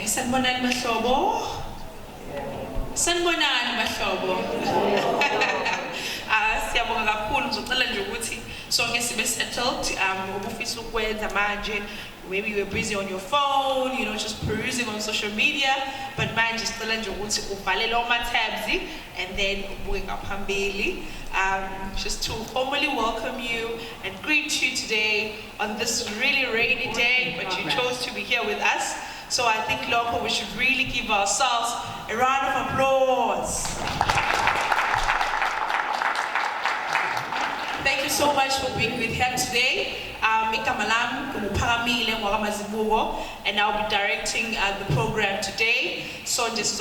Sanibonani bahlobo. Sanibonani bahlobo. Siyabonga kakhulu ngizocela nje ukuthi sonke sibe settled ubufisa ukwenza manje. Maybe you were busy on your phone, you know, just perusing on social media, but manje sicela nje ukuthi uvalele ama-tabs and then ubuke ngaphambili. Just to formally welcome you and greet you today on this really rainy day, but you chose to be here with us. So I think, local, we should really give ourselves a round of applause. Thank you so much for being with here today. And I'll be directing the program today. So this is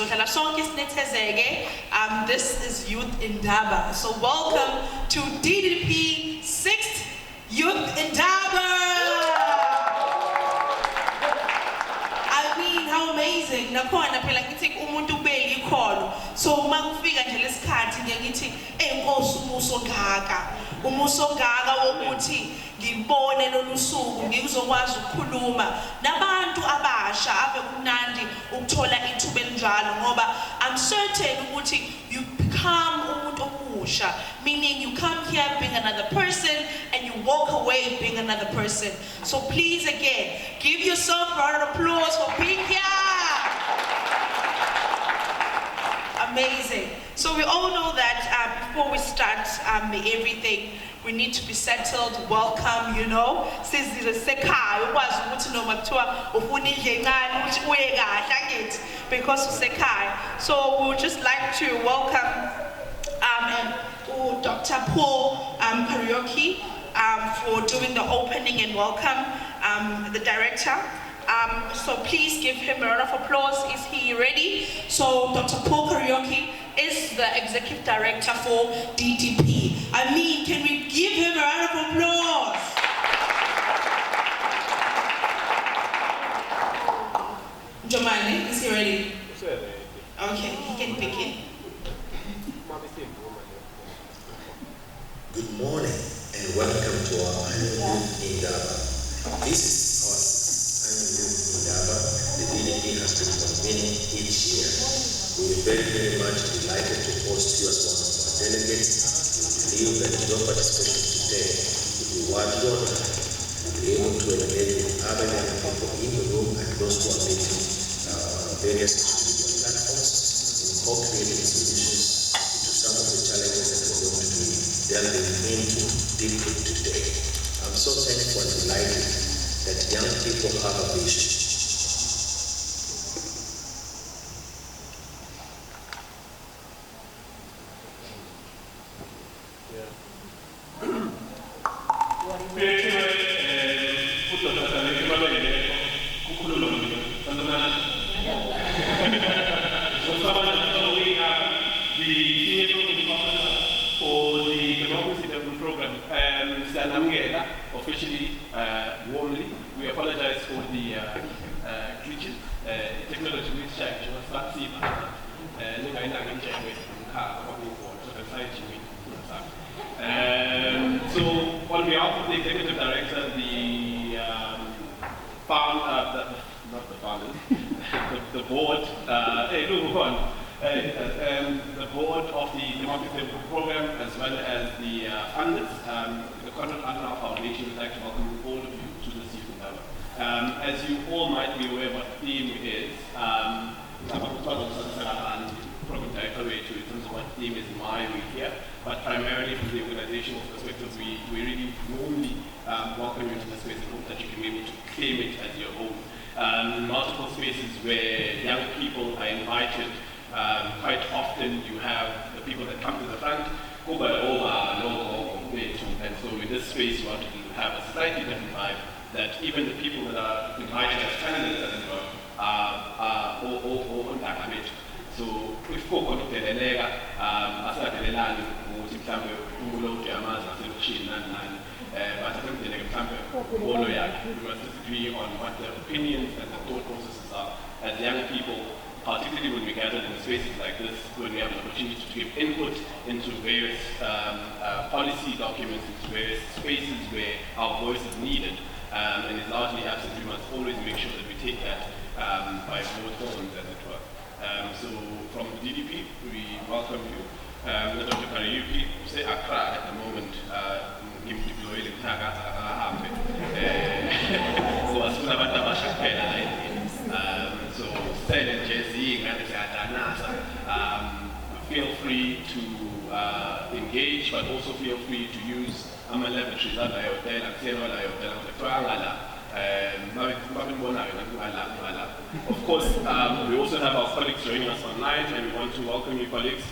Youth Indaba. So welcome to DDP 6th Youth Indaba. How amazing. Nakhona phela ngithi umuntu ubeli ikholo. So uma kufika nje lesikhathi ngithi enkosi umuso ngaka. Umuso ngaka wokuthi ngibone lolusuku ngizokwazi ukukhuluma nabantu abasha ave kumnandi ukuthola ithuba elinjalo ngoba I'm certain ukuthi you become umuntu omusha, meaning you come here being another person and you walk away being another person. So please again give yourself a round of applause for being here. Amazing. So we all know that before we start everything, we need to be settled, welcome, you know. Because so we would just like to welcome Dr. Paul Karaoke for doing the opening and welcome the director. So please give him a round of applause. Is he ready? So Dr. Paul Karaoke is the executive director for DDP. I mean, can we give him a round of applause? Jomani, is he ready? Okay, he can begin. Good morning and welcome to our annual Indaba. This is our annual Indaba. The DDP has been convening each year. We are very, very much delighted to host you as one of our delegates. We believe that your participation today will be worthy of honor. We'll be able to engage with other young people in the room and those who are meeting various platforms in co-creating solutions to some of the challenges that we're going to be delving into deeply today. I'm so thankful and delighted that young people have a vision. Officially, warmly, we apologize for the glitches. Technology will change. So, on behalf of the executive director, the board, the board of the democracy program, as well as the funders, the Conrad Adenauer Foundation, would like to welcome all of you to this evening. As you all might be aware, what the theme is, program director way to in terms of what the theme is in my week here, but primarily from the organizational perspective, we really warmly welcome you to the space and hope that you can be able to claim it as your own. Multiple spaces where young people are invited. Quite often you have the people that come to the front, and so in this space you want to have a slightly different vibe, that even the people that are invited as candidates, as it were, are all on that page. So if you go to the Lega, as I did land, but I think the example, we must disagree on what the opinions and the thought processes are as young people, particularly when we gather in spaces like this, when we have an opportunity to give input into various policy documents, into various spaces where our voice is needed and is largely absent. We must always make sure that we take that by both phones, as it were. So from DDP, we welcome you. Dr. Kariuki, say Accra at the moment, give deploy the Taga, so as soon as so silent Jesse and feel free to engage, but also feel free to use laboratories that I hotel and of course, we also have our colleagues joining us online, and we want to welcome you, colleagues.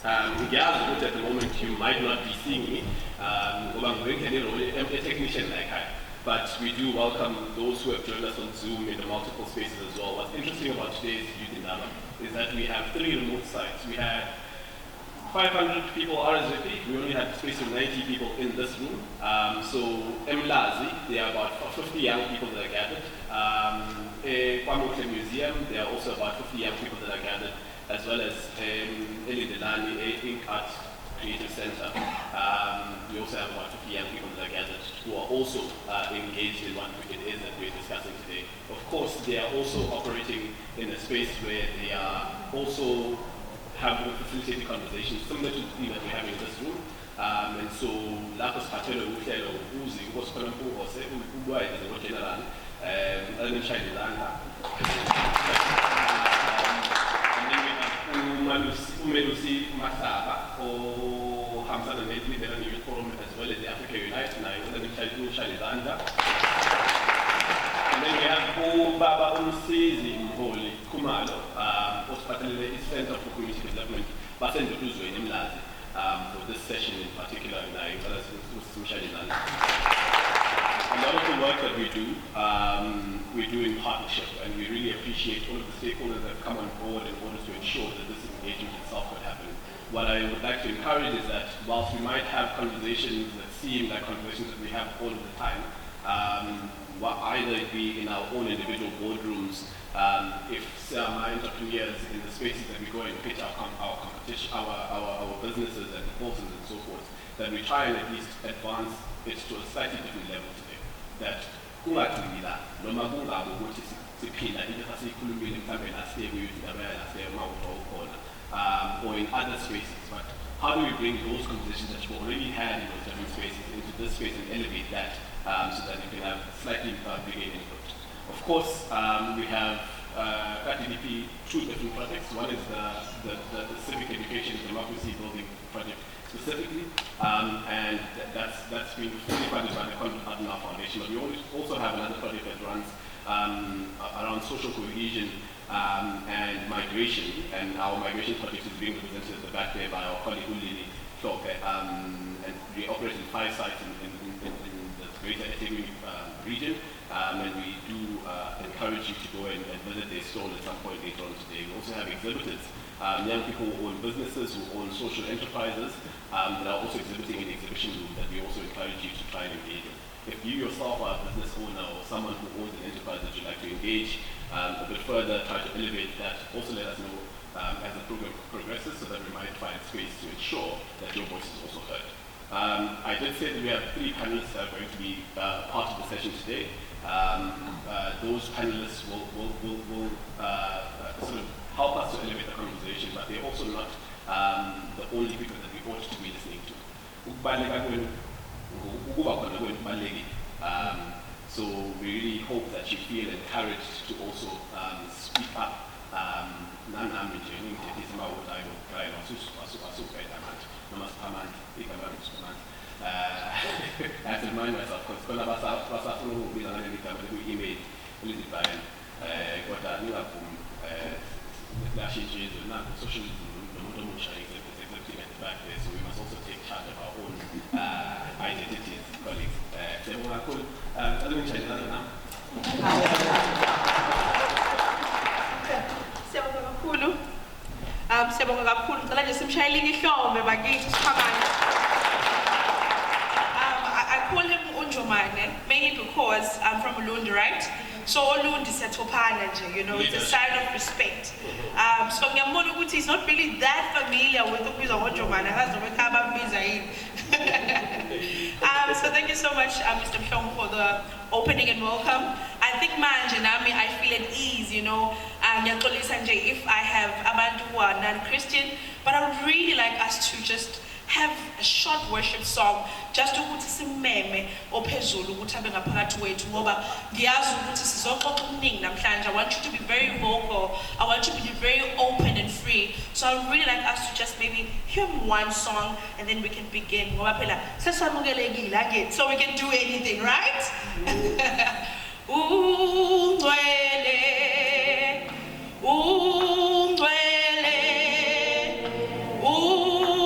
At the moment, you might not be seeing me. I'm a technician like I. But we do welcome those who have joined us on Zoom in the multiple spaces as well. What's interesting about today's Youth Indaba is that we have 3 remote sites. We had 500 people RSVP. We only had space for 90 people in this room. So Mlazi, there are about 50 young people that are gathered. Kwamotle Museum, there are also about 50 young people that are gathered, as well as Elidelani Ink Art Creative Center. We also have about 50 young people that are gathered who are also engaged in what it is that we're discussing today. Of course, they are also operating in a space where they are also having facilitated conversations similar to the theme that we're having in this room. And so, lapos patelo uhlelo uzi ngosiphala mfungose ubwaye ngogeneral and then we have Umelusi Masaba or Hamza and Mediterranean Youth Forum, as well as the Africa Unite Night, and then Shalidanda. And then we have Baba Umsizi Mboli Kumalo, Hospital Center for Community Development, Basen Duduzo in Imlazi, for this session in particular, and I a lot of the work that we do in partnership, and we really appreciate all of the stakeholders that have come on board in order to ensure that this engagement itself could happen. What I would like to encourage is that whilst we might have conversations that seem like conversations that we have all of the time, either it be in our own individual boardrooms, if some entrepreneurs in the spaces that we go and pitch our competition, our businesses and proposals and so forth, that we try and at least advance it to a slightly different level today. That kungaxinila noma kungabe ukuthi siphila into esikhulumile mhlambe la siye kuyindaba la siye mawuzo ukhona or in other spaces, but how do we bring those conversations that you've already had in those different spaces into this space and elevate that so that you can have slightly bigger input. Of course, we have at DDP 2 different projects. One is the civic education democracy building project specifically, and that's been fully funded by the Content Partner Foundation. But we also have another project that runs around social cohesion and migration, and our migration project is being represented at the back there by our colleague Ulili Floke, and we operate in 5 sites in the greater eThekwini region, and we do encourage you to go and visit their stall at some point later on today. We also have exhibitors, young people who own businesses, who own social enterprises, that are also exhibiting in the exhibition room that we also encourage you to try and engage in. If you yourself are a business owner or someone who owns an enterprise that you'd like to engage a bit further, try to elevate that, also let us know as the program progresses so that we might find space to ensure that your voice is also heard. I did say that we have 3 panelists that are going to be part of the session today. Those panelists will sort of help us to elevate the conversation, but they're also not the only people that we ought to be listening to. So we really hope that you feel encouraged to also speak up. I have to remind myself because when I was out we emailed socialism at the back there, so we must also take charge of our own identities, colleagues. I call him Unjomane, mainly because I'm from Ulundi, right? So Ulundi setopana, you know, it's a sign of respect. So he's not really that familiar with the Unjomane. So thank you so much, Mr. Pyong, for the opening and welcome. And I think manje nami I feel at ease, you know. Ngiyaxolisa nje if I have abantu who are non-Christian, but I would really like us to just have a short worship song just ukuthi simeme ophezulu ukuthi abe ngaphakathi wethu ngoba ngiyazi ukuthi sizoxoxa okuningi namhlanje. I want you to be very vocal. I want you to be very open and free. So I would really like us to just maybe hear one song and then we can begin. Ngoba phela sesamukelekile again, so we can do anything, right? Ungcwele, ungcwele, ungcwele,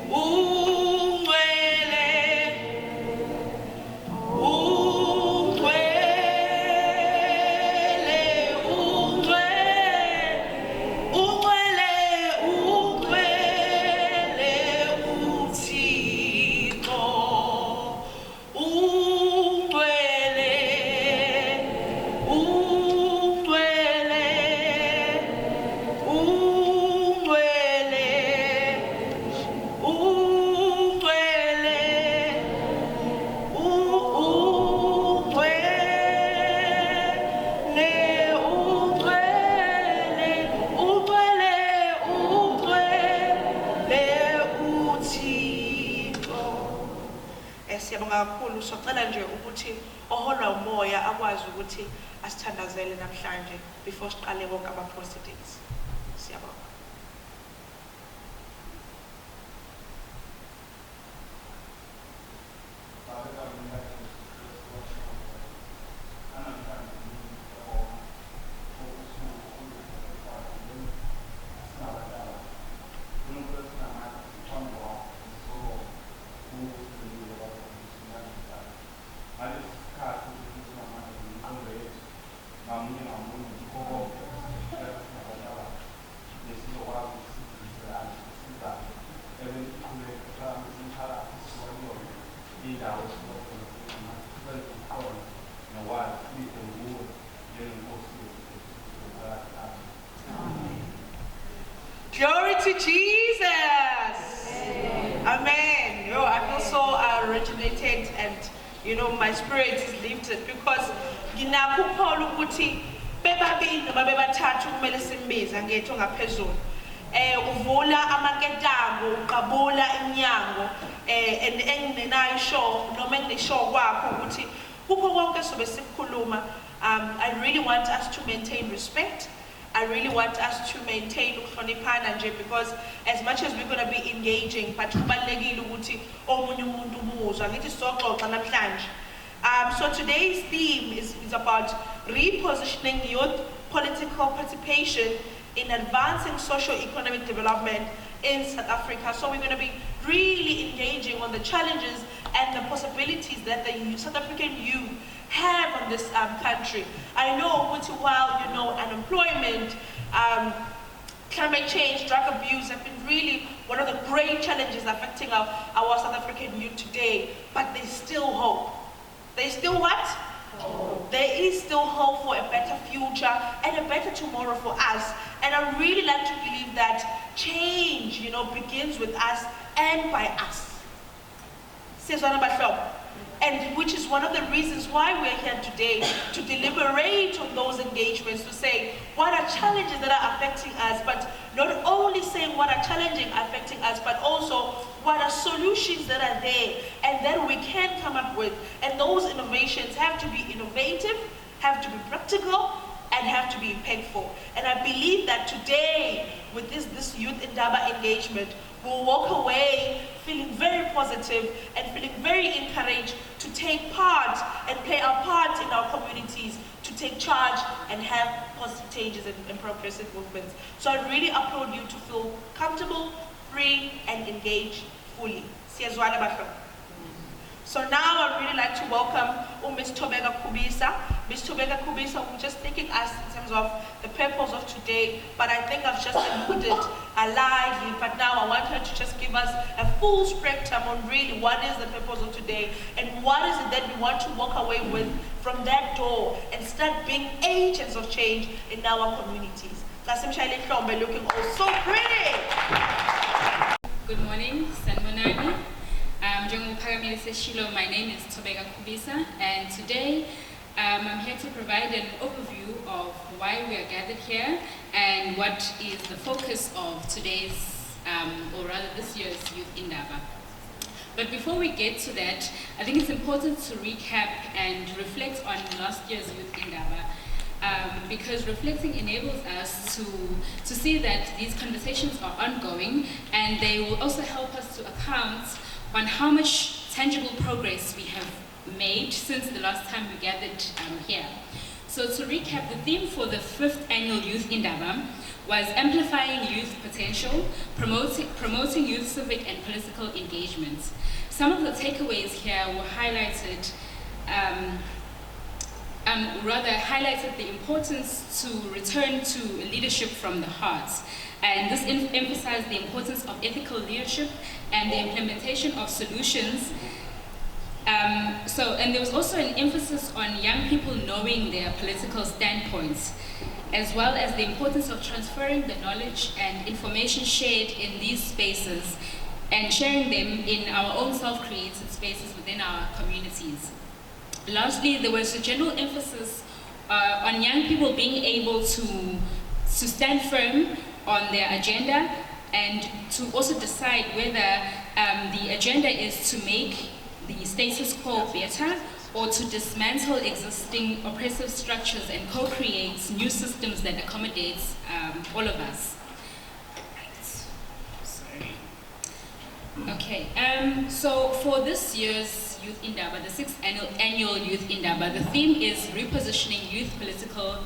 ungcwele, ungcwele, ungcwele, ungcwele, uThixo. Ungcwele, ungcwele, ungcwele, ungcwele, uThixo. Siyabonga kakhulu, socela nje ukuthi oholwa umoya akwazi ukuthi asithandazele namhlanje before siqale wonke ama-proceedings. Siyabonga. Glory to Jesus. Amen. Yo, I feel so rejuvenated and you know my spirit is lifted because nginakukholwa ukuthi bebabili noma bebathathu kumele simbiza ngethu ngaphezulu. Uvula amaketango, uqabula iminyango enginenayo show noma engineshow kwakho ukuthi kukho konke sobe sikukhuluma. I really want us to maintain respect. I really want us to maintain ukuhloniphana nje because as much as we're going to be engaging, but kubalulekile ukuthi omunye umuntu umuzwa ngithi sizoxoxa namhlanje. So today's theme is about repositioning youth political participation in advancing socio-economic development in South Africa. So we're going to be really engaging on the challenges and the possibilities that the South African youth have on this country. I know while you know unemployment, climate change, drug abuse have been really one of the great challenges affecting our South African youth today, but there's still hope. There's still what? Hope. There is still hope for a better future and a better tomorrow for us. And I really like to believe that change, you know, begins with us and by us. And which is one of the reasons why we're here today, to deliberate on those engagements, to say what are challenges that are affecting us, but not only saying what are challenging affecting us, but also what are solutions that are there and that we can come up with. And those innovations have to be innovative, have to be practical, and have to be impactful. And I believe that today, with this Youth Indaba engagement, we'll walk away feeling very positive and feeling very encouraged to take part and play our part in our communities, to take charge and have positive changes and progressive movements. So I really applaud you to feel comfortable, free, and engaged fully. Siyazwana bafo. So now I'd really like to welcome Ms. Thobeka Kubisa. Ms. Thobeka Kubisa will just taking us in terms of the purpose of today, but I think I've just alluded lightly, but now I want her to just give us a full spectrum on really what is the purpose of today and what is it that we want to walk away with from that door and start being agents of change in our communities. Looking all so pretty. Good morning, Sanmonani. My name is Tobeka Kubisa, and today I'm here to provide an overview of why we are gathered here and what is the focus of today's, or rather this year's Youth Indaba. But before we get to that, I think it's important to recap and reflect on last year's Youth Indaba. Because reflecting enables us to see that these conversations are ongoing, and they will also help us to account on how much tangible progress we have made since the last time we gathered here. So to recap, the theme for the 5th annual Youth Indaba was amplifying youth potential, promoting youth civic and political engagement. Some of the takeaways here were highlighted the importance to return to leadership from the heart. And this emphasized the importance of ethical leadership and the implementation of solutions. And there was also an emphasis on young people knowing their political standpoints, as well as the importance of transferring the knowledge and information shared in these spaces and sharing them in our own self-created spaces within our communities. Lastly, there was a general emphasis on young people being able to stand firm on their agenda and to also decide whether the agenda is to make the status quo better or to dismantle existing oppressive structures and co-create new systems that accommodate all of us. Okay, so for this year's Youth Indaba, the 6th annual Youth Indaba, the theme is repositioning youth political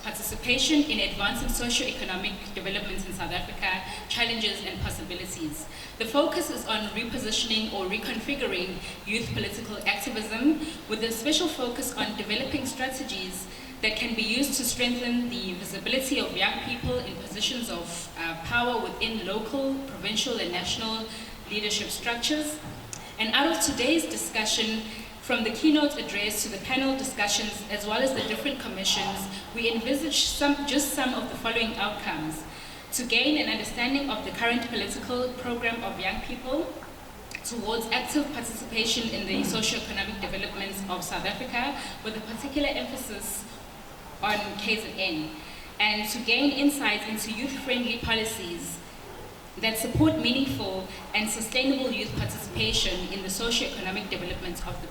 participation in advancing socio-economic developments in South Africa, challenges and possibilities. The focus is on repositioning or reconfiguring youth political activism with a special focus on developing strategies that can be used to strengthen the visibility of young people in positions of power within local, provincial and national leadership structures. And out of today's discussion, from the keynote address to the panel discussions, as well as the different commissions, we envisage just some of the following outcomes: to gain an understanding of the current political program of young people, towards active participation in the socio-economic developments of South Africa, with a particular emphasis on KZN, and to gain insights into youth-friendly policies that support meaningful and sustainable youth participation in the socio-economic development of the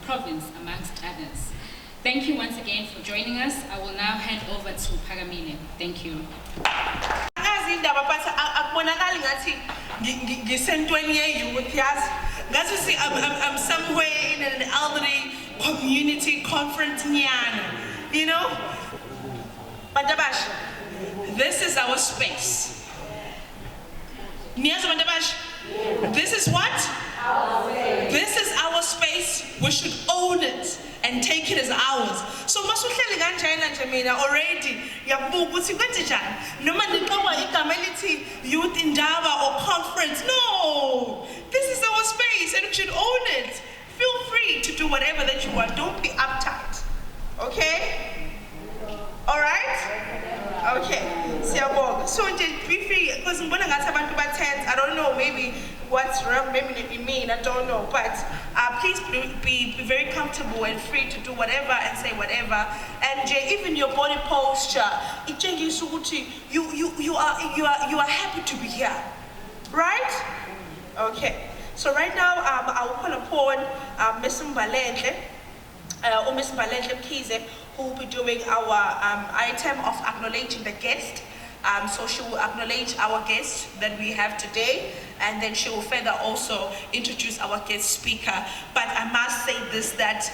province, amongst others. Thank you once again for joining us. I will now hand over to Pagamile. Thank you. I'm somewhere in an elderly community conference, you know? But this is our space. This is what? This is our space. We should own it and take it as ours. So already, Youth Indaba or conference. No, this is our space and we should own it. Feel free to do whatever that you want. Don't be uptight. Okay? All right? Okay. So briefly, because I don't know, maybe what's wrong, maybe it mean, I don't know, but please be very comfortable and free to do whatever and say whatever. And even your body posture, you are happy to be here, right? Okay. So right now, I will call upon Ms. Mbalendle, or Ms. Mbalendle Mkhize, who will be doing our item of acknowledging the guest. So she will acknowledge our guest that we have today, and then she will further also introduce our guest speaker. But I must say this, that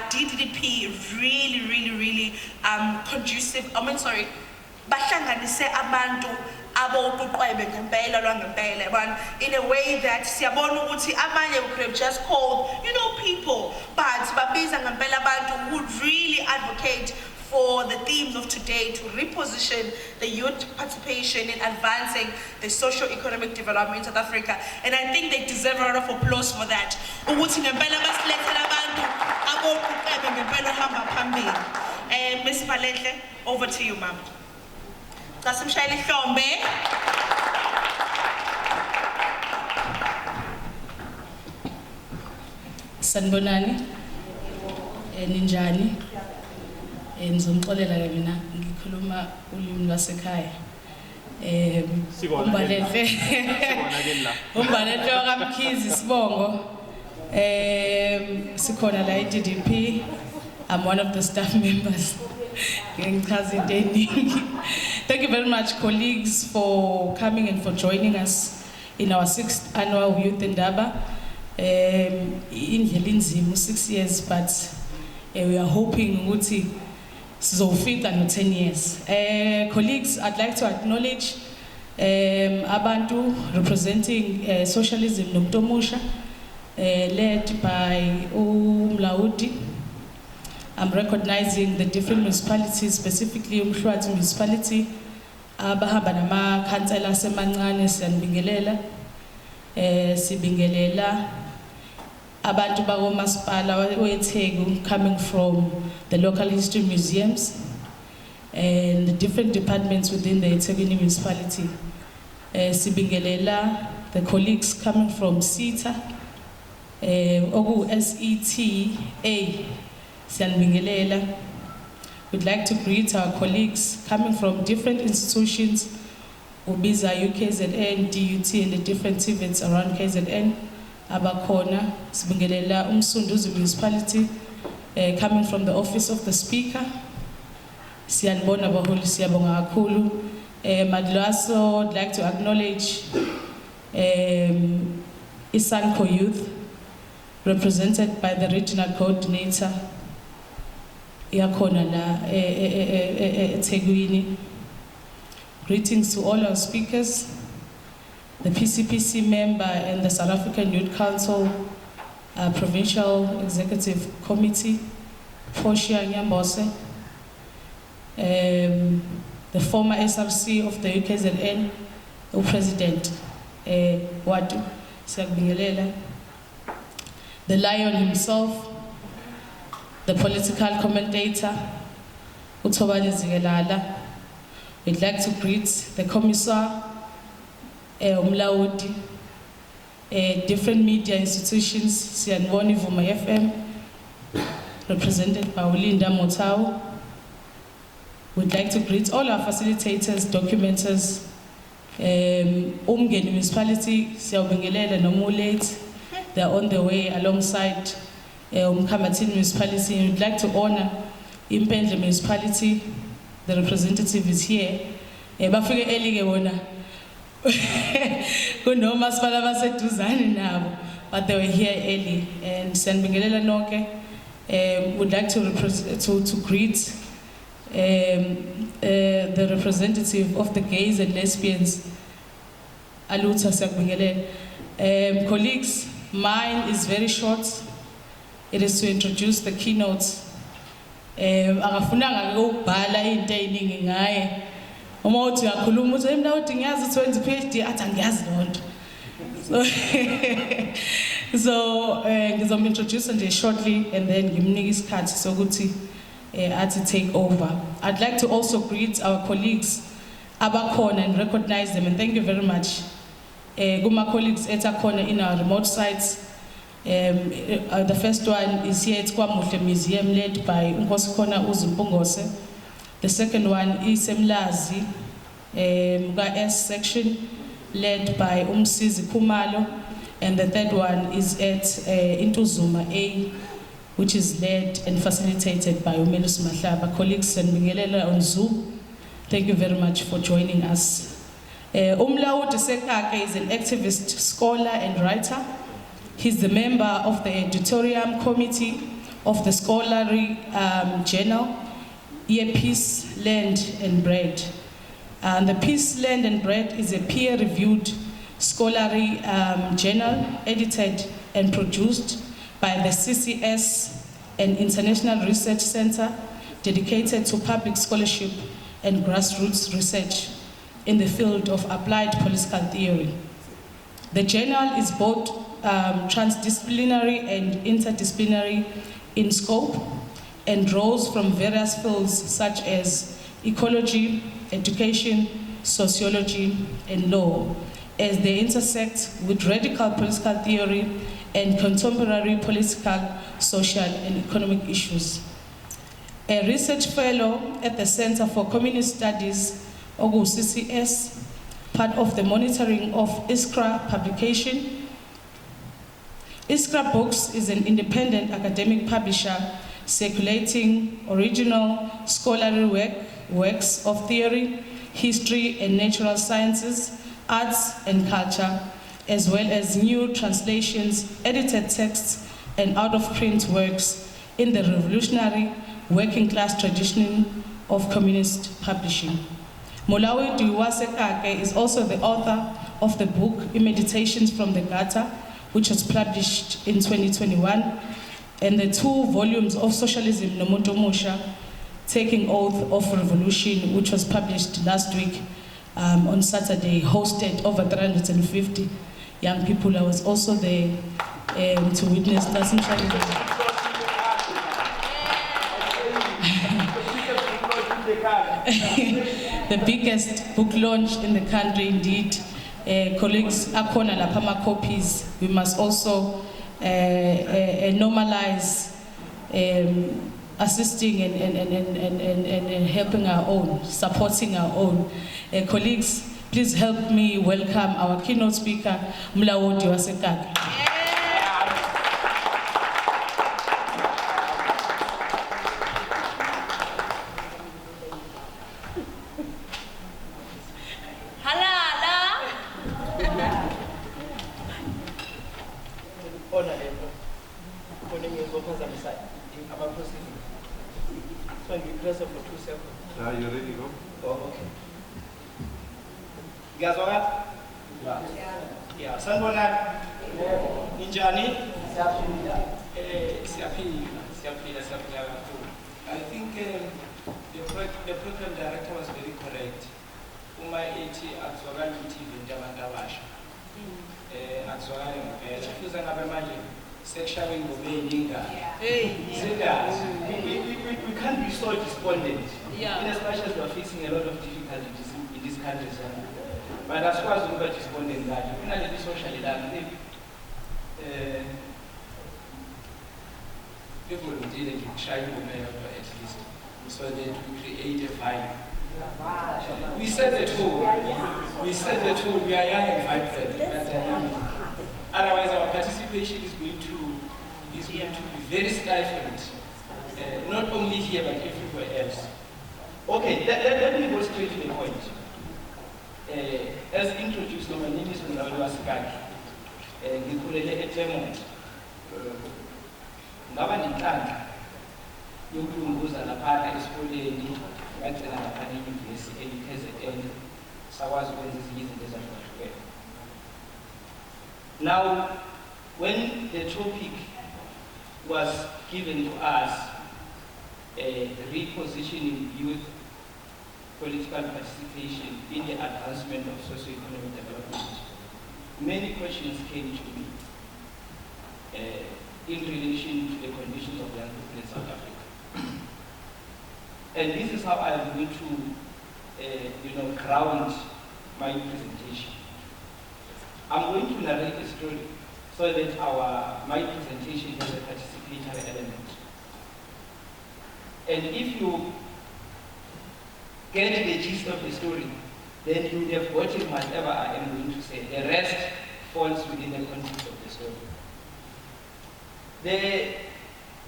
DDP really conducive, bahlanganise abantu abokuqwebe ngempela lwangempela, in a way that siyabona ukuthi abanye we could have just called, people, but babiza ngempela abantu who would really advocate for the themes of today to reposition the youth participation in advancing the socio-economic development in South Africa. And I think they deserve a lot of applause for that. Ms. Mbalendle, over to you, ma'am. Sanibonani, ninjani, ngizomxolela ke mina ngikhuluma ulimi lwasekhaya. Umbalente wakamkhizi Sibongo. Sikhona la DDP. I'm one of the staff members. Thank you very much, colleagues, for coming and for joining us in our 6th annual Youth Indaba. In Helinzim, 6 years, but we are hoping ukuthi sizofika no 10 years. Colleagues, I'd like to acknowledge abantu representing socialism Nomtomusha, led by Umlaudi. I'm recognizing the different municipalities, specifically Umhlwathi municipality, abahamba nama councillor semancane siyanibingelela, sibingelela abantu bakomasipala weTheku coming from the local history museums and the different departments within the eThekwini municipality. Sibingelela the colleagues coming from SETA, SETA. We'd like to greet our colleagues coming from different institutions, Ubiza, UKZN, DUT, and the different TVETs around KZN. Abakona, Sibingelela, Umsunduzi municipality, coming from the office of the speaker. Siyanbona baholi siyabonga kakhulu. Madlaso, I'd like to acknowledge Isanko Youth, represented by the regional coordinator. Iyakhona la eThekwini. Greetings to all our speakers, the PCPC member and the South African Youth Council Provincial Executive Committee, Portia Nyambose, the former SRC of the UKZN, the President Watu Siakbingelela, the Lion himself, the political commentator, Utobani Zigelala. We'd like to greet the Commissar, Umlaudi, different media institutions, Sianboni Vuma FM, represented by Ulinda Motau. We'd like to greet all our facilitators, documenters, Umgeni Municipality, Siaubingelela, Nomulate. They're on the way alongside Umkamatin Municipality. We'd like to honor Impendle Municipality. The representative is here. Bafike early wona. Kunoma sibala baseduzane nabo, but they were here early. And Sanbingelela Noke would like to greet the representative of the gays and lesbians, Aluta Sanbingelela. Colleagues, mine is very short. It is to introduce the keynotes. Akafunanga ukubhala into eyiningi ngaye. Uma uthi uyakhuluma uthi mina uthi ngiyazi 20 PhD athi angiyazi lonto. So ngizomintroduce nje shortly and then ngimnika isikhathi sokuthi athi take over. I'd like to also greet our colleagues abakhona and recognize them and thank you very much. Kuma colleagues etakhona in our remote sites. The first one is here at KwaMuhle Museum, led by Nkosikhona Uzumpungose. The second one is Mlazi, Mga S section, led by Umsizi Kumalo. And the third one is at Intuzuma A, which is led and facilitated by Umelus Mahlaba. Colleagues and Mingelela on Zoom, thank you very much for joining us. Umlaudi Sekake is an activist, scholar, and writer. He's the member of the editorial committee of the scholarly journal, Peace, Land and Bread. And the Peace, Land and Bread is a peer-reviewed scholarly journal edited and produced by the CCS, an international research center dedicated to public scholarship and grassroots research in the field of applied political theory. The journal is both transdisciplinary and interdisciplinary in scope and draws from various fields such as ecology, education, sociology, and law, as they intersect with radical political theory and contemporary political, social, and economic issues. A research fellow at the Center for Communist Studies, CCS, part of the monitoring of Iskra publication. Iskra Books is an independent academic publisher circulating original scholarly works of theory, history and natural sciences, arts and culture, as well as new translations, edited texts, and out-of-print works in the revolutionary working class tradition of communist publishing. Molawi Duwasekake is also the author of the book Meditations from the Gutter, which was published in 2021, and the 2 volumes of Socialism Nomuntu Musha, Taking Oath of Revolution, which was published last week on Saturday, hosted over 350 young people. I was also there to witness that. The biggest book launch in the country, indeed. Colleagues, akona lapama copies. We must also normalize assisting and helping our own, supporting our own. Colleagues, please help me welcome our keynote speaker, Mulawo Diwasekake. Are you ready to go? Oh, okay. You guys all right? Yeah. Sanbonani? Ninjani? Siyaphila. I think the program director was very correct. Uma ethi akuzwakali ukuthi into abantu abasha. Akuzwakali ngempela. Kufuze ngabe manje sekushawe ingoma ey'ningi. We can't be so despondent. In as much as we are facing a lot of difficulties in these countries. But as far as we are despondent, we are not socially done. People didn't try to make at least so that we create a vibe. We said the tool. We are young and vibrant. Otherwise, our participation is going to be very stifled. Not only here but everywhere else. Okay, let me go straight to the point. As introduced, my name is Mulawi Wasikaki. Ngikhulele eClermont. Ngaba nenhlanhla yokulunguza laphana esikoleni ngagcina laphana enyuvesi eKZN sakwazi ukwenza ezinye izinto ezahlukahlukene. Now, when the topic was given to us, repositioning youth political participation in the advancement of socio-economic development, many questions came to me in relation to the conditions of young people in South Africa. And this is how I am going to ground my presentation. I'm going to narrate a story so that my presentation has a participatory element. And if you get the gist of the story, then you would have gotten whatever I am going to say. The rest falls within the context of the story.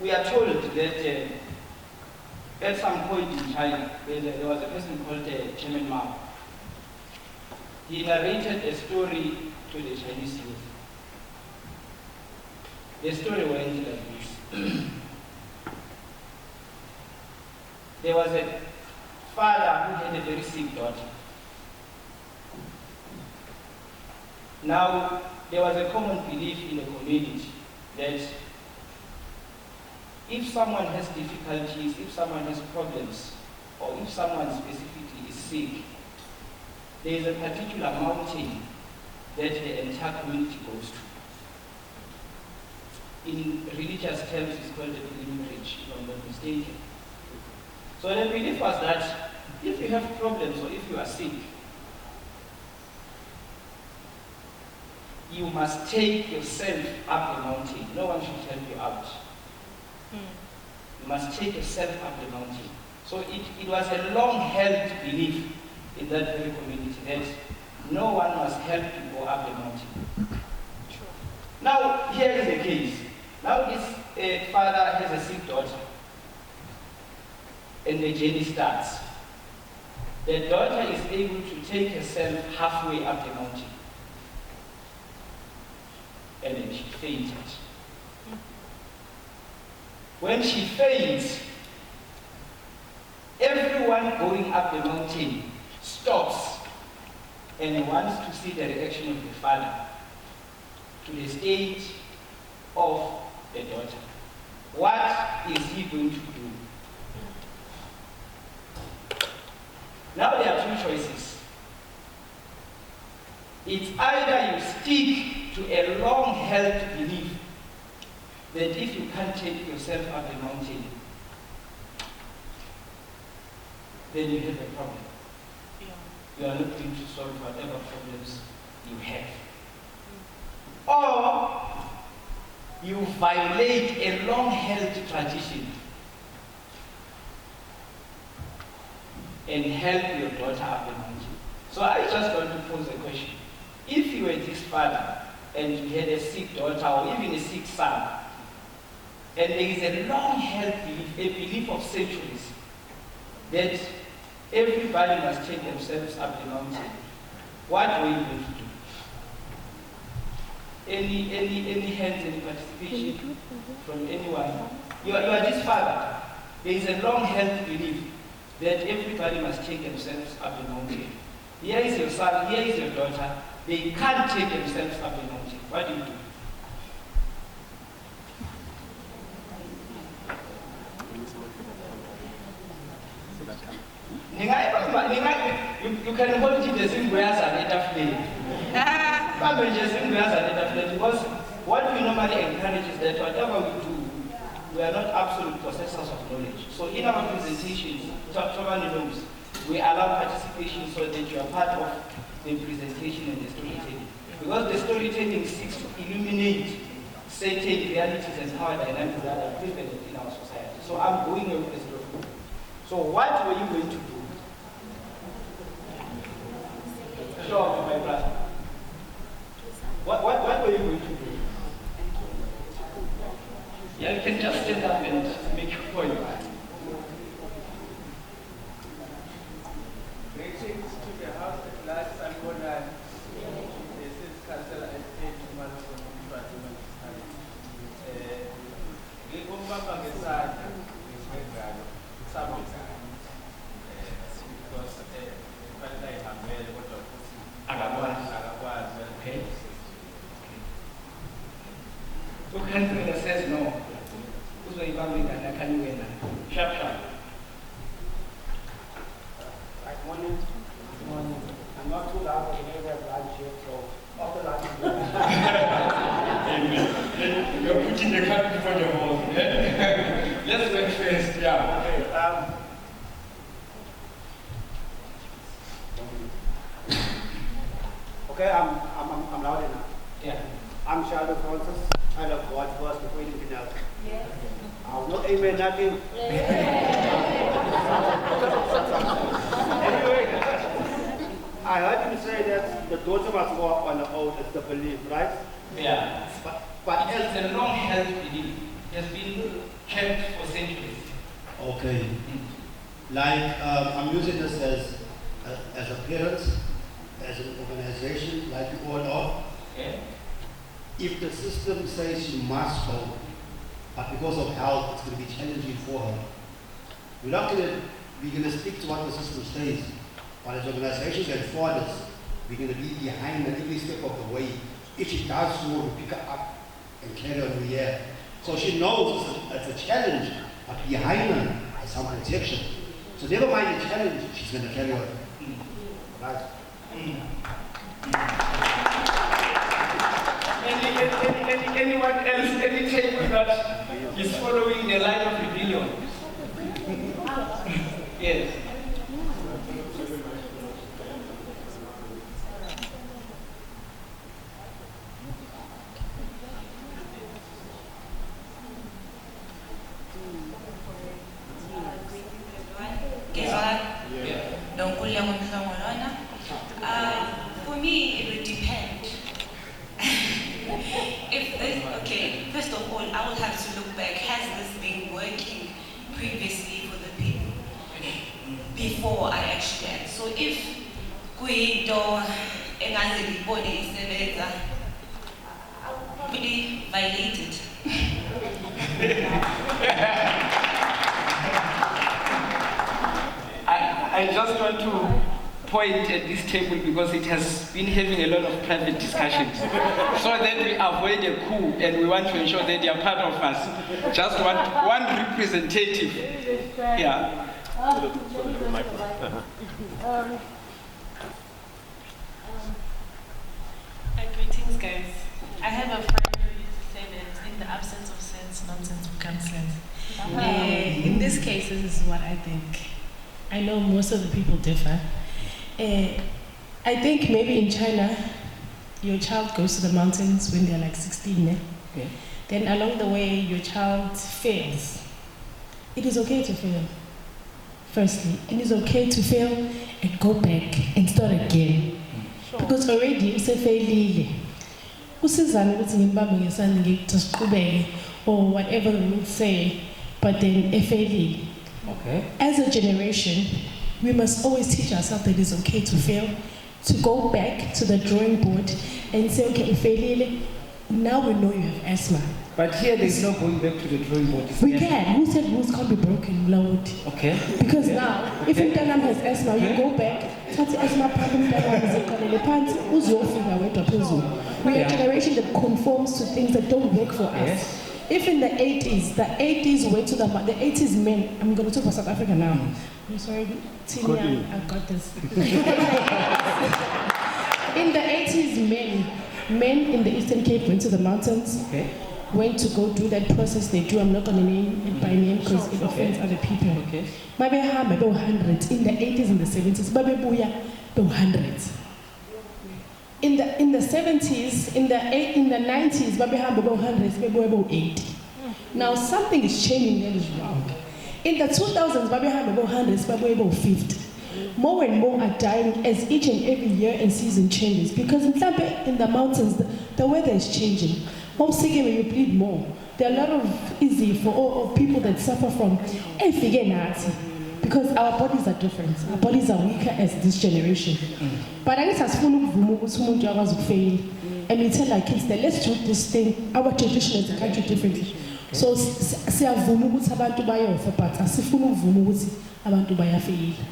We are told that at some point in China, there was a person called Chairman Mao. He narrated a story to the Chinese youth. The story went like this. There was a father who had a very sick daughter. Now, there was a common belief in the community that if someone has difficulties, if someone has problems, or if someone specifically is sick, there is a particular mountain that the entire community goes to. In religious terms, it's called the pilgrimage, if I'm not mistaken. So the belief was that if you have problems or if you are sick, you must take yourself up the mountain. No one should help you out. You must take yourself up the mountain. So it was a long-held belief in that very community that no one must help you go up the mountain. Now, here is the case. Now this father has a sick daughter, and the journey starts. The daughter is able to take herself halfway up the mountain, and then she fainted. When she faints, everyone going up the mountain stops and wants to see the reaction of the father to the state of the daughter. What is he going to do? Now there are two choices. It's either you stick to a long-held belief that if you can't take yourself up the mountain, then you have a problem. You are not going to solve whatever problems you have. Or you violate a long-held tradition and help your daughter up the mountain. So I just want to pose a question. If you were this father and you had a sick daughter or even a sick son, and there is a long-held belief, a belief of centuries, that everybody must take themselves up the mountain, what were you going to do? Any hands, any participation from anyone? You are this father. There is a long-held belief that everybody must take themselves up the mountain. Here is your son, here is your daughter. They can't take themselves up the mountain. What do you do? You can hold it as in because what we normally encourage is that whatever we do, we are not absolute possessors of knowledge. So in our presentations, knows, we allow participation so that you are part of the presentation and the storytelling. Because the storytelling seeks to illuminate certain realities and power dynamics that are prevalent in our society. So I'm going over the story. So what were you going to do? Sure, my brother. What were you going to do? Yeah, you can just stand up and make your point. Greetings to the House at last. I'm going to this is Councillor Estate ngikumbamba ngesandla ngisengalo sabizana because kufanele ayihambele kodwa futhi akakwazi Okay. So Councillor says no. Can you win? Sharp. Good morning. I'm not too loud to make that lunch yet, so after lunch. Amen. You're putting the cart before the horse. Let's wait first. Yeah. Okay. I'm loud enough. Yeah. I'm Shadow Francis. I love God first before anything else. Yes. I'll not amen nothing. Anyway, I heard you say that the daughter must go up on the oath. It's the belief, right? Yeah. But it has a long-held belief. It has been kept for centuries. Okay. Like, I'm using this as a parent, as an organization, like you all are. Okay. If the system says she must go, but because of health, it's going to be challenging for her. We're going to stick to what the system says. But as organizations and fathers, we're going to be behind her every step of the way. If she does so, we pick her up and carry her over here. So she knows it's a challenge, but behind her is some protection. So never mind the challenge, she's going to carry her. Right? Anyone else, any table that is following the line of rebellion? Yes. For me, it would depend. Okay, first of all, I would have to look back. Has this been working previously for the people before I actually act? So if kuyinto engaze ngibone isebenza, I would probably violate it. I just want to point at this table because it has been having a lot of private discussions. So that we avoid a coup and we want to ensure that they are part of us. Just one representative. Yeah. Greetings, guys. I have a friend who used to say that in the absence of sense, nonsense becomes sense. In this case, this is what I think. I know most of the people differ. I think maybe in China, your child goes to the mountains when they're like 16. Okay. Then along the way, your child fails. It is okay to fail. Firstly, it is okay to fail and go back and start again. Because already usefailile. Usizana ukuthi ngimbambe ngesandla ngikuqhubeke or whatever the rules say, but then efailile. Okay. As a generation, we must always teach ourselves that it is okay to fail, to go back to the drawing board and say, okay, failile, now we know you have asthma. But here there's no going back to the drawing board. We can. Who said rules can't be broken, Lord? Okay. Because now, if Indaba has asthma, you go back, thathi asthma problem, we are a generation that conforms to things that don't work for us. If in the 80s went to the 80s men, I'm going to talk about South Africa now. I'm sorry, Tinia, I got this. In the 80s, men in the Eastern Cape went to the mountains, went to go do that process they do. I'm not going to name it by name because it offends other people. Okay. Maybe there were hundreds. In the 80s and the 70s, there were hundreds. In the 70s, in the 90s, there were hundreds, there were 80. Now something is changing that is wrong. In the 2000s, there were hundreds, there were 50. More and more are dying as each and every year and season changes. Because in the mountains, the weather is changing. When you bleed more. There are a lot of easy for all people that suffer from because our bodies are different. Our bodies are weaker as this generation. But I guess as fail, and we tell our kids that let's do this thing. Our tradition is a country differently. So abantu bayofa, but asifuna ukuvuma ukuthi abantu bayafeyila.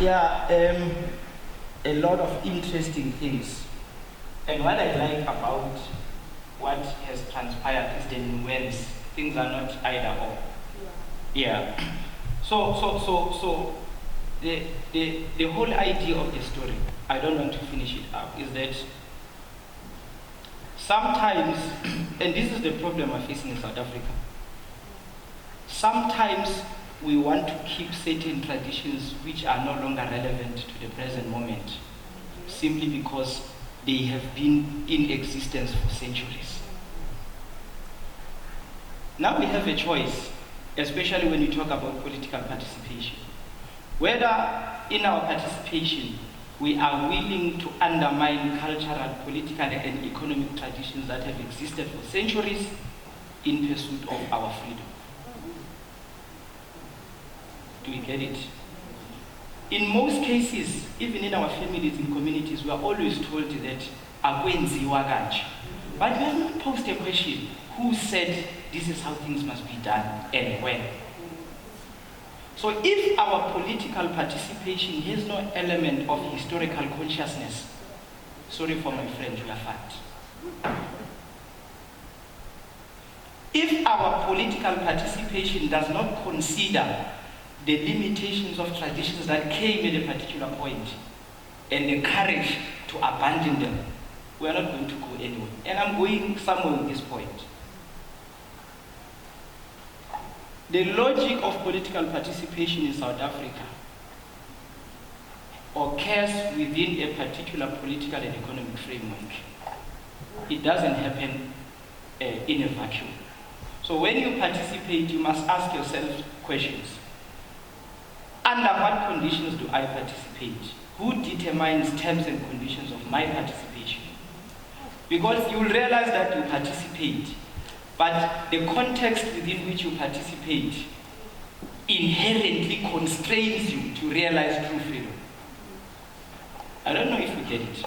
Yeah, a lot of interesting things. And what I like about what has transpired is the nuance. Things are not either or. Yeah. So the whole idea of the story, I don't want to finish it up, is that sometimes, and this is the problem we're facing in South Africa, sometimes we want to keep certain traditions which are no longer relevant to the present moment, simply because they have been in existence for centuries. Now we have a choice, especially when you talk about political participation, whether in our participation we are willing to undermine cultural, political, and economic traditions that have existed for centuries in pursuit of our freedom. Do we get it? In most cases, even in our families and communities, we are always told that akwenziwa kanje. But we have not posed a question, who said this is how things must be done and when? So if our political participation has no element of historical consciousness, sorry for my French, we are fucked. If our political participation does not consider the limitations of traditions that came at a particular point and the courage to abandon them, we are not going to go anywhere. And I'm going somewhere with this point. The logic of political participation in South Africa occurs within a particular political and economic framework. It doesn't happen in a vacuum. So when you participate, you must ask yourself questions. Under what conditions do I participate? Who determines terms and conditions of my participation? Because you will realize that you participate, but the context within which you participate inherently constrains you to realize true freedom. I don't know if you get it.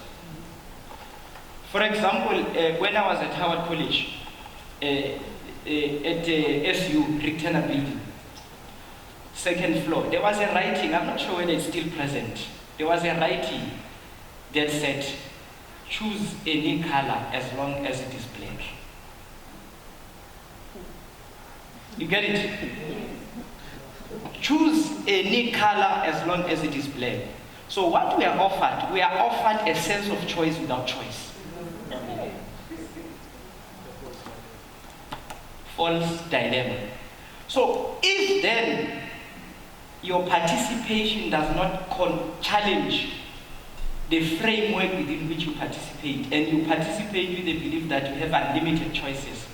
For example, when I was at Howard College, at SU, Rectangle Building, second floor, there was a writing, I'm not sure whether it's still present. There was a writing that said, choose any color as long as it is black. You get it? Choose any color as long as it is black. So what we are offered a sense of choice without choice. False dilemma. So if then your participation does not challenge the framework within which you participate, and you participate with the belief that you have unlimited choices,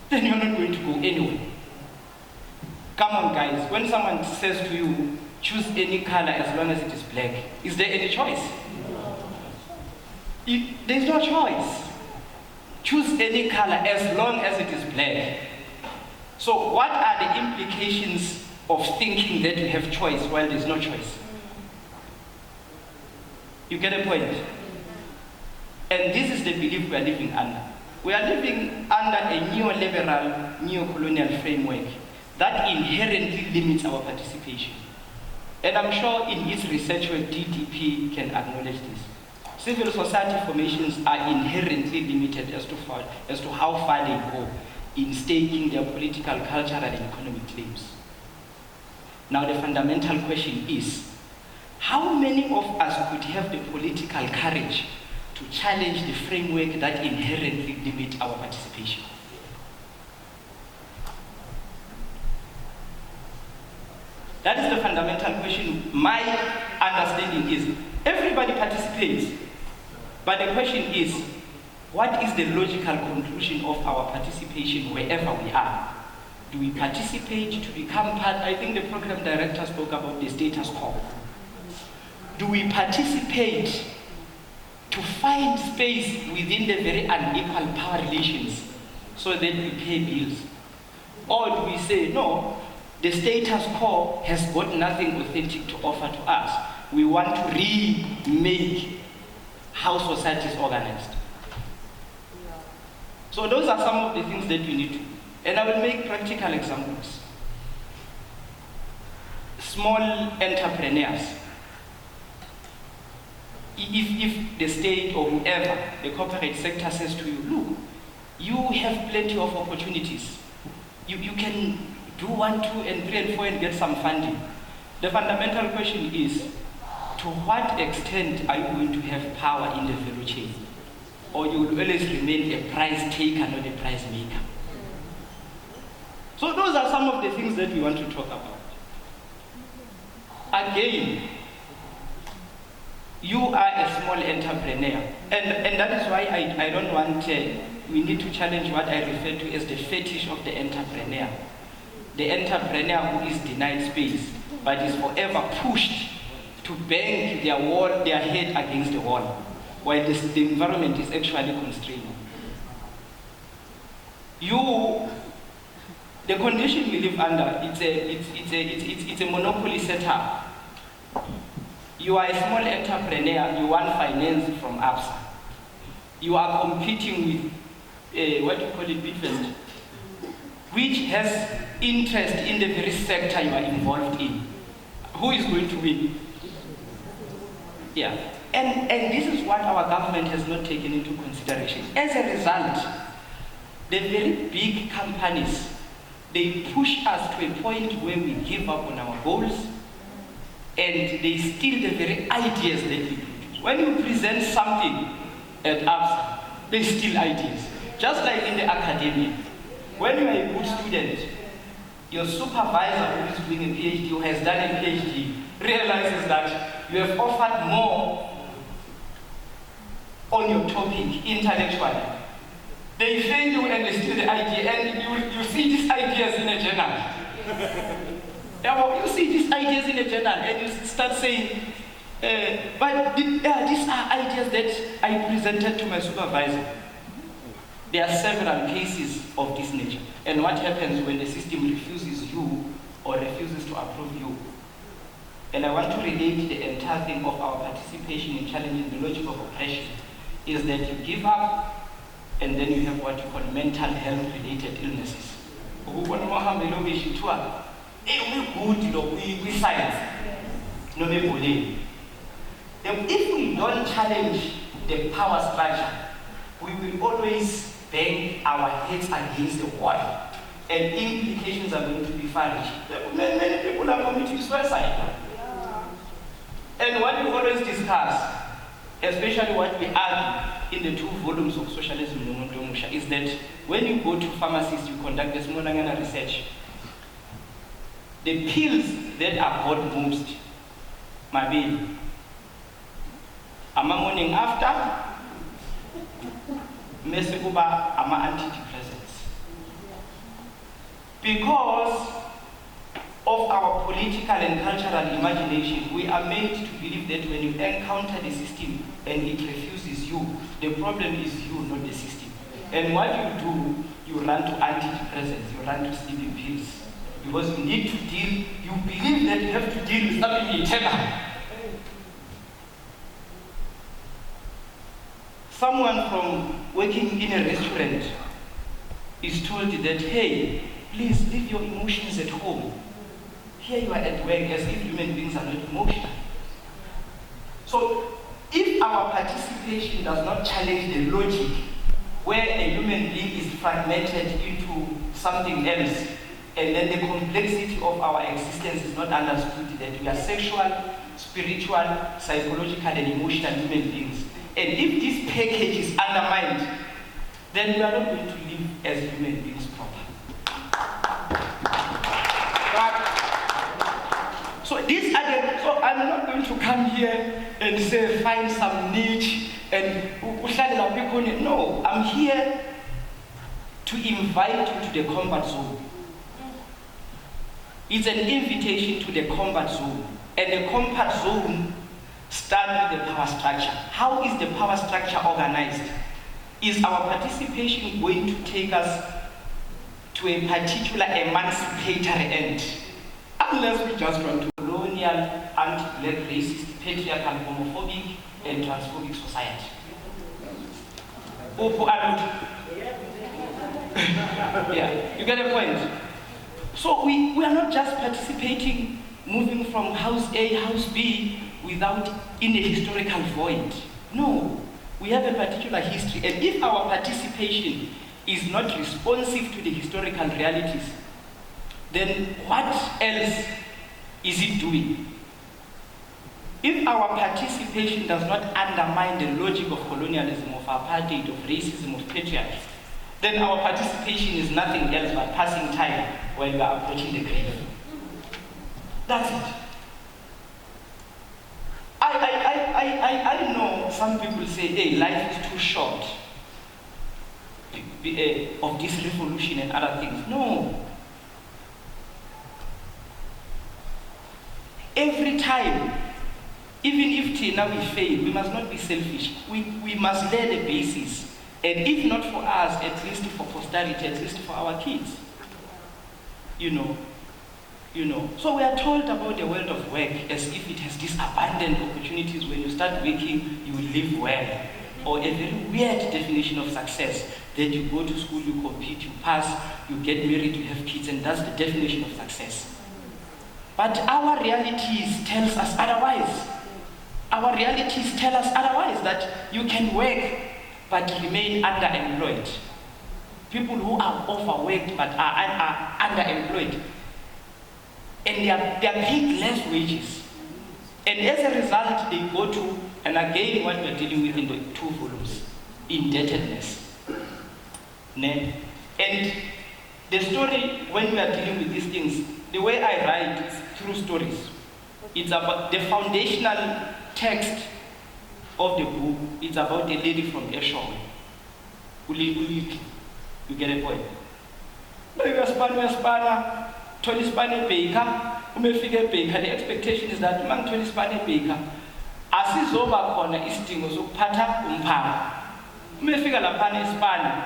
then you're not going to go anywhere. Come on guys, when someone says to you, choose any color as long as it is black, is there any choice? There's no choice. Choose any color as long as it is black. So what are the implications of thinking that you have choice while there's no choice? You get a point? And this is the belief we are living under. We are living under a neoliberal, neo-colonial framework that inherently limits our participation. And I'm sure in its research where DDP can acknowledge this. Civil society formations are inherently limited as to how far they go in staking their political, cultural, and economic claims. Now the fundamental question is, how many of us could have the political courage to challenge the framework that inherently limits our participation? That is the fundamental question. My understanding is, everybody participates, but the question is, what is the logical conclusion of our participation wherever we are? Do we participate to become part? I think the program director spoke about the status quo. Do we participate to find space within the very unequal power relations so that we pay bills? Or do we say, no, the status quo has got nothing authentic to offer to us. We want to remake how society is organized. So those are some of the things that we need to do. And I will make practical examples. Small entrepreneurs. If the state or whoever, the corporate sector says to you, look, you have plenty of opportunities. You can do 1, 2, and 3, and 4 and get some funding. The fundamental question is, to what extent are you going to have power in the value chain? Or you will always remain a price taker, not a price maker? So those are some of the things that we want to talk about. Again, you are a small entrepreneur. And that is why I don't want, we need to challenge what I refer to as the fetish of the entrepreneur. The entrepreneur who is denied space, but is forever pushed to bang their head against the wall, while the environment is actually constraining. The condition we live under, it's a monopoly setup. You are a small entrepreneur, you want finance from ABSA. You are competing with, what you call it, Bitfest, which has interest in the very sector you are involved in. Who is going to win? Yeah. And this is what our government has not taken into consideration. As a result, the very big companies, they push us to a point where we give up on our goals, and they steal the very ideas that we produce. When you present something at ABSA, they steal ideas. Just like in the academia. When you are a good student, your supervisor who is doing a PhD, who has done a PhD, realizes that you have offered more on your topic intellectually They fail you and they steal the idea, and you see these ideas in a journal. You see these ideas in a journal, and you start saying, but these are ideas that I presented to my supervisor. There are several cases of this nature. And what happens when the system refuses you or refuses to approve you? And I want to relate the entire thing of our participation in challenging the logic of oppression, is that you give up and then you have what you call mental health related illnesses. If we don't challenge the power structure, we will always bang our heads against the wall, and implications are going to be far-reaching. Many people are committing suicide. And what we always discuss, especially what we argue in the 2 volumes of Socialism is that when you go to pharmacies, you conduct a small research. The pills that are bought most, my baby, morning after, mesekuba antidepressants. Because of our political and cultural imagination, we are made to believe that when you encounter the system and it refuses you, the problem is you, not the system. And what you do, you run to antidepressants, you run to sleeping pills. Because you need to deal, you believe that you have to deal with something eternal. Someone from working in a restaurant is told that, hey, please leave your emotions at home. Here you are at work as if human beings are not emotional. So if our participation does not challenge the logic where a human being is fragmented into something else, and then the complexity of our existence is not understood, that we are sexual, spiritual, psychological, and emotional human beings. And if this package is undermined, then we are not going to live as human beings properly. So I'm not going to come here and say find some niche and no, I'm here to invite you to the combat zone. It's an invitation to the combat zone, and the combat zone starts with the power structure. How is the power structure organized? Is our participation going to take us to a particular emancipatory end? Unless we just want to colonial, anti-black, racist, patriarchal, homophobic, and transphobic society. Yeah, you get a point? So we are not just participating, moving from house A, house B, without in a historical void. No, we have a particular history, and if our participation is not responsive to the historical realities, then what else is it doing? If our participation does not undermine the logic of colonialism, of apartheid, of racism, of patriarchy, then our participation is nothing else but passing time while we are approaching the grave. That's it. I know some people say, hey, life is too short of this revolution and other things. No. Every time, even if now we fail, we must not be selfish. We must lay the basis. And if not for us, at least for posterity, at least for our kids. You know. So we are told about the world of work as if it has these abundant opportunities. When you start working, you will live well. Or a very weird definition of success, that you go to school, you compete, you pass, you get married, you have kids, and that's the definition of success. But our realities tells us otherwise. Our realities tell us otherwise, that you can work but remain underemployed. People who are overworked but are underemployed, and they are paid less wages. And as a result, they go to, and again what we're dealing with in the 2 volumes, indebtedness. And the story, when we are dealing with these things, the way I write is through stories. It's about the foundational text of the book. It's about a lady from Eshowe. You get a point? No, you are span, 20 span a baker, umefika baker, the expectation is that man 20 span a baker, asizoba khona isidingo sokuphatha umphako. Umefika lapha espan,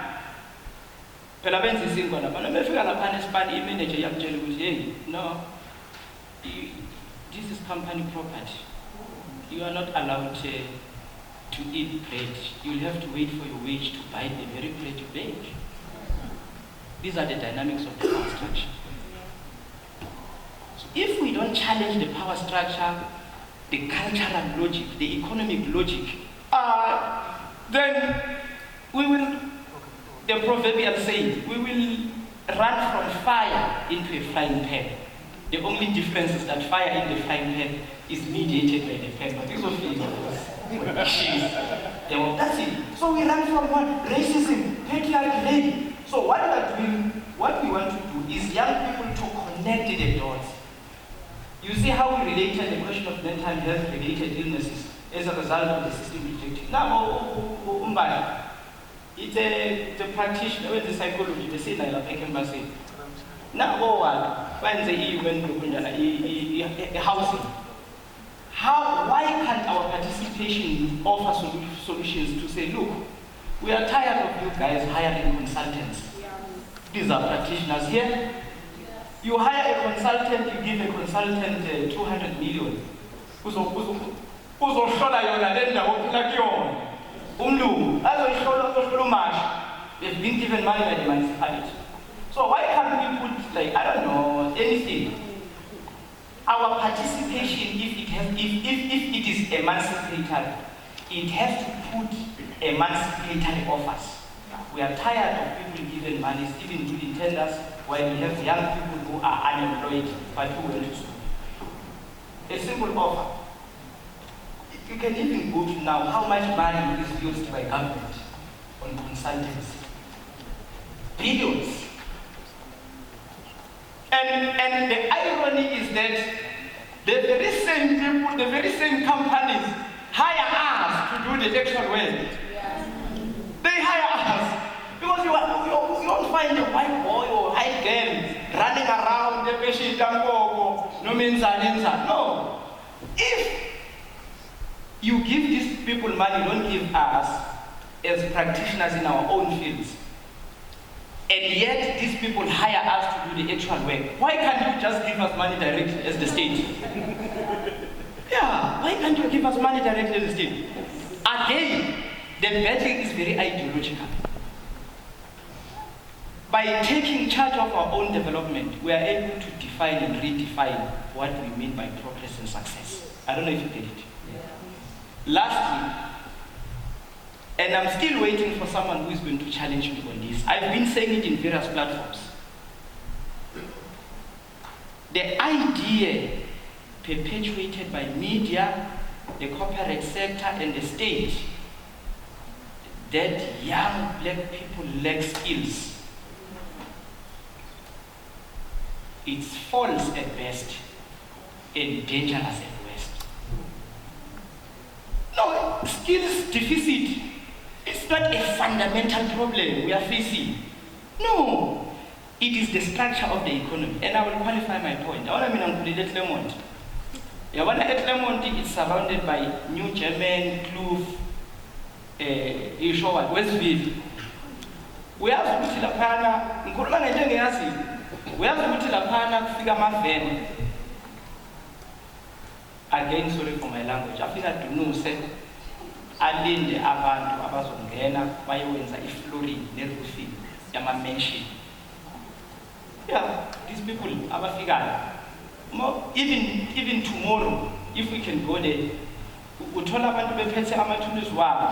phela benza izinto lapha. Umefika lapha espan, imanager yakutshela ukuthi hey, no, this is company property. You are not allowed to eat bread. You'll have to wait for your wage to buy the very bread you bake. These are the dynamics of the power structure. So if we don't challenge the power structure, the cultural logic, the economic logic, then we will, the proverbial saying, we will run from fire into a frying pan. The only difference is that fire in the frying pan is mediated by the pan. This was that's it. So we run from what? Racism, patriarchy. So what we are doing, what we want to do is young people to connect the dots. You see how we related the question of mental health related illnesses as a result of the system rejecting. Now, it's a practitioner with the psychology, the same like I can say. Now, when the housing. Why can't our participation offer solutions to say, look, we are tired of you guys hiring consultants. These are practitioners here. You hire a consultant, you give a consultant 200 million. They've been given money by the municipality. So why can't we put, like, I don't know, anything? Our participation, if it is emancipatory, it has to put emancipatory offers. We are tired of people given money, even doing tenders, while we have young people who are unemployed but who went to school. A simple offer. You can even go to now how much money is used by government on consultants. Billions. And the irony is that the very same people, the very same companies hire us to do the actual work. They hire us because you don't find a white boy or white girl running around the patient no. If you give these people money, don't give us as practitioners in our own fields. And yet, these people hire us to do the actual work. Why can't you just give us money directly as the state? Yeah, why can't you give us money directly as the state? Again, the battle is very ideological. By taking charge of our own development, we are able to define and redefine what we mean by progress and success. I don't know if you get it. Lastly, and I'm still waiting for someone who is going to challenge me on this. I've been saying it in various platforms. The idea perpetuated by media, the corporate sector, and the state that young black people lack skills, it's false at best and dangerous at worst. No, skills deficit. It's not a fundamental problem we are facing. No, it is the structure of the economy. And I will qualify my point. I mean, I'm going to Lemont. Lemont is surrounded by New German, Kloof, Westville. We have to put Lapana, we have to put Lapana, figure my van. Again, sorry for my language. I feel that to know, say, alinde abantu abazongena bayowenza iflooring neroofing yama-mansion. Yeah, these people abafikayo. Even tomorrow, if we can go there, uthola abantu bephethe amathuluzi wabo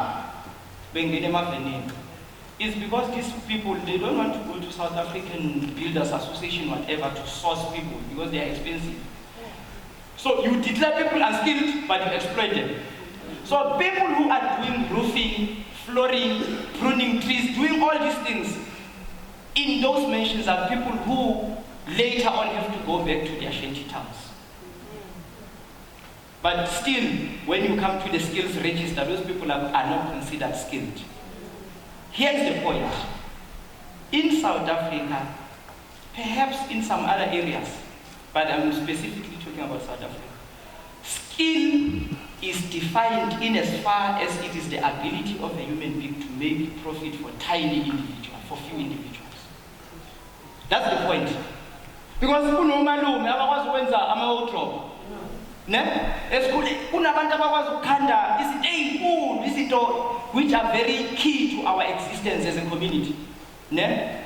bengena emavenini. It's because these people, they don't want to go to South African Builders Association, whatever, to source people because they are expensive. So you declare people unskilled, but you exploit them. So people who are doing roofing, flooring, pruning trees, doing all these things, in those mansions are people who later on have to go back to their shanty towns. But still, when you come to the skills register, those people are not considered skilled. Here's the point. in South Africa, perhaps in some other areas, but I'm specifically talking about South Africa, skill is defined in as far as it is the ability of a human being to make profit for tiny individuals, for few individuals. That's the point. Because kunomalume abakwazi ukwenza ama-wardrobe, ne? Kunabantu abakwazi ukukhanda izinto ezinkulu, izinto which are very key to our existence as a community, ne?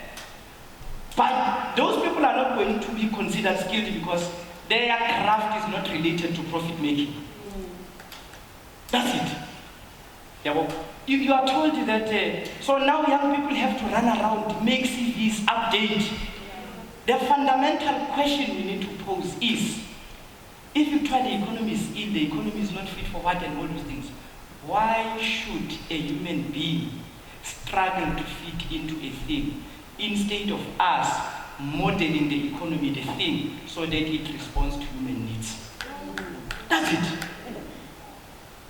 But those people are not going to be considered skilled because their craft is not related to profit making. That's it. Yeah, you are told that, so now young people have to run around, make CVs, update. The fundamental question we need to pose is, if you try the economy is ill, the economy is not fit for what and all those things, why should a human being struggle to fit into a thing instead of us modeling the economy, the thing, so that it responds to human needs? That's it.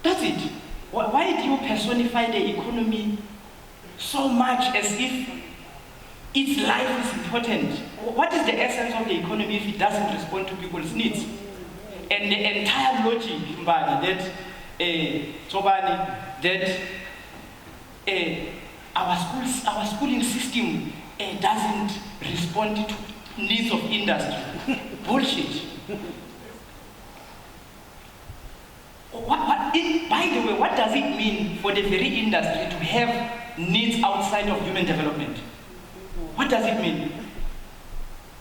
That's it. Why do you personify the economy so much as if its life is important? What is the essence of the economy if it doesn't respond to people's needs? And the entire logic that our schooling system doesn't respond to needs of industry. Bullshit. By the way, what does it mean for the very industry to have needs outside of human development? What does it mean?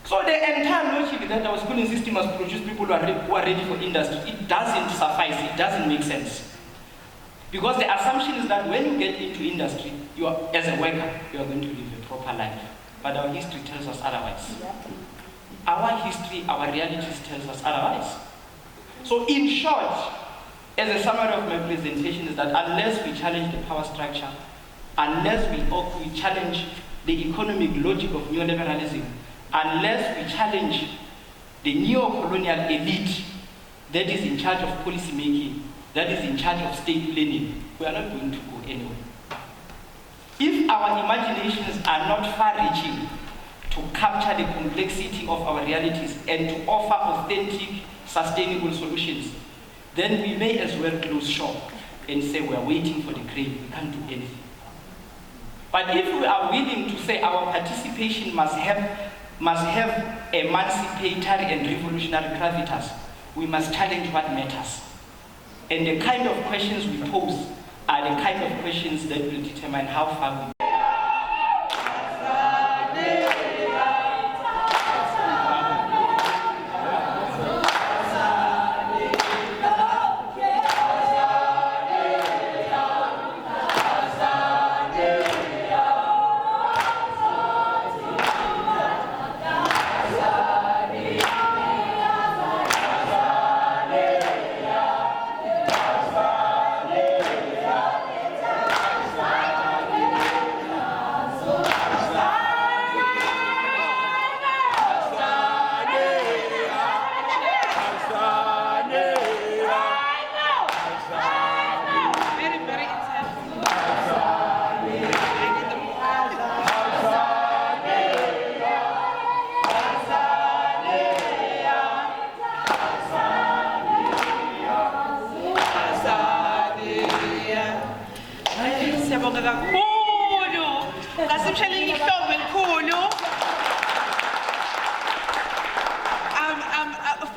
So the entire logic that our schooling system must produce people who are ready for industry, it doesn't suffice, it doesn't make sense. Because the assumption is that when you get into industry, you are, as a worker, you are going to live a proper life. But our history tells us otherwise. Our history, our realities tells us otherwise. So in short, as a summary of my presentation is that unless we challenge the power structure, unless we challenge the economic logic of neoliberalism, unless we challenge the neo-colonial elite that is in charge of policy making, that is in charge of state planning, we are not going to go anywhere. If our imaginations are not far-reaching to capture the complexity of our realities and to offer authentic, sustainable solutions, then we may as well close shop and say we are waiting for the grave, we can't do anything. But if we are willing to say our participation must have emancipatory and revolutionary gravitas, we must challenge what matters. And the kind of questions we pose are the kind of questions that will determine how far we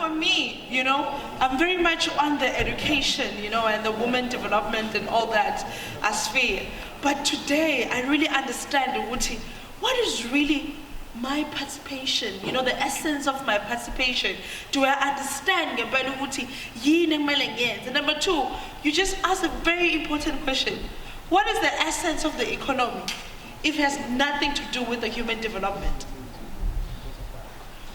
for me, you know, I'm very much on the education, you know, and the women development and all that sphere. But today, I really understand, Uti, what is really my participation, you know, the essence of my participation. Do I understand? And number two, you just asked a very important question. What is the essence of the economy if it has nothing to do with the human development?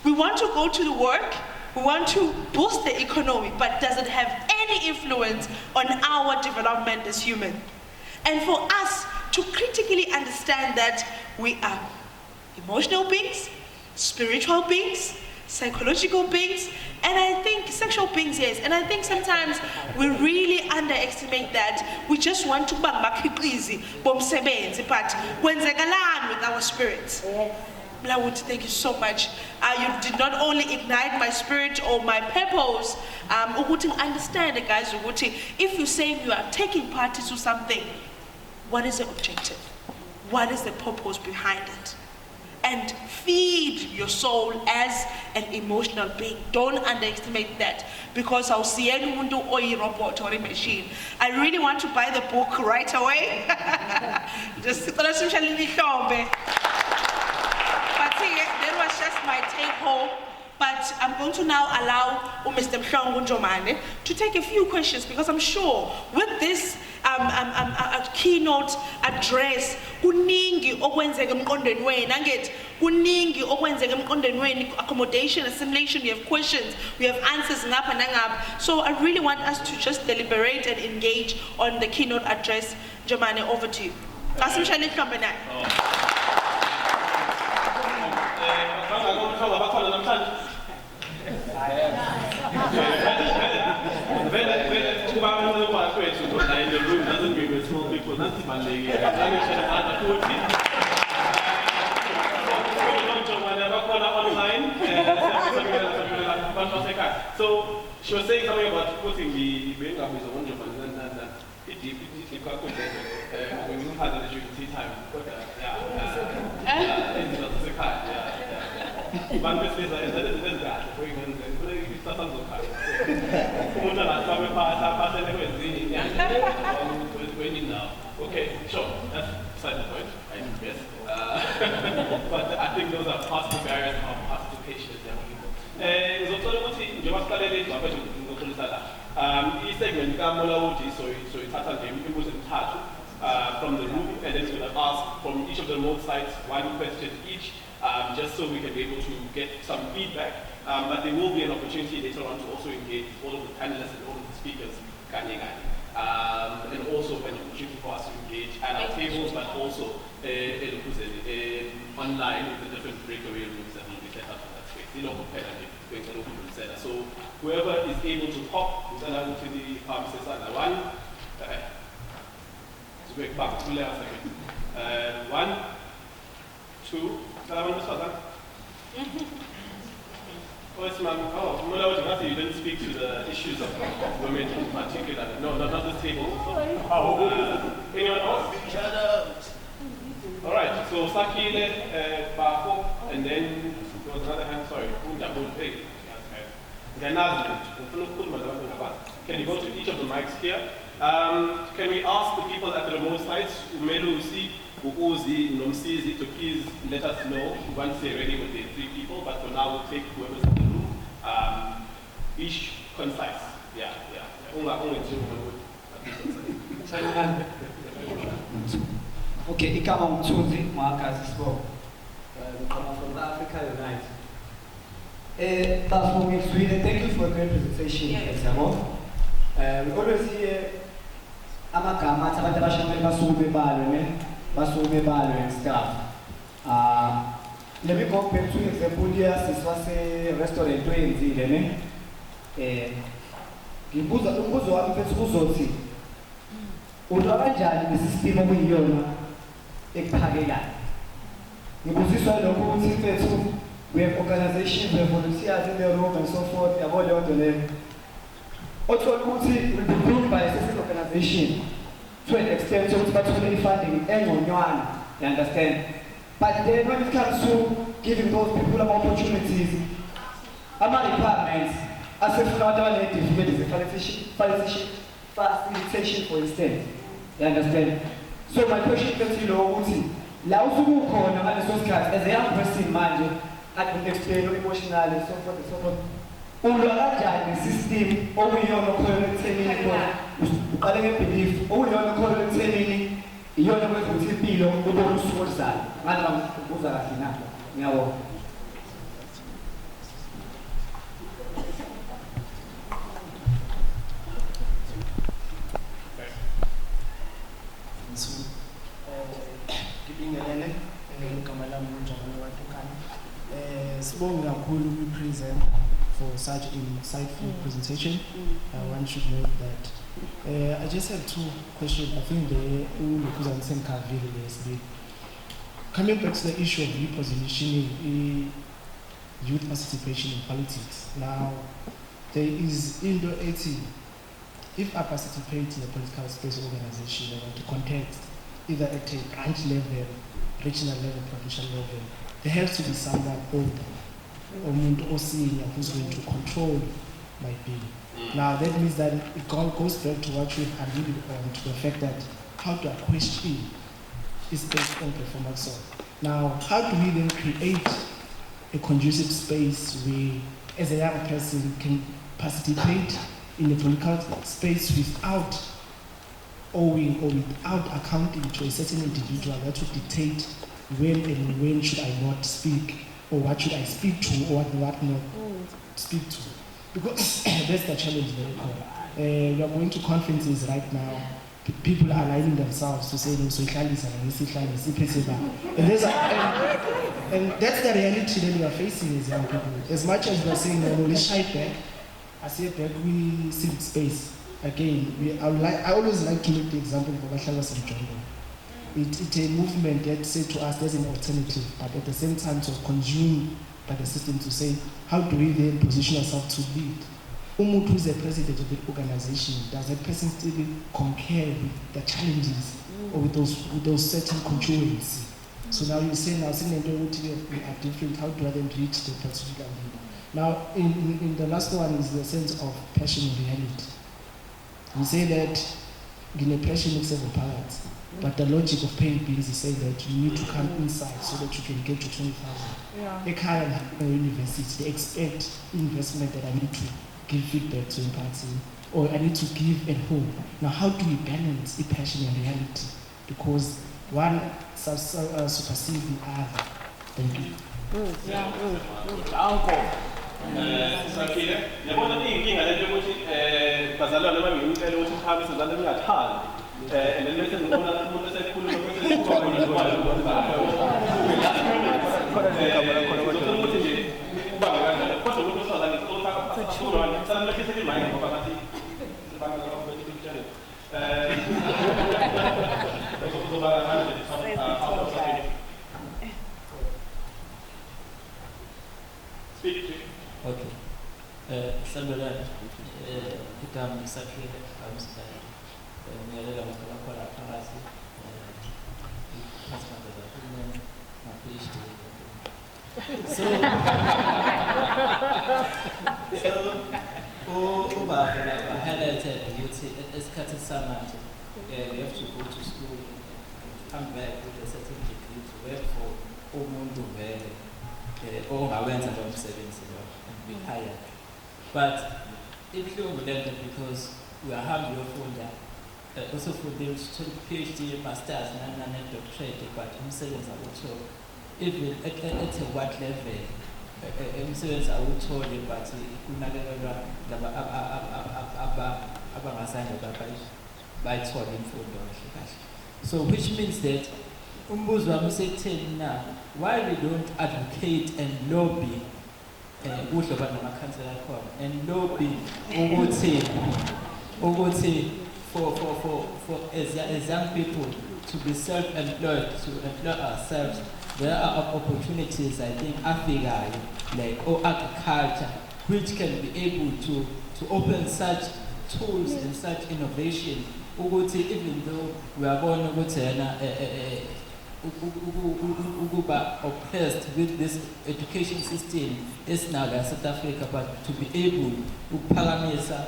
We want to go to the work, we want to boost the economy, but does it have any influence on our development as human? And for us to critically understand that we are emotional beings, spiritual beings, psychological beings, and I think sexual beings, yes. And I think sometimes we really underestimate that. We just want to bang bakhiqizi bomsebenzi, but kwenzekalani with our spirits. Mlawuthi, thank you so much. You did not only ignite my spirit or my purpose, ukuthi understand, guys, ukuthi if you say you are taking part into something, what is the objective? What is the purpose behind it? And feed your soul as an emotional being. Don't underestimate that, because I'll see anyone do or a robot or a machine. I really want to buy the book right away. Just but see, that was just my take home. But I'm going to now allow Mr. Mhlongo Njomane to take a few questions, because I'm sure with this keynote address, kuningi okwenzeka emqondweni wenu, angithi kuningi okwenzeka emqondweni wenu, accommodation, assimilation, we have questions, we have answers ngapha nangapha. So I really want us to just deliberate and engage on the keynote address. Njomane, over to you. Asimshayele ihlombe naye. In the room doesn't mean we're small people, that's Monday. So she was saying something about putting the bring up is a wonderful and it quite good when you had the tea time. One best is that okay, sure, that's beside the point, I guess. But I think those are past the barriers of participation as young people. Segment so it's from the room, and then we're going to ask from each of the remote sites one question each, just so we can be able to get some feedback. But there will be an opportunity later on to also engage all of the panelists and all of the speakers, and also an opportunity for us to engage at our tables, but also online with the different breakaway rooms that will be set up in that space. So whoever is able to pop to the pharmacist and one. One, two, First, ma'am, you didn't speak to the issues of women in particular. No, not this table. Anyone else? All right, so Sakile, Bafo, and then there was another hand, sorry, can you go to each of the mics here? Can we ask the people at the remote sites, Umelusi, Uzi, Nomsizi, to please let us know once they're ready with the 3 people, but for now we'll take whoever's in the room, each concise. Yeah. Okay, Ikama Mtunzi, Mwakazi Spoke. From Africa Unite. From Sweden, thank you for a great presentation. Yes. We always hear amagama athi abantu abashamile basuke balwe and stuff. Let me go back to example here, siswase restaurant oyenzile ne. Umbuzo wami mfethu uzothi ulwa kanjani nesystem okuyiyona ekuphakelayo. Ngibuziswa lokho ukuthi mfethu we have organizations, we have volunteers in the room and so forth. Yabo leyo nto leyo. Othola ukuthi will be grouped by a certain organization to an extent so it's actually funding engonywana, you understand? But then when it comes to giving those people opportunities, requirements, as if not only facilitation for instance, you understand? So my question is to you, as a young person, manje, I can explain emotionally, so forth and so forth. The system, okuyiyona okholelwa ekuthenini uqale ngebelief, okuyiyona okholelwa ekuthenini iyona kwenza ukuthi impilo ubone usuku oluzayo. Ngani bangibuza kahle na? Ngiyabonga. Ngibingelele ngegama lami uNjabulani Watukana. Sibonge kakhulu kwi-present for such an insightful presentation. One should note that. I just have 2 questions. I think coming back to the issue of repositioning youth participation in politics. Now, there is Indo 80. If I participate in a political space organization, I want to contest either at a branch level, regional level, provincial level, there has to be someone older or senior who's going to control my bill. Now that means that it goes back to what you've alluded on, to the fact that how to question is based on performance. Now, how do we then create a conducive space where, as a young person, can participate in the political space without owing or without accounting to a certain individual that would dictate when should I not speak, or what should I speak to, or what not speak to? Because that's the challenge there. We are going to conferences right now. People are aligning themselves to say, and that's the reality that we are facing as young people. As much as we are saying, let's shy back, I say back, we civic space. Again, I always like to make the example of Bahlawas and Jungle. It's a movement that said to us there's an alternative, but at the same time to consumed by the system to say, how do we then position ourselves to lead? Umuntu who is the president of the organization, does that person still concur with the challenges or with those certain constituencies? So now you say, now we are different, how do I then reach the particular leader? Now, in the last one is the sense of passion and reality. You say that in a passion makes several parts, but the logic of paying bills is saying that you need to come inside so that you can get to 20,000. Yeah. A current university, they expect investment that I need to give feedback to party, or I need to give at home. Now, how do we balance the passion and reality? Because one supersedes the other. Thank you. Sakile, yabona inkinga lento ukuthi bazalwane bangicela ukuthi uhambe sizalwane ungathali. And then bese ngibona umuntu esekhuluma bese kuba khona imali ukuthi nje kuba kanjani kodwa umuntu osazana ngicela sana lekhethele imali ngoba ngathi sibanga lapho bethi ngitshele Okay. Saludar igama ngisakhile amsibali. Ngiyalela bakholakhola phakathi phakathi kwabantu na-PhD. So ubaba highlighted ukuthi esikhathini samanje we have to go to school and come back with a certain degree to work for umuntu vele ongawenza lo msebenzi lo and be hired. But ibuhlungu lento because we are humble yofunda also for them to PhD, masters, and doctorate, but umsebenzi awutho even at what level umsebenzi awuthole but kunakekelwa laba abangasanda bayithola imfundo kahle. So which means that umbuzo wami usekutheni na why we don't advocate and lobby kuhle abantu amakhansela akhona and lobby ukuthi for as young people to be self-employed, to employ ourselves. There are opportunities, I think, Africa, like agriculture, which can be able to open such tools and such innovation. Even though we are going to oppressed with this education system, it's now South Africa, but to be able to paramisa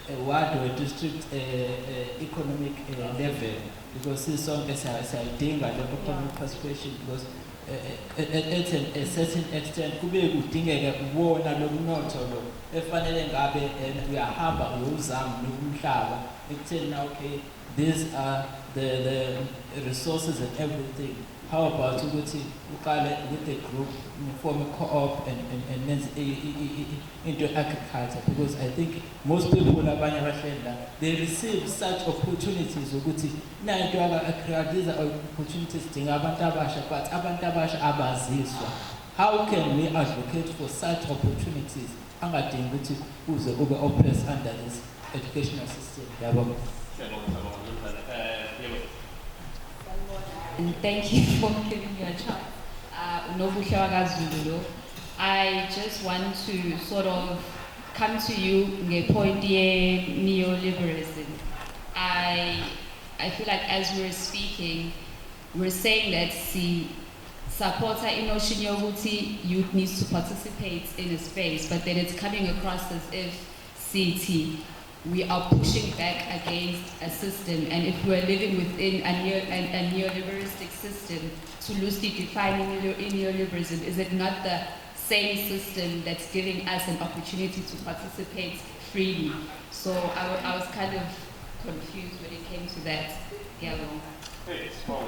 a wide or district economic level, because this song is a thing at the economic participation, because at a certain extent, could be a good thing like war and a not if we are humble, now okay, these are the resources and everything. How about with the group, form a co-op and into agriculture? Because I think most people they receive such opportunities. Now these are opportunities but abantabasha abaziswa. how can we advocate for such opportunities? Angadingi ukuthi uze ube oppressed under this educational system. Yabo. And thank you for giving me a chance. I just want to sort of come to you nge point neoliberalism. I feel like as we were speaking, we're saying that support notion yokuthi youth needs to participate in a space, but then it's coming across as if we are pushing back against a system, and if we're living within a neoliberalistic system, to loosely define neoliberalism, is it not the same system that's giving us an opportunity to participate freely? So I was kind of confused when it came to that. Yeah. Hey, small.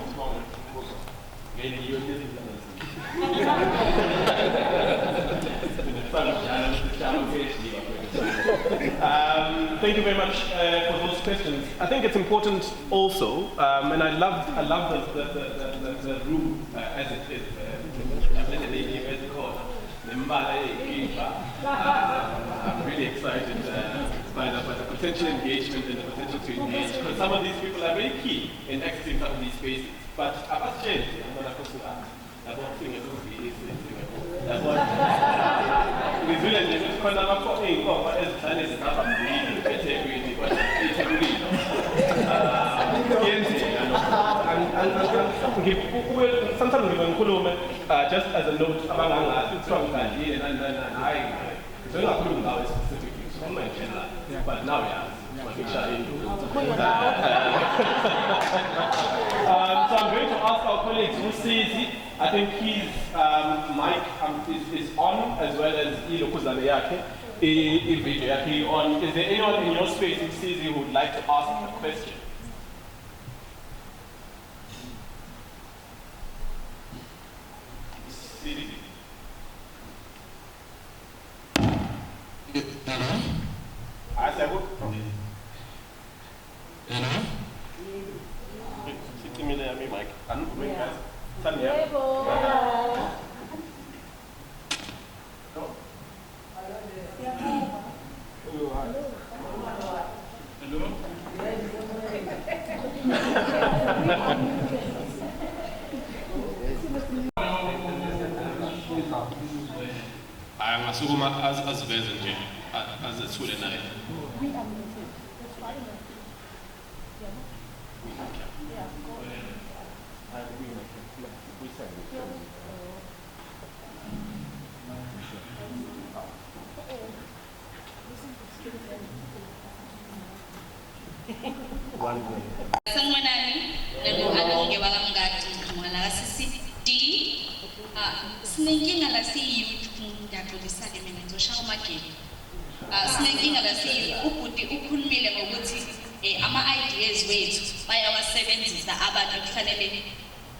Thank you very much for those questions. I think it's important also, and I love the room as it is. I'm really excited by the potential engagement and the potential to engage, because some of these people are very key in accessing some of these spaces. But I must change. I'm not supposed to act. I don't think it's going to be easy. That's what we do. And it's because I'm not talking about what is done is not really integrity, but integrity. Sometimes we just as a note, strong idea, and I don't know about it specifically, so I'm not general. But now, yeah. So I'm going to ask our colleague Rusizi. I think his mic is on, as well as Ilokuzane yake, video yake on. Is there anyone in your space, Rusizi, who would like to ask a question? I said, what? Mike. Angasukuma aziveze nje azethule naye. Sanwanani nakuhalonge wakamngadi ngala CCD sinenkinga la youth ngiyaqolisake mina ngizoshaya umageli sinenkinga la ubhuti ukhulumile ngokuthi ama ideas wethu bayawasebenzisa abantu kufanele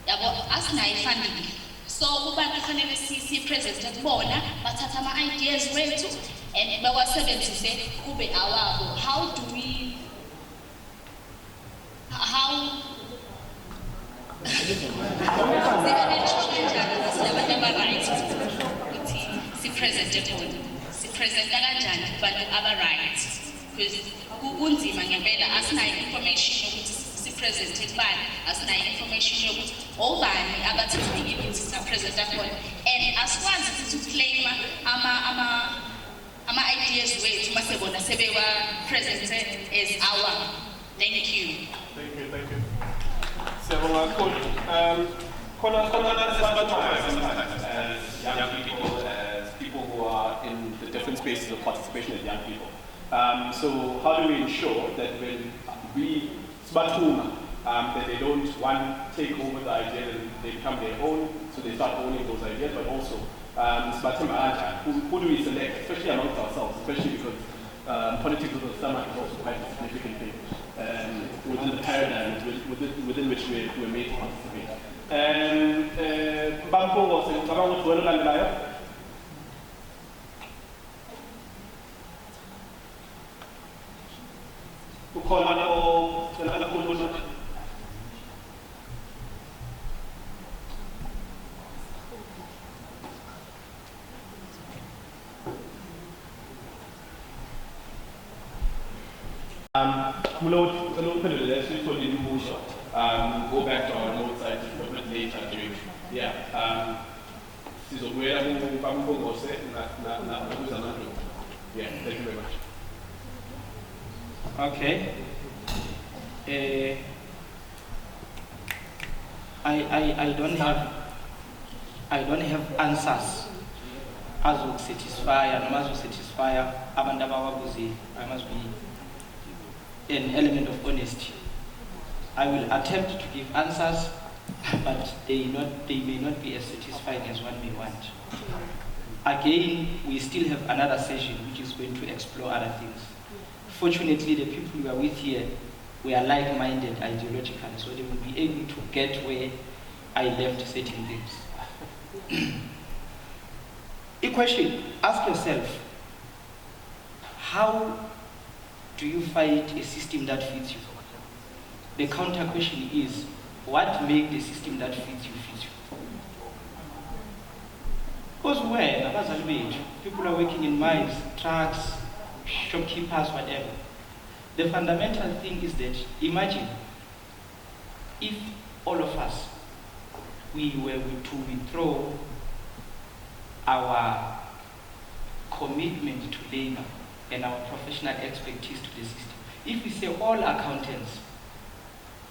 yabo asinayo ifunding, so kubantu kufanele si present kubona bathatha ama ideas wethu and bawasebenzise kube awabo. How do we presenta kanjani kubantu aba-right, because kunzima ngempela, asinayo information yokuthi sipresente kubani, asinayo information yokuthi obani abathatha i-image sisapresenta khona, and asikwazi ukuthi uclaima ama-ideas wethu masebona sebewa-presente as our. Thank you. Thank you. Siyabonga kakhulu. Khona as young people, as people who are in the different spaces of participation as young people. So how do we ensure that when we that they don't take over the idea and they become their own, so they start owning those ideas, but also who do we select, especially amongst ourselves, especially because politics of the summer is also quite a significant thing within the paradigm within which we're made to participate. Let's do for the new shot. Go back to our notes side a bit later. Yeah. So where I'm going to say, yeah, thank you very much. Okay. I don't have answers as will satisfy and as will satisfy Abandabawabuzi. I must be an element of honesty. I will attempt to give answers, but they may not be as satisfying as one may want. Again, we still have another session which is going to explore other things. Fortunately, the people we are with here, we are like-minded ideologically, so they will be able to get where I left certain things. A question, ask yourself, how do you fight a system that fits you? The counter question is, what makes the system that fits you fit you? Because where, people are working in mines, trucks, shopkeepers, whatever. The fundamental thing is that, imagine if all of us, we were to withdraw our commitment to labor and our professional expertise to the system. If we say all accountants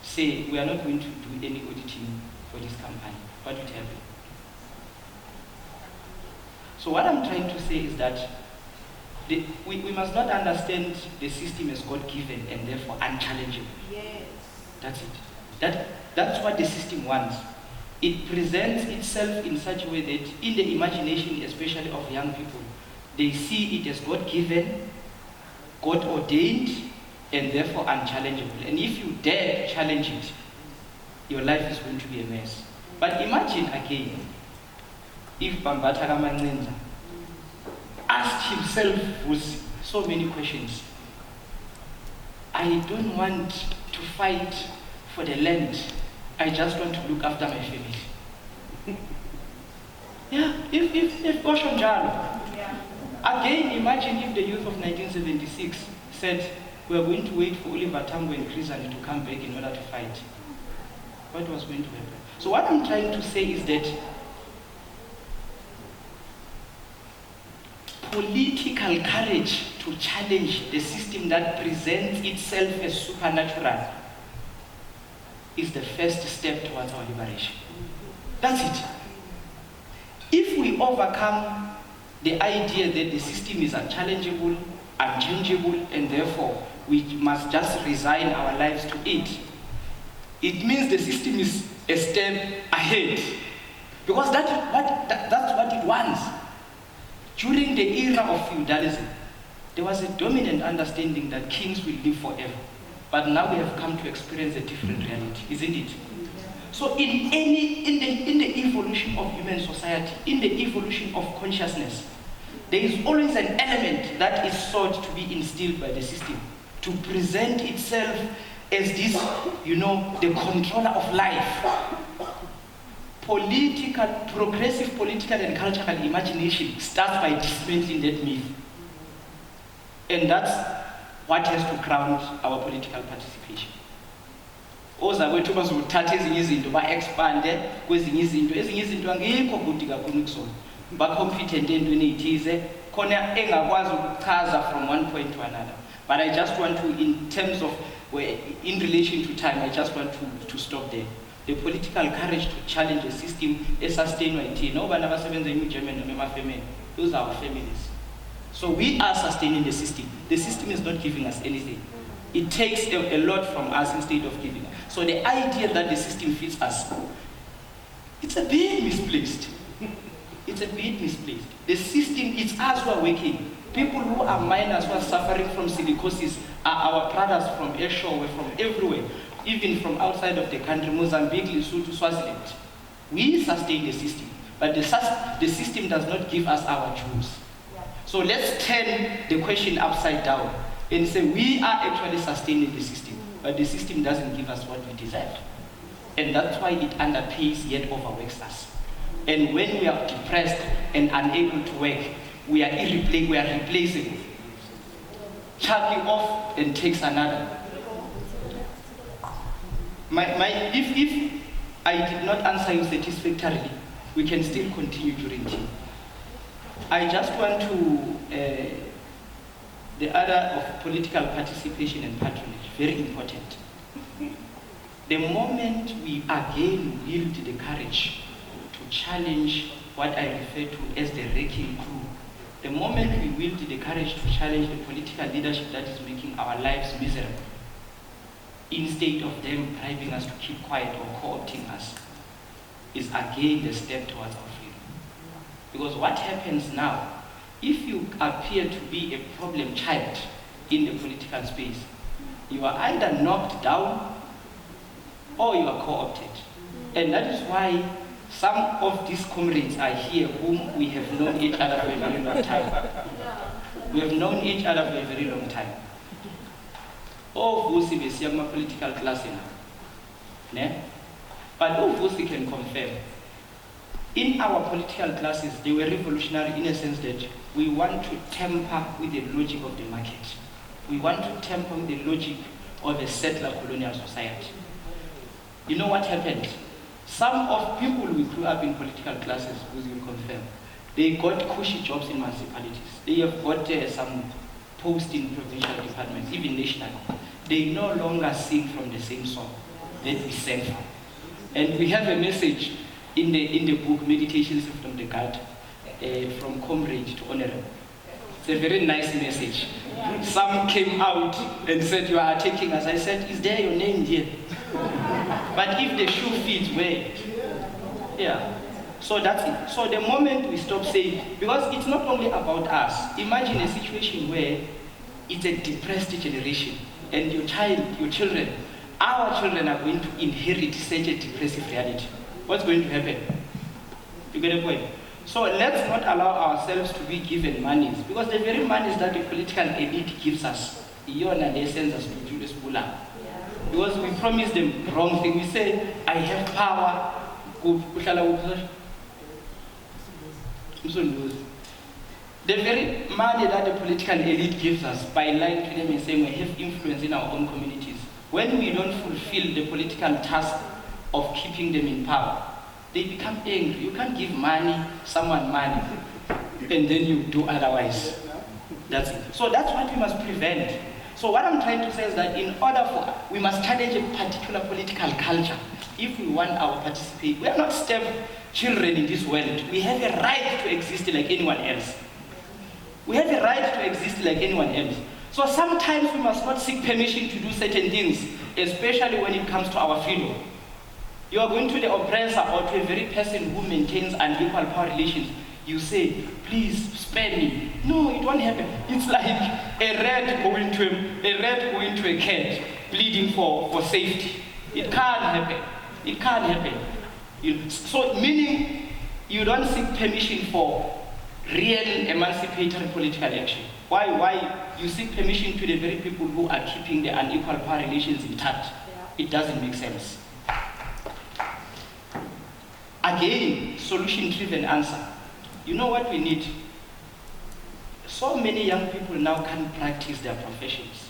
say we are not going to do any auditing for this campaign, what would happen? So what I'm trying to say is that we must not understand the system as God-given and therefore unchallengeable. Yes. That's it. That's what the system wants. It presents itself in such a way that in the imagination, especially of young people, they see it as God-given, God-ordained, and therefore unchallengeable. And if you dare challenge it, your life is going to be a mess. But imagine again, if Bambata Ramanenza asked himself with so many questions, I don't want to fight for the land, I just want to look after my family. Yeah, if Ocean Jalo. Again, imagine if the youth of 1976 said, we are going to wait for Oliver Tambo and Chrysalis to come back in order to fight. What was going to happen? So what I'm trying to say is that political courage to challenge the system that presents itself as supernatural is the first step towards our liberation. That's it. If we overcome the idea that the system is unchallengeable, unchangeable, and therefore we must just resign our lives to it, it means the system is a step ahead. Because that's what it wants. During the era of feudalism, there was a dominant understanding that kings will live forever. But now we have come to experience a different reality, isn't it? So in the evolution of human society, in the evolution of consciousness, there is always an element that is sought to be instilled by the system to present itself as this, the controller of life. Progressive political and cultural imagination starts by dismantling that myth. And that's what has to ground our political participation. Oza kwethu bazothatha ezinye izinto ba-expande kwezinye izinto angekho kude kakhulu kusona. Ba-confident entweni eyithize khona engakwazi ukuchaza from one point to another. But I just want to, in terms of, in relation to time, I just want to stop there. The political courage to challenge the system is sustained by it. Those are our families. So we are sustaining the system. The system is not giving us anything. It takes a lot from us instead of giving. So the idea that the system fits us, it's a bit misplaced. It's a bit misplaced. The system, it's us who are working. People who are miners who are suffering from silicosis are our brothers from ashore, from everywhere, even from outside of the country, Mozambique, Lesotho, Swaziland. We sustain the system, but the system does not give us our jobs. So let's turn the question upside down and say we are actually sustaining the system, but the system doesn't give us what we deserve. And that's why it underpays yet overworks us. And when we are depressed and unable to work, we are replaceable. chucking off and takes another. If I did not answer you satisfactorily, we can still continue during tea. I just want to, the other of political participation and patronage, very important. The moment we again wield the courage to challenge what I refer to as the wrecking crew, the moment we wield the courage to challenge the political leadership that is making our lives miserable, instead of them bribing us to keep quiet or co-opting us, is again the step towards our freedom. Because what happens now, if you appear to be a problem child in the political space, you are either knocked down or you are co-opted. And that is why some of these comrades are here whom we have known each other for a very long time. We have known each other for a very long time. All Vusi is young political class now. But all Vusi can confirm. In our political classes, they were revolutionary in a sense that we want to tamper with the logic of the market. We want to tamper with the logic of a settler colonial society. You know what happened? Some of people we grew up in political classes, who will confirm, they got cushy jobs in municipalities. They have got some posts in provincial departments, even national. They no longer sing from the same song that we sang from. And we have a message in the book, Meditations from the God, from comrade to honorable. It's a very nice message. Some came out and said, you are taking us. I said, is there your name here? But if the shoe fits, where? Yeah. So that's it. So the moment we stop saying, because it's not only about us. Imagine a situation where it's a depressed generation and your children, our children are going to inherit such a depressive reality. What's going to happen? You get a point? So let's not allow ourselves to be given monies, because the very monies that the political elite gives us, they send us to do this pull-up. Because we promise them wrong thing. We say, I have power. The very money that the political elite gives us, by lying to them and saying we have influence in our own communities, when we don't fulfill the political task of keeping them in power, they become angry. You can't give someone money, and then you do otherwise. That's it. So that's what we must prevent. So what I'm trying to say is that in order for, we must challenge a particular political culture if we want our participation. We are not step-children in this world. We have a right to exist like anyone else. We have a right to exist like anyone else. So sometimes we must not seek permission to do certain things, especially when it comes to our freedom. You are going to the oppressor or to a very person who maintains unequal power relations. You say, please spare me. No, it won't happen. It's like a rat going to a cat, pleading for safety. It can't happen. It can't happen. So meaning you don't seek permission for real emancipatory political action. Why you seek permission to the very people who are keeping the unequal power relations intact? It doesn't make sense. Again, solution-driven answer. You know what we need? So many young people now can't practice their professions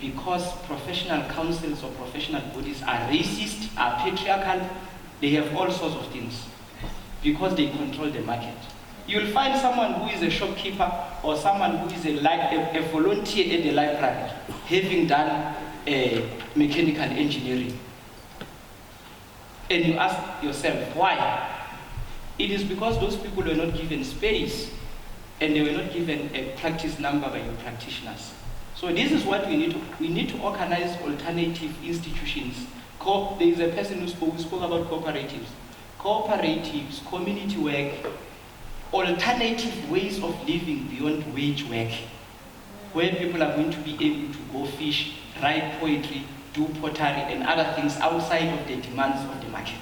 because professional councils or professional bodies are racist, are patriarchal, they have all sorts of things because they control the market. You'll find someone who is a shopkeeper or someone who is a volunteer at the library having done mechanical engineering. And you ask yourself, why? It is because those people were not given space and they were not given a practice number by your practitioners. So this is what we need to. We need to organize alternative institutions. There is a person who spoke about cooperatives. Cooperatives, community work, alternative ways of living beyond wage work, where people are going to be able to go fish, write poetry, do pottery and other things outside of the demands of the market.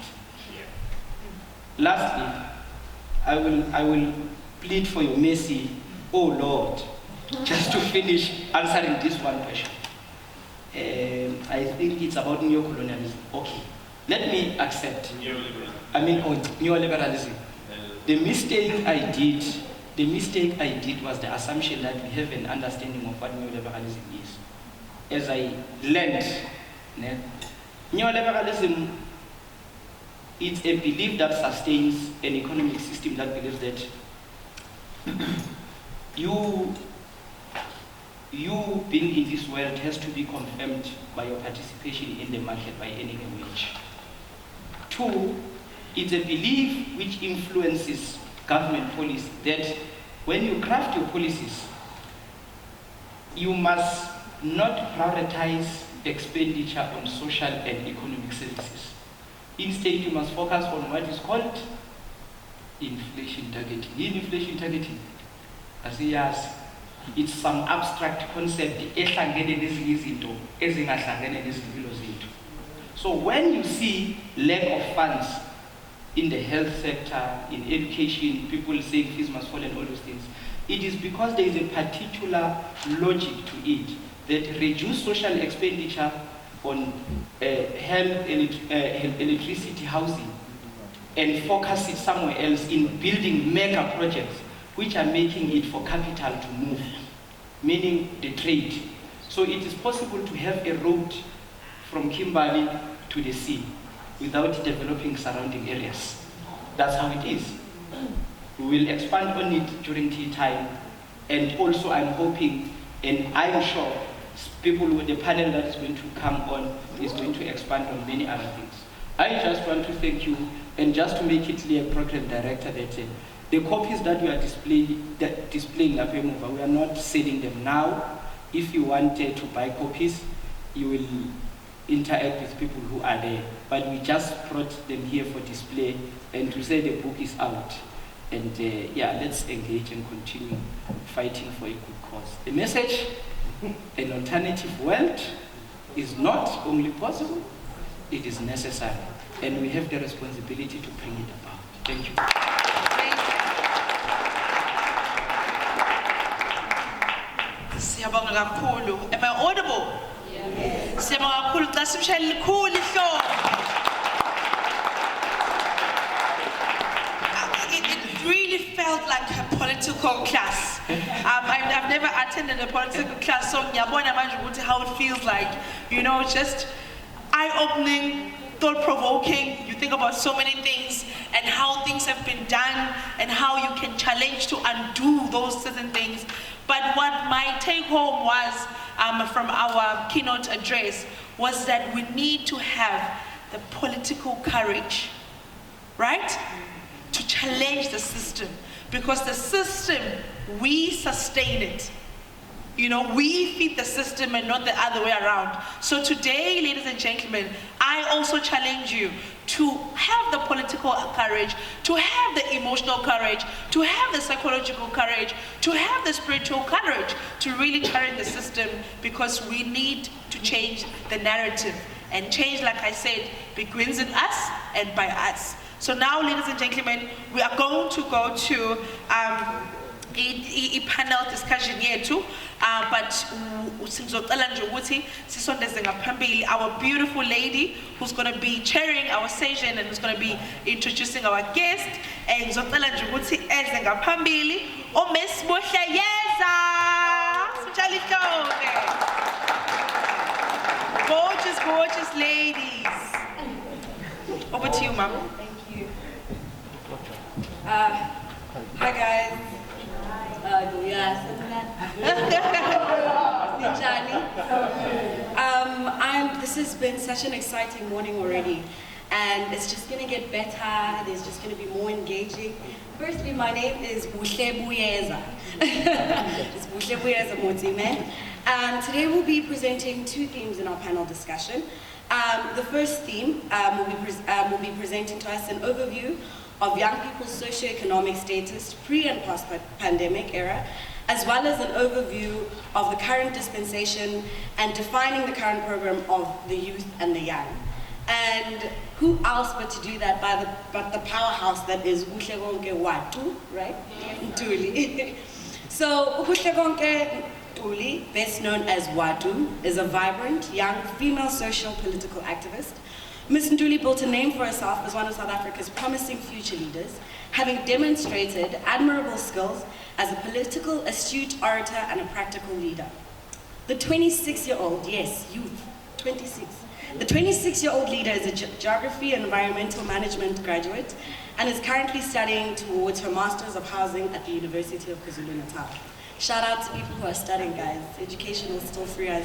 Lastly, I will plead for your mercy, oh Lord, just to finish answering this one question. I think it's about neocolonialism. Okay, let me accept. Neoliberalism. The mistake I did the mistake I did was the assumption that we have an understanding of what neoliberalism is. As I learned, neoliberalism is a belief that sustains an economic system that believes that you being in this world has to be confirmed by your participation in the market by earning a wage. 2, it's a belief which influences government policy that when you craft your policies, you must not prioritize expenditure on social and economic services. Instead, you must focus on what is called inflation targeting. In inflation targeting, as yes, it's some abstract concept. So when you see lack of funds in the health sector, in education, people saying fees must fall and all those things, it is because there is a particular logic to it that reduce social expenditure on health, electricity, housing, and focus it somewhere else in building mega projects which are making it for capital to move, meaning the trade. So it is possible to have a road from Kimberley to the sea without developing surrounding areas. That's how it is. We will expand on it during tea time, and also I'm hoping, and I'm sure, people with the panel that is going to come on is going to expand on many other things. I just want to thank you, and just to make it clear, Program Director, that the copies that we are displaying up here, we are not selling them now. If you wanted to buy copies, you will interact with people who are there. But we just brought them here for display and to say the book is out. And yeah, let's engage and continue fighting for a good cause. The message, an alternative world is not only possible, it is necessary. And we have the responsibility to bring it about. Thank you. Siyabonga kakhulu. Am I audible? Yes. Siyabonga kakhulu. Xa simshayela likhulu ihlobo. It really felt like a political class. I've never attended a political class, so ngiyabona manje ukuthi how it feels like, you know, just eye-opening, thought-provoking. You think about so many things and how things have been done and how you can challenge to undo those certain things. But what my take-home was from our keynote address was that we need to have the political courage, right? To challenge the system. Because the system, we sustain it. You know, we feed the system and not the other way around. So today, ladies and gentlemen, I also challenge you to have the political courage, to have the emotional courage, to have the psychological courage, to have the spiritual courage to really challenge the system, because we need to change the narrative. And change, like I said, begins in us and by us. So now, ladies and gentlemen, we are going to go to a panel discussion yethu, but sizocela nje ukuthi sisondeze ngaphambili our beautiful lady who's going to be chairing our session and who's going to be introducing our guest. And ngizocela nje ukuthi eze ngaphambili uMiss Buhleyeza. Sijali hlonke. Gorgeous, gorgeous ladies. Over to you, ma'am. Thank you. Hi guys. This has been such an exciting morning already, and it's just going to get better. There's just going to be more engaging. Firstly, my name is Buhlebuyeza. It's Buhlebuyeza Motime. Today we'll be presenting two themes in our panel discussion. The first theme will be presenting to us an overview of young people's socio-economic status pre- and post-pandemic era, as well as an overview of the current dispensation and defining the current program of the youth and the young. And who else but to do that but the powerhouse that is Kuhle Watu, right? Ntuli. So Kuhle best known as Watu, is a vibrant young female social political activist Ms. Nduli built a name for herself as one of South Africa's promising future leaders, having demonstrated admirable skills as a political, astute orator and a practical leader. The 26-year-old, yes, youth, 26. The 26-year-old leader is a geography and environmental management graduate and is currently studying towards her Masters of Housing at the University of KwaZulu-Natal. Shout out to people who are studying, guys. Education will still free us.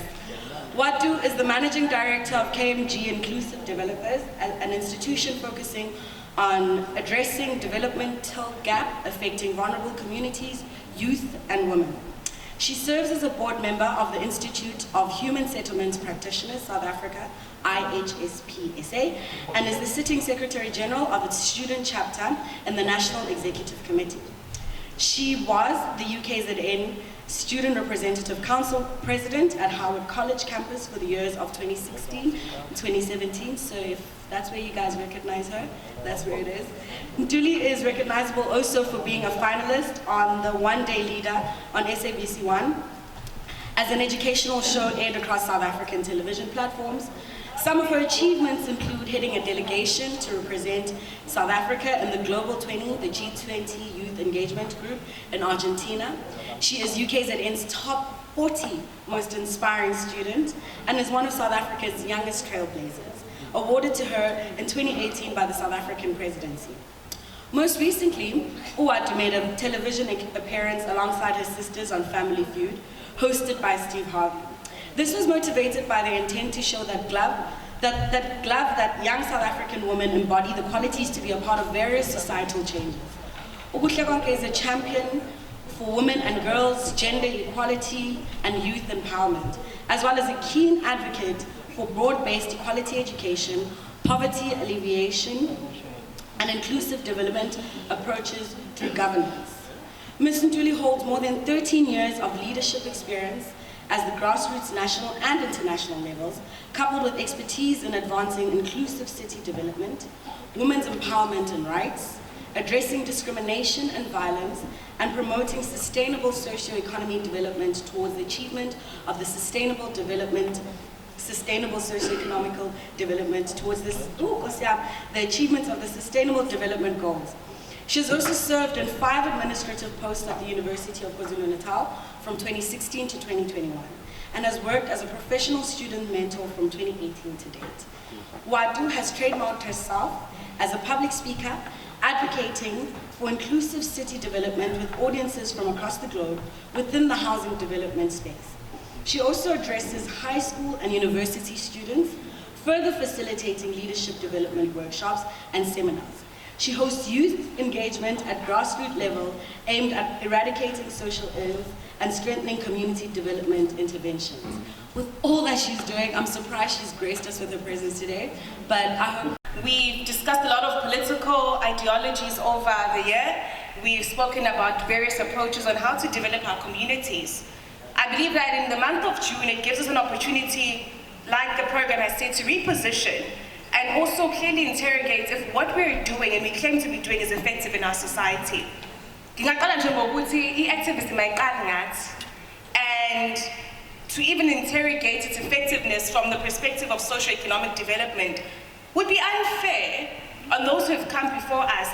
Watu is the managing director of KMG Inclusive Developers, an institution focusing on addressing developmental gap affecting vulnerable communities, youth, and women. She serves as a board member of the Institute of Human Settlements Practitioners, South Africa, IHSPSA, and is the sitting Secretary General of its student chapter in the National Executive Committee. She was the UKZN Student Representative Council President at Howard College campus for the years of 2016 and 2017, so if that's where you guys recognize her, that's where it is. Nduli is recognizable also for being a finalist on the One Day Leader on SABC1 as an educational show aired across South African television platforms. Some of her achievements include heading a delegation to represent South Africa in the Global 20, the G20 Youth Engagement Group in Argentina. She is UKZN's top 40 most inspiring student and is one of South Africa's youngest trailblazers, awarded to her in 2018 by the South African presidency. Most recently, Uwatu made a television appearance alongside her sisters on Family Feud, hosted by Steve Harvey. This was motivated by their intent to show that young South African women embody the qualities to be a part of various societal changes. Ubuhle is a champion for women and girls, gender equality, and youth empowerment, as well as a keen advocate for broad-based equality education, poverty alleviation, and inclusive development approaches through governance. Ms. Nduli holds more than 13 years of leadership experience as the grassroots national and international levels, coupled with expertise in advancing inclusive city development, women's empowerment and rights, addressing discrimination and violence, and promoting sustainable socio-economic development towards the achievement of the sustainable socio-economical development towards this, the achievement of the sustainable development goals. She has also served in 5 administrative posts at the University of KwaZulu-Natal from 2016 to 2021, and has worked as a professional student mentor from 2018 to date. Wadu has trademarked herself as a public speaker, advocating for inclusive city development with audiences from across the globe within the housing development space. She also addresses high school and university students, further facilitating leadership development workshops and seminars. She hosts youth engagement at grassroots level aimed at eradicating social ills and strengthening community development interventions. With all that she's doing, I'm surprised she's graced us with her presence today, but I hope. We've discussed a lot of political ideologies over the year. We've spoken about various approaches on how to develop our communities. I believe that in the month of June, it gives us an opportunity, like the program has said, to reposition and also clearly interrogate if what we're doing and we claim to be doing is effective in our society. And to even interrogate its effectiveness from the perspective of socio-economic development would be unfair on those who have come before us,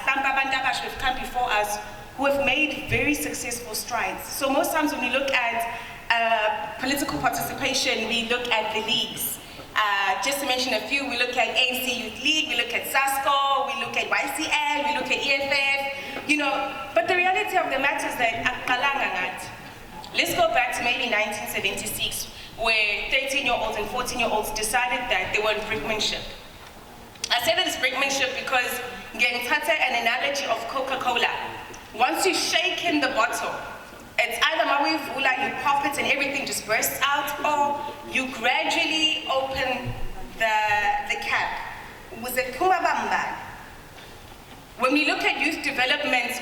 who have made very successful strides. So most times when we look at political participation, we look at the leagues. Just to mention a few, we look at ANC Youth League, we look at SASCO, we look at YCL, we look at EFF, but the reality of the matter is that let's go back to maybe 1976, where 13-year-olds and 14-year-olds decided that they were in brinkmanship. I say that it's brinkmanship because getting an analogy of Coca-Cola. Once you shake in the bottle, it's either you pop it and everything just bursts out, or you gradually open the cap. When we look at youth development,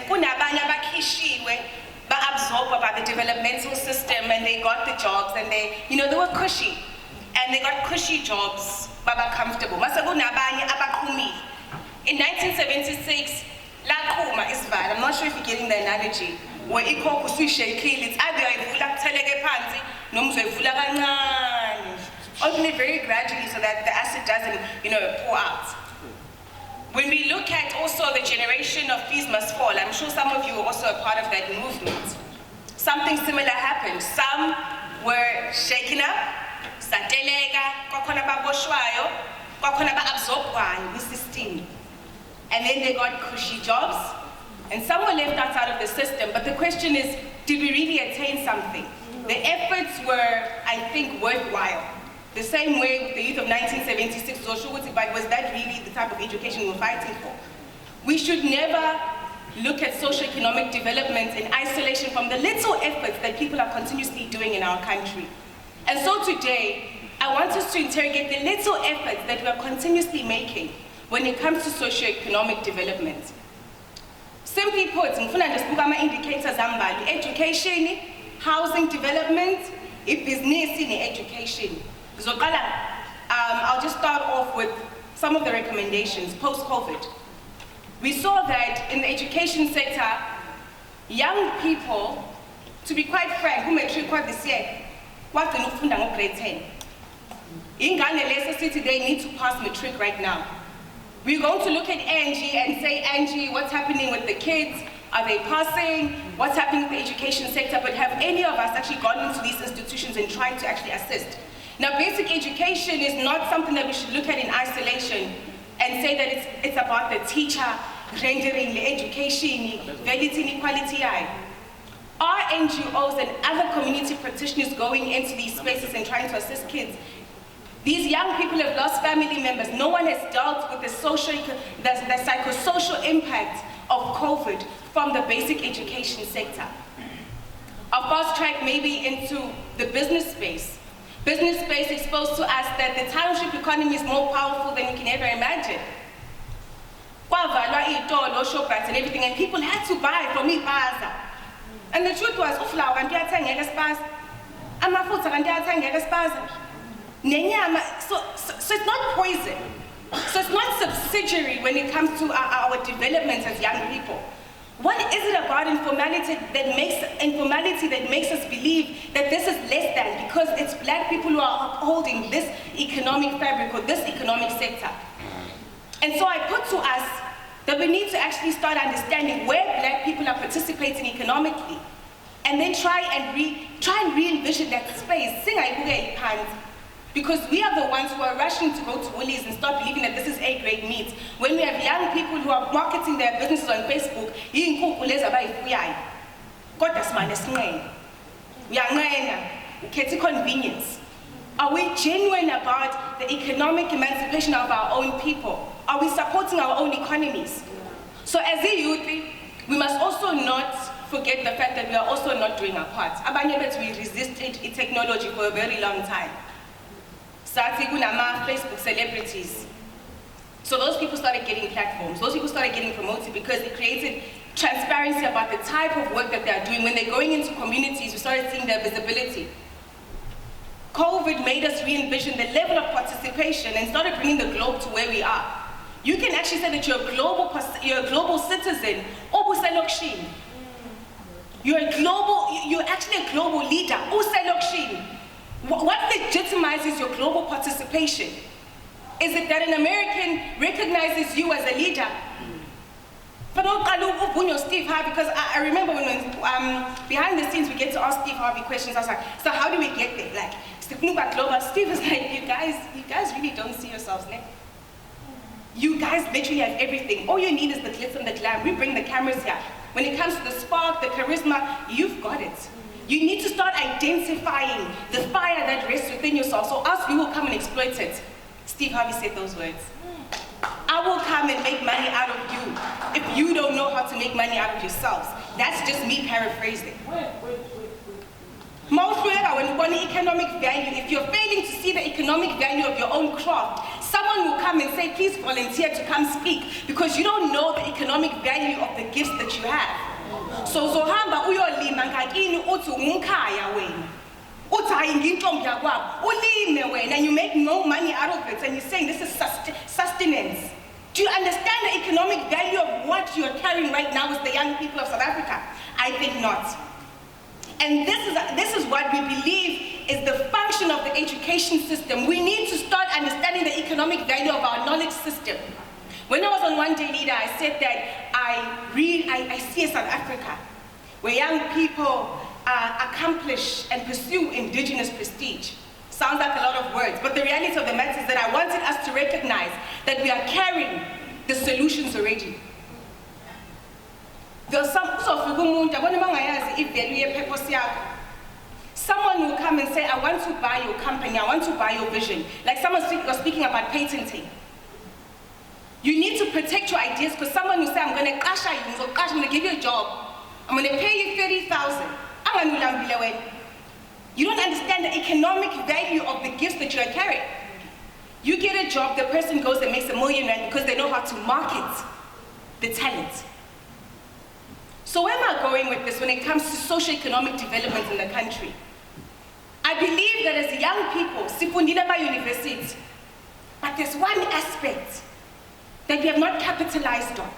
absorbed by the developmental system, and they got the jobs, and they were cushy, and they got cushy jobs, comfortable. In 1976, La Kuma is bad. I'm not sure if you're getting the analogy. Where it's either Open it very gradually so that the acid doesn't, pour out. When we look at also the generation of fees must fall, I'm sure some of you were also a part of that movement. Something similar happened. Some were shaken up, sateleka, kwakhona baboshwayo, kwakhona ba-absorbwayo kwi-system. And then they got cushy jobs, and some were left outside of the system. But the question is, did we really attain something? The efforts were, I think, worthwhile. The same way with the youth of 1976, but was that really the type of education we were fighting for? We should never look at socio-economic development in isolation from the little efforts that people are continuously doing in our country. And so today, I want us to interrogate the little efforts that we are continuously making when it comes to socio-economic development. Simply put, ngifuna nje sibuka ama-indicators ambalwa: education, housing development, business, education. I'll just start off with some of the recommendations post-COVID. We saw that in the education sector, young people, to be quite frank, who matric this year, what the new grade 10. In Ghana, Leicester City, they need to pass matric right now. We're going to look at Angie and say, Angie, what's happening with the kids? Are they passing? What's happening with the education sector? But have any of us actually gone into these institutions and tried to actually assist? Now, basic education is not something that we should look at in isolation and say that it's about the teacher rendering the education, validity, inequality. Are NGOs and other community practitioners going into these spaces and trying to assist kids? These young people have lost family members. No one has dealt with the psychosocial impact of COVID from the basic education sector. I'll fast track maybe into the business space. Business space exposed to us that the township economy is more powerful than you can ever imagine. Kwavalwa iy'tolo, Shoprite and everything, and people had to buy from iBaza. And the truth was, uflower kanti uyathengeka esipaza, amafutha kanti uyathengeka esipaza, nenyama. So it's not poison. So it's not subsidiary when it comes to our development as young people. What is it about informality that makes us believe that this is less than because it's black people who are upholding this economic fabric or this economic sector? And so I put to us that we need to actually start understanding where black people are participating economically, and then try and re-envision that space. Because we are the ones who are rushing to go to Woolies and start believing that this is A-grade meat. When we have young people who are marketing their businesses on Facebook, convenience. Are we genuine about the economic emancipation of our own people? Are we supporting our own economies? So as a youth, we must also not forget the fact that we are also not doing our part. We resisted technology for a very long time. Facebook celebrities. So those people started getting platforms. Those people started getting promoted because it created transparency about the type of work that they are doing. When they're going into communities, we started seeing their visibility. COVID made us re-envision the level of participation and started bringing the globe to where we are. You can actually say that you're a global citizen. You're actually a global leader. What legitimizes your global participation? Is it that an American recognizes you as a leader? Steve Harvey, because I remember when behind the scenes we get to ask Steve Harvey questions. I was like, so how do we get there? Like, Steve is like, you guys really don't see yourselves there. You guys literally have everything. All you need is the glitz and the glam. We bring the cameras here. When it comes to the spark, the charisma, you've got it. You need to start identifying the fire that rests within yourself. So us, we will come and exploit it. Steve Harvey said those words. I will come and make money out of you if you don't know how to make money out of yourselves. That's just me paraphrasing. When you want economic value, if you're failing to see the economic value of your own craft, someone will come and say, please volunteer to come speak, because you don't know the economic value of the gifts that you have. So zohamba uyolima ngakini uthi ungkhaya wena. Uthi ayingintombi yakwabo. Ulime wena and you make no money out of it and you're saying this is sustenance. Do you understand the economic value of what you're carrying right now as the young people of South Africa? I think not. And this is what we believe is the function of the education education system. We need to start understanding the economic value of our knowledge system. When I was on One Day Leader, I said that I see a South Africa where young people accomplish and pursue indigenous prestige. Sounds like a lot of words, but the reality of the matter is that I wanted us to recognize that we are carrying the solutions already. There's someone will come and say, I want to buy your company, I want to buy your vision. Like someone was speaking about patenting. You need to protect your ideas because someone will say, I'm going to give you a job. I'm going to pay you 30,000. You don't understand the economic value of the gifts that you are carrying. You get a job, the person goes and makes $1 million because they know how to market the talent. So where am I going with this when it comes to socio-economic development in the country? I believe that as young people, sifundile ba university, but there's one aspect that we have not capitalized on.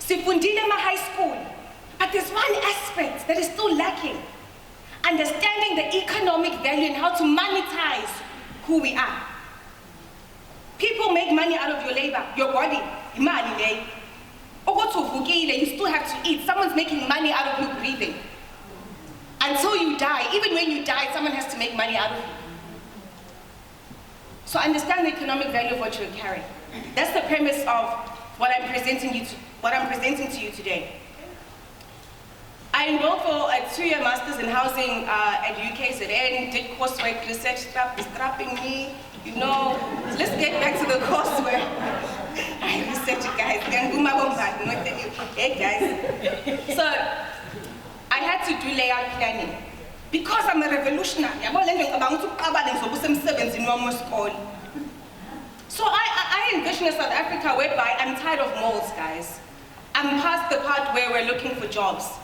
Sifundile ma high school, but there's one aspect that is still lacking. Understanding the economic value and how to monetize who we are. People make money out of your labor, your body, imali. You still have to eat. Someone's making money out of you breathing. Until you die, even when you die, someone has to make money out of you. So understand the economic value of what you're carrying. That's the premise of what I'm presenting to you today. I enrolled for a 2-year master's in housing at UKZN, did coursework, research, strapping me, you know. Let's get back to the coursework. I research it, guys. Hey, guys. So, I had to do layout planning. Because I'm a revolutionary, so I envision a South Africa whereby I'm tired of malls, guys. I'm past the part where we're looking for jobs.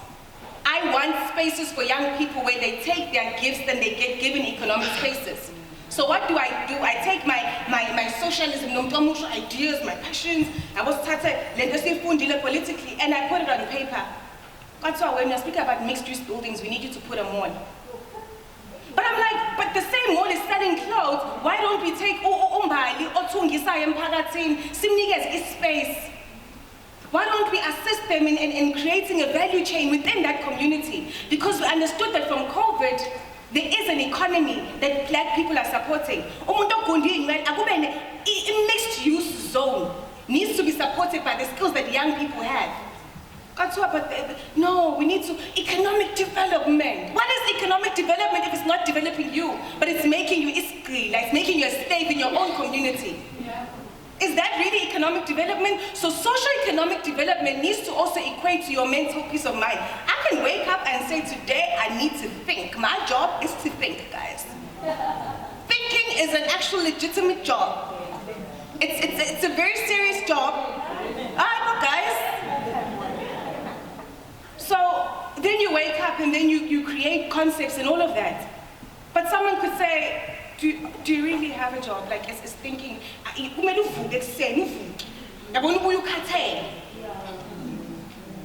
I want spaces for young people where they take their gifts and they get given economic spaces. So what do? I take my socialism, ideas, my passions, I was politically, and I put it on paper. That's why when you're speaking about mixed-use buildings, we need you to put a mall. But I'm like, but the same mall is selling clothes. Why don't we take space? Why don't we assist them in creating a value chain within that community? Because we understood that from COVID, there is an economy that black people are supporting. A mixed-use zone needs to be supported by the skills that young people have. No, we need to, economic development. What is economic development if it's not developing you, but it's making you iskri, like it's making you a slave in your own community? Yeah. Is that really economic development? So socio-economic development needs to also equate to your mental peace of mind. I can wake up and say, today I need to think. My job is to think, guys. Thinking is an actual legitimate job. It's a very serious job. Guys. So then you wake up and then you create concepts and all of that. But someone could say, do you really have a job? Like, it's thinking,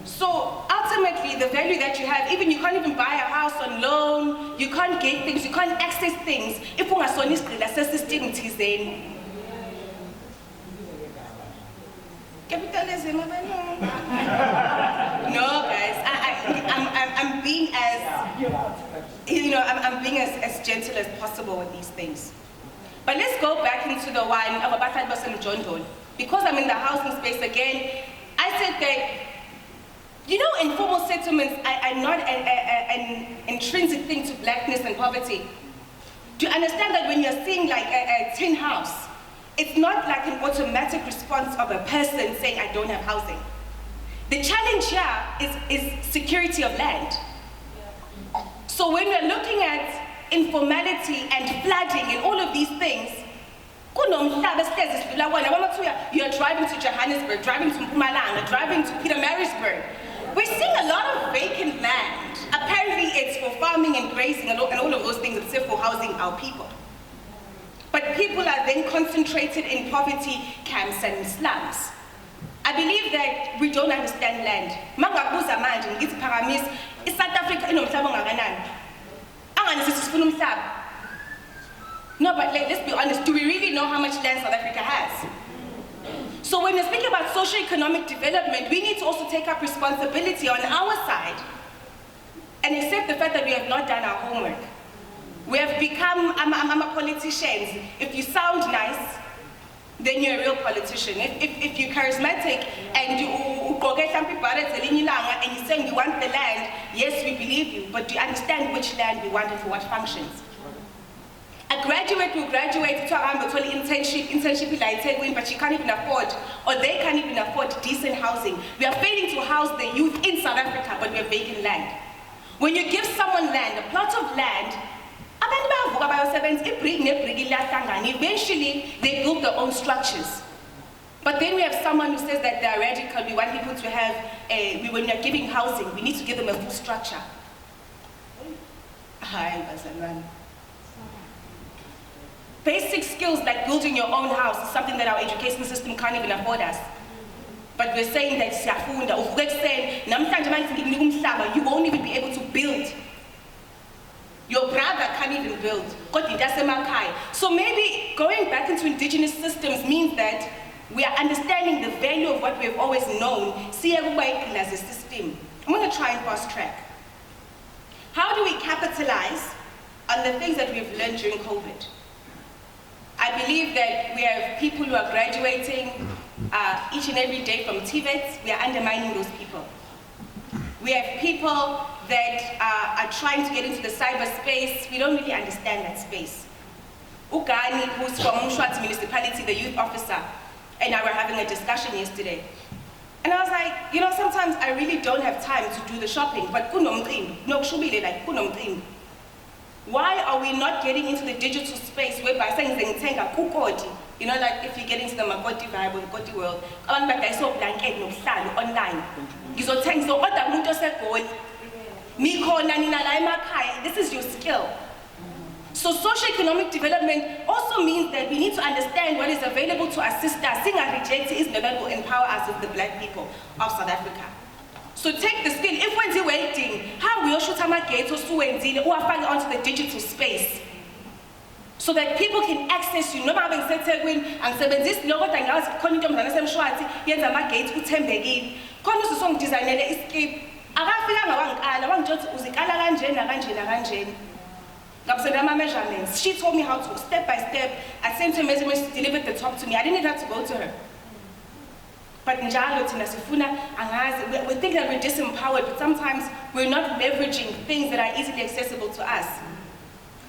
so ultimately, the value that you have, even you can't even buy a house on loan, you can't get things, you can't access things. If you are so capitalism, no, guys, I'm being as, I'm being as gentle as possible with these things. But let's go back into the one of Abathal Basem John Doe. Because I'm in the housing space again, I said that, informal settlements are not an intrinsic thing to blackness and poverty. Do you understand that when you're seeing like a tin house, it's not like an automatic response of a person saying, I don't have housing. The challenge here is security of land. So when we're looking at informality and flooding and all of these things, you're driving to Johannesburg, driving to Mpumalanga, driving to Pietermaritzburg. We're seeing a lot of vacant land. Apparently it's for farming and grazing and all of those things except for housing our people. But people are then concentrated in poverty camps and slums. I believe that we don't understand land. Mangabuza manje ngithi Phakamise, South Africa inomhlaba ongakanani? Anganisifuna umhlaba. No, but let's be honest, do we really know how much land South Africa has? So when we speak about socio-economic development, we need to also take up responsibility on our side and accept the fact that we have not done our homework. We have become politicians. If you sound nice, then you're a real politician. If you're charismatic and you're saying you want the land, yes, we believe you, but do you understand which land we want and for what functions? A graduate will graduate to a internship but she can't even afford, or they can't even afford decent housing. We are failing to house the youth in South Africa, but we have vacant land. When you give someone land, a plot of land, eventually they build their own structures. But then we have someone who says that they're radical. We want people to have, when you're giving housing, we need to give them a full structure. Basic skills like building your own house is something that our education system can't even afford us. But we're saying that you won't even be able to build. Your brother can't even build. So maybe going back into indigenous systems means that we are understanding the value of what we've always known. As a system. I'm going to try and fast track. How do we capitalize on the things that we've learned during COVID? I believe that we have people who are graduating each and every day from TVET. We are undermining those people. We have people that are trying to get into the cyberspace. We don't really understand that space. Ugani, who's from Mshwati municipality, the youth officer, and I were having a discussion yesterday. And I was like, you know, sometimes I really don't have time to do the shopping, but why are we not getting into the digital space whereby saying, you know, like if you get into the Makoti vibe or the Makoti world, online. This is your skill. So socio-economic development also means that we need to understand what is available to assist us. Sing and reject is not that will empower us as the black people of South Africa. So take the skill. If we're waiting, how we shoot onto the digital space so that people can access you. No matter when and this logo that I was content and some shwati yenza amagate uthembekile. Khona usong designer escape. Akafika ngawangikala wangijothi uzikala kanjena kanjena kanjena. Ngabusela measurements. She told me how to step by step. I sent her measurements, she delivered the top to me. I didn't have to go to her. But we think that we're disempowered, but sometimes we're not leveraging things that are easily accessible to us.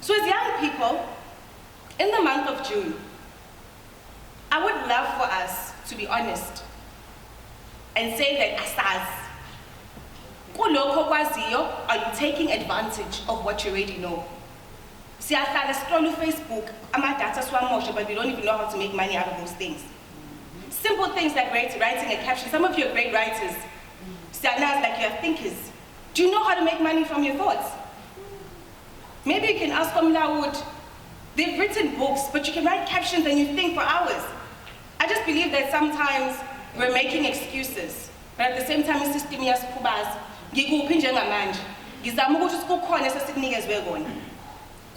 So as young people, in the month of June, I would love for us to be honest and say that asaz, are you taking advantage of what you already know? See, I scroll on Facebook, I'm at data but we don't even know how to make money out of those things. Simple things like writing a caption. Some of you are great writers. Sianas, like you are thinkers. Do you know how to make money from your thoughts? Maybe you can ask Omlawood. They've written books, but you can write captions and you think for hours. I just believe that sometimes we're making excuses. But at the same time, system is kubaz. Ngikuphi njengamanje. Ngizama ukuthi kukhona esesinikezwe kona.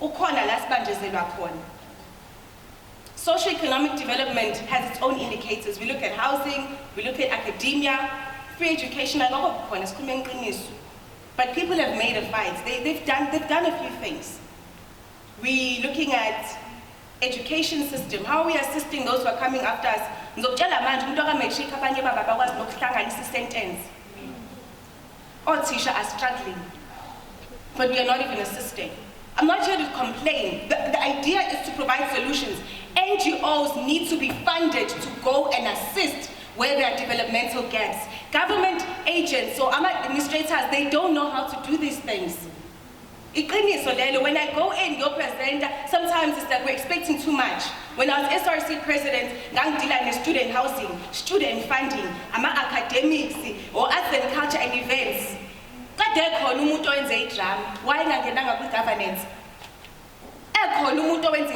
Kukhona la sibanjezelwa khona. Socio-economic development has its own indicators. We look at housing, we look at academia, free education, but people have made a fight. They've done a few things. We're looking at education system, how are we assisting those who are coming after us? All teachers are struggling, but we are not even assisting. I'm not here to complain. The idea is to provide solutions. NGOs need to be funded to go and assist where there are developmental gaps. Government agents or administrators, they don't know how to do these things. When I go in, your president, sometimes it's like we're expecting too much. When I was SRC president, I'm dealing with student housing, student funding, I'm academics, or arts and culture and events. Why not get governance?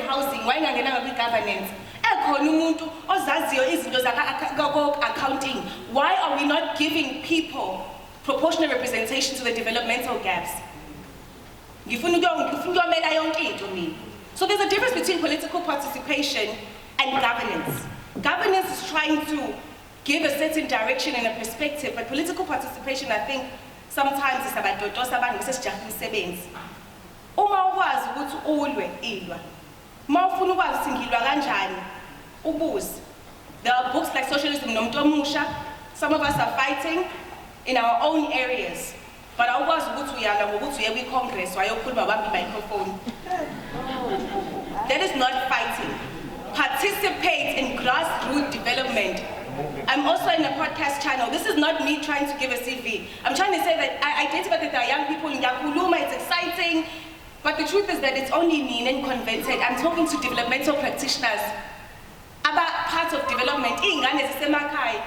Housing, why not get governance? Accounting. Why are we not giving people proportional So So there's a difference between political participation and governance. Governance is trying to give a certain direction and a perspective, but political participation, I think, sometimes is about dodosa abantu besesijaha imisebenzi. Uma ukwazi ukuthi ulwe ilwa. Uma ufuna ukwazi ukuthi ngilwa kanjani, ubuze. There are books like Socialism nomuntu omusha. Some of us are fighting in our own areas. But awukwazi ukuthi uyala ngokuthi uye kwi-Congress wayokhuluma bambi microphone. That is not fighting. Participate in grassroots development. I'm also in a podcast channel. This is not me trying to give a CV. I'm trying to say that I identify that there are young people in Yakuluma, it's exciting, but the truth is that it's only me and convented. I'm talking to developmental practitioners about parts of development. Ingane zisemakhaya.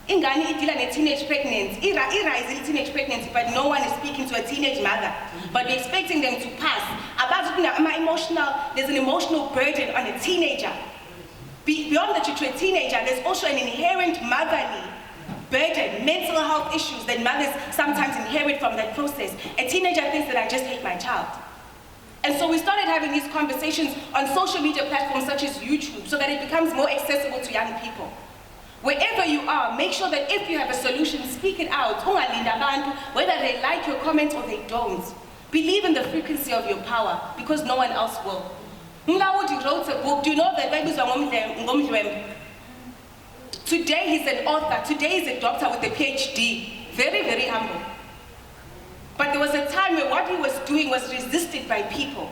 Ingane idila ne-teenage pregnancy. Ira is in teenage pregnancy, but no one is speaking to a teenage mother. But we're expecting them to pass. There's an emotional burden on a teenager. Beyond that you're a teenager, there's also an inherent motherly burden, mental health issues that mothers sometimes inherit from that process. A teenager thinks that I just hate my child. And so we started having these conversations on social media platforms such as YouTube so that it becomes more accessible to young people. Wherever you are, make sure that if you have a solution, speak it out. Whether they like your comment or they don't. Believe in the frequency of your power, because no one else will. Mlawudi wrote a book. Do you know that today he's an author, today he's a doctor with a PhD. Very, very humble. But there was a time where what he was doing was resisted by people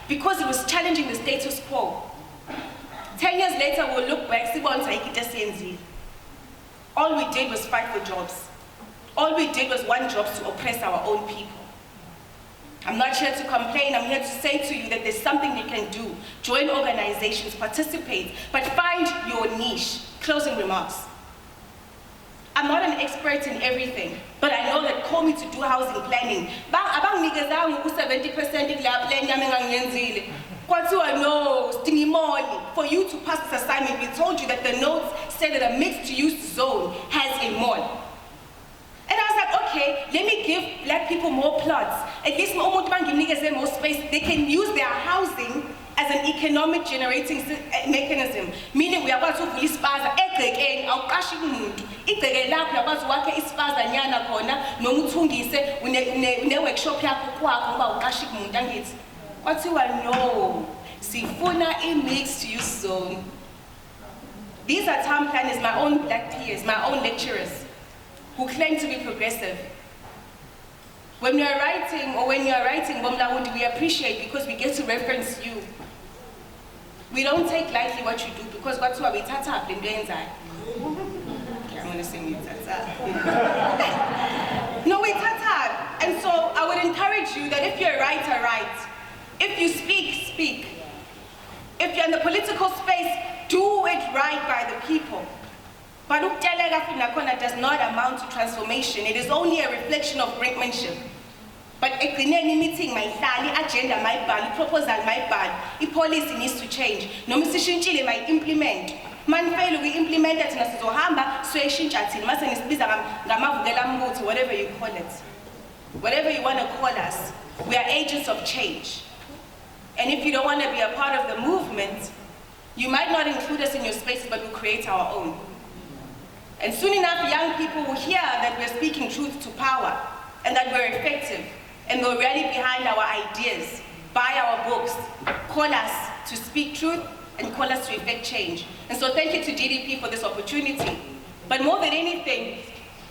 because it was challenging the status quo. 10 years later, we'll look back, all we did was fight for jobs. All we did was want jobs to oppress our own people. I'm not here to complain, I'm here to say to you that there's something you can do. Join organizations, participate, but find your niche. Closing remarks. I'm not an expert in everything, but I know that call me to do housing planning. 70% no, for you to pass this assignment, we told you that the notes say that a mixed-use zone has a mall. And I was like, okay, let me give black people more plots. At least more space. They can use their housing as an economic generating mechanism. Meaning we are about to release spaza egcekeni awuqashi umuntu. Igceke lakho uyakwazi wakhe ispaza nyana khona noma uthungise une workshop yakho kwakho ngoba awuqashi umuntu angithi. Kwathiwa no. Sifuna a mixed use zone. These are town planners, my own black peers, my own lecturers, who claim to be progressive. When we are writing, or when you are writing Bomlawundi, we appreciate because we get to reference you. We don't take lightly what you do because what's why we tata up in Benzai. Okay, I'm gonna sing you tata. No, we tata up. And so I would encourage you that if you're a writer, write. If you speak, speak. If you're in the political space, do it right by the people. But Uktelega does not amount to transformation. It is only a reflection of brinkmanship. But ekugcineni meeting mayihlali, agenda mayibhali, proposal mayibhali, policy needs to change. Noma sishintshile mayi-implement. Manifelo we-implementa thina sizohamba soyishintsha thina mase nisibiza ngamavukela mbutho, whatever you call it. Whatever you want to call us, we are agents of change. And if you don't want to be a part of the movement, you might not include us in your spaces, but we'll create our own. And soon enough, young people will hear that we're speaking truth to power and that we're effective and we'll rally behind our ideas, buy our books, call us to speak truth and call us to effect change. And so thank you to DDP for this opportunity. But more than anything,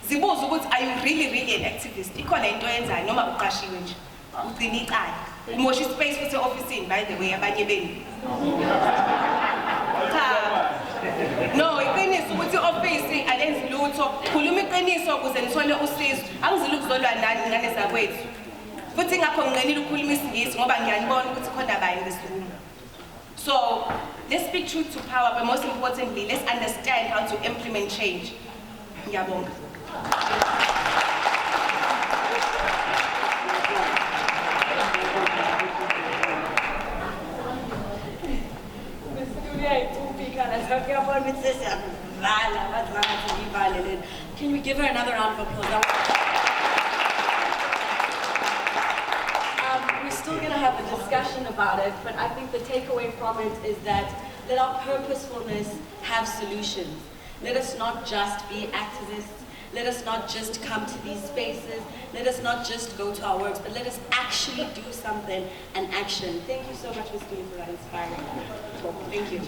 Zibo Zubut, are you really an activist? Moshi space for the office, by the way, no, iqiniso ukuthi office alenzi lutho khuluma iqiniso ukuze nithole usizo angizilukuzolwa nani ngane zakwethu futhi ngakho ngiqelile ukukhuluma isingisi ngoba ngiyanibona ukuthi khona ba in this room. So let's speak truth to power, but most importantly let's understand how to implement change. Ngiyabonga. Can we give her another round of applause? We're still going to have a discussion. discussion about it, but I think the takeaway from it is that let our purposefulness have solutions. Let us not just be activists. Let us not just come to these spaces. Let us not just go to our works, but let us actually do something and action. Thank you so much, Ms. Lee, for that inspiring talk. Thank you.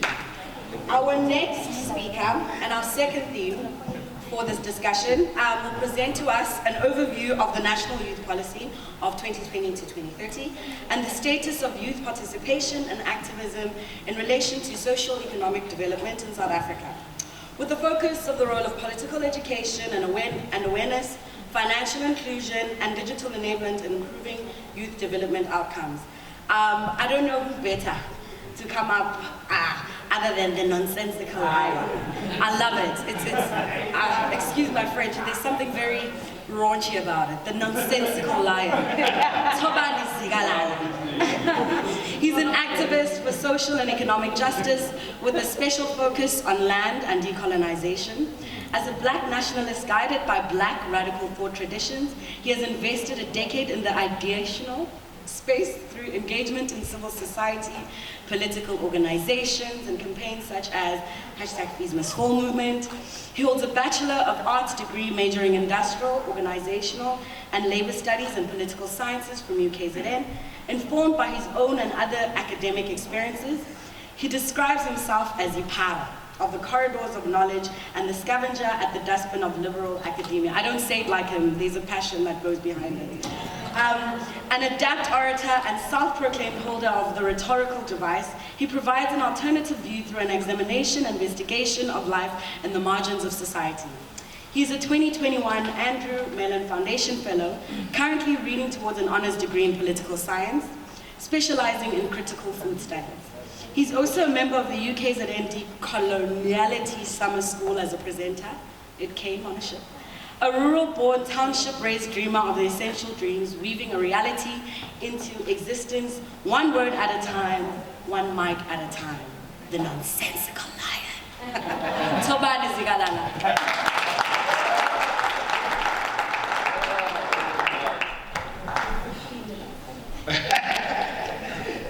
Our next speaker and our second theme for this discussion will present to us an overview of the National Youth Policy of 2020 to 2030 and the status of youth participation and activism in relation to social economic development in South Africa, with the focus of the role of political education and awareness, financial inclusion, and digital enablement in improving youth development outcomes. I don't know who's better to come up other than the nonsensical liar. I love it. Excuse my French, there's something very raunchy about it. The nonsensical liar. He's an activist for social and economic justice with a special focus on land and decolonization. As a black nationalist guided by black radical thought traditions, he has invested a decade in the ideational space through engagement in civil society, political organizations, and campaigns such as #FeesMustFall movement. He holds a Bachelor of Arts degree majoring in industrial, organizational, and labor studies and political sciences from UKZN. Informed by his own and other academic experiences, he describes himself as Ipara, of the corridors of knowledge and the scavenger at the dustbin of liberal academia. I don't say it like him, there's a passion that goes behind it. An adept orator and self-proclaimed holder of the rhetorical device, he provides an alternative view through an examination and investigation of life in the margins of society. He's a 2021 Andrew Mellon Foundation Fellow, currently reading towards an honors degree in political science, specializing in critical food studies. He's also a member of the UKZN Decoloniality Summer School as a presenter. It came on a ship. A rural-born, township-raised dreamer of the essential dreams, weaving a reality into existence, one word at a time, one mic at a time. The nonsensical lion. Tobani Zigalala.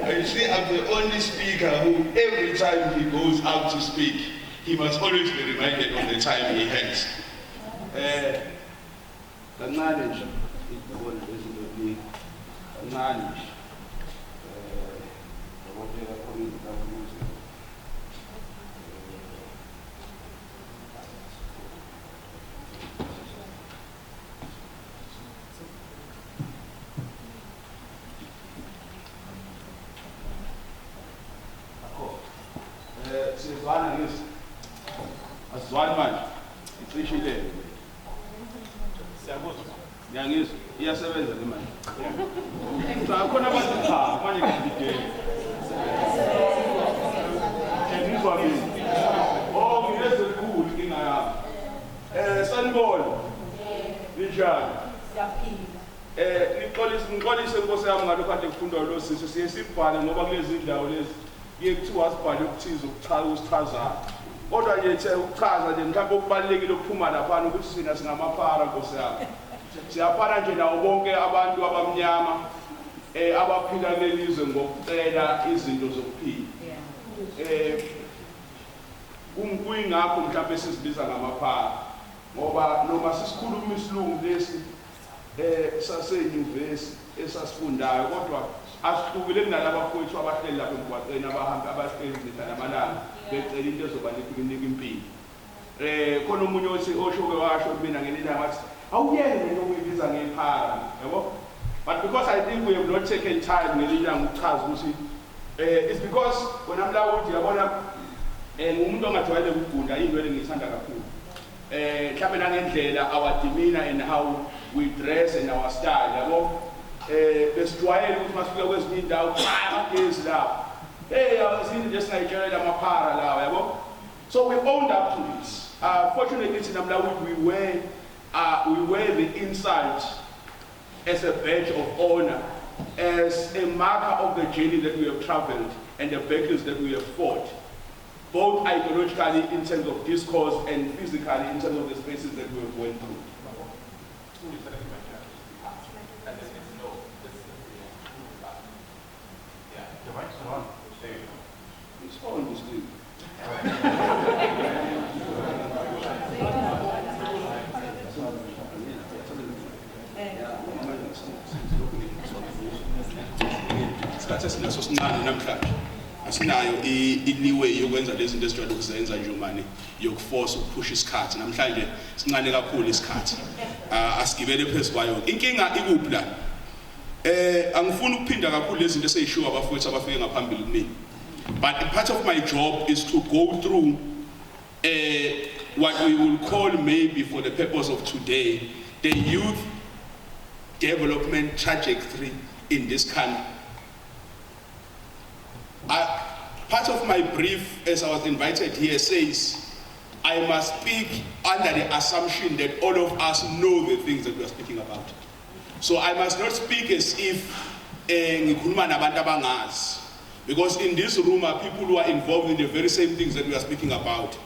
You see, I'm the only speaker who, every time he goes out to speak, he must always be reminded of the time he has. Asizwani manje icishe ile ngiyangizwa iyasebenza le manje khona abantu cha manje ngididele ngizwa mina nginezikhulu inkinga yami sanibona linjani ngixolise inkosi yami ngalokho kade kufundwa lo sisi siye sibhale ngoba kulezi ndawo lezi kuye kuthiwa sibhale ukuthiza ukuchazayo kodwa nje ethe ukuchaza nje mhlawumbe okubalulekile ukuphuma laphana ukuthi sina singamapara nkosi yami siyafana nje nawo bonke abantu abamnyama abaphila lelizwe ngokucela izinto zokuphila kuyingakho mhlawumbe sizibiza ngamapara ngoba noma sisikhuluma isilungu lesi sasenyuvesi esasifundayo kodwa asihlukile kunalabo bafowethu abahleli lapha emgwaqeni abahamba abahleli mihla namalanga becela into ezobanika impilo. Khona umunye oshoke washo mina ngelinye ngathi awuyeke lento okuyibiza ngephara yabo. But because I think we have not taken time ngelinye ukuchaza ukuthi it's because wena mlawudi yabona ngumuntu ongajwayele ukugunda indwele ngithanda kakhulu. Mhlawumbe nangendlela our demeanor and how we dress and our style yabo. Besijwayele ukuthi masifika kwezinye indawo cha agezi lapho awuzinto nje singayitshelela amaphara lawa yabo. So we owned up to this. Fortunately we wear the insult as a badge of honor, as a marker of the journey that we have traveled and the battles that we have fought, both ideologically in terms of discourse and physically in terms of the spaces that we have went through. on the screen. Isikhathi esinaso sincane namhlanje asinayo iliwe yokwenza lezi zinto esijwayele ukuzenza nje manje yokuforce ukuphusha isikhathi namhlanje sincane kakhulu isikhathi asigibele phezulu kwayo inkinga ikuphi la angifuni ukuphinda kakhulu lezi zinto eseyishiwo abafowethu abafike ngaphambili kumina but part of my job is to go through what we will call maybe for the purpose of today the youth development trajectory in this country. Part of my brief, as I was invited here, says I must speak under the assumption that all of us know the things that we are speaking about. So I must not speak as if because in this room are people who are involved in the very same things that we are speaking about.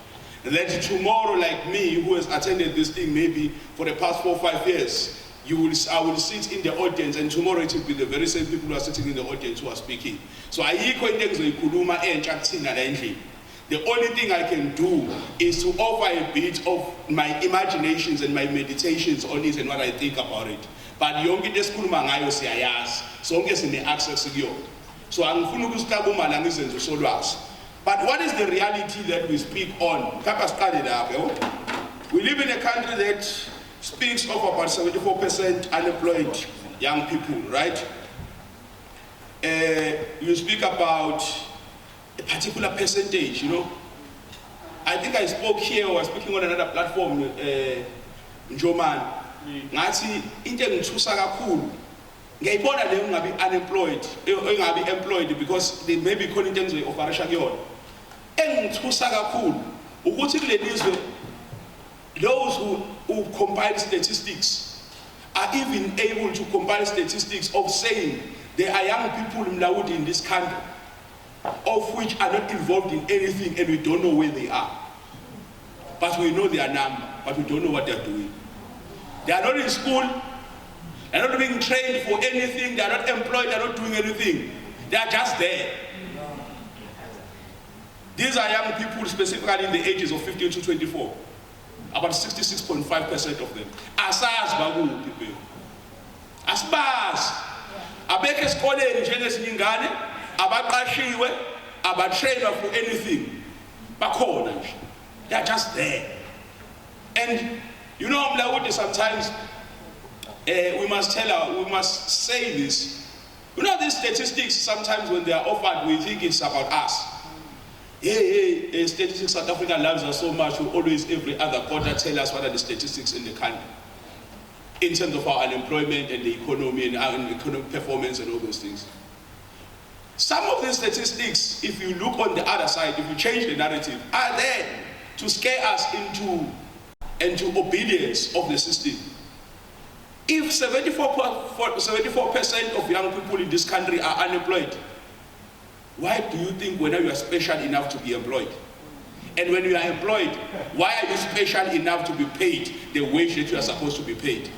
And that tomorrow, like me, who has attended this thing maybe for the past 4 or 5 years, I will sit in the audience, and tomorrow it will be the very same people who are sitting in the audience who are speaking. So the only thing I can do is to offer a bit of my imaginations and my meditations on it and what I think about it. But yonke esikhuluma ngayo siyayazi, sonke sine access kuyo. So angifuni ukusitaba umala ngizenzo solwazi. But what is the reality that we speak on? We live in a country that speaks of about 74% unemployed young people, right? You speak about a particular percentage, you know. I think I spoke here or I was speaking on another platform, Njoman. Ngathi into engithusa kakhulu ngiyayibona leyo ungabi unemployed, engabi employed because they may be calling into engizoyi-operation kuyona. Engithusa kakhulu ukuthi kule lizwe those who compile statistics are even able to compile statistics of saying there are young people in this country of which are not involved in anything and we don't know where they are. But we know their number, but we don't know what they're doing. They are not in school, they are not being trained for anything, they are not employed, they are not doing anything. They are just there. These are young people specifically in the ages of 15 to 24. About 66.5% of them. Asaz bagu people. Asbaz. Abeke esikoleni njengezinyingane, abaqashiwe, abatrained for anything. Bakhona nje. They are just there. And you know, Mlawudi, sometimes we must say this. You know, these statistics, sometimes when they are offered, we think it's about us. Hey, statistics South Africa loves us so much, we always, every other quarter, tell us what are the statistics in the country in terms of our unemployment and the economy and our economic performance and all those things. Some of the statistics, if you look on the other side, if you change the narrative, are there to scare us into obedience of the system. If 74% of young people in this country are unemployed, why do you think whether you are special enough to be employed? And when you are employed, why are you special enough to be paid the wage that you are supposed to be paid?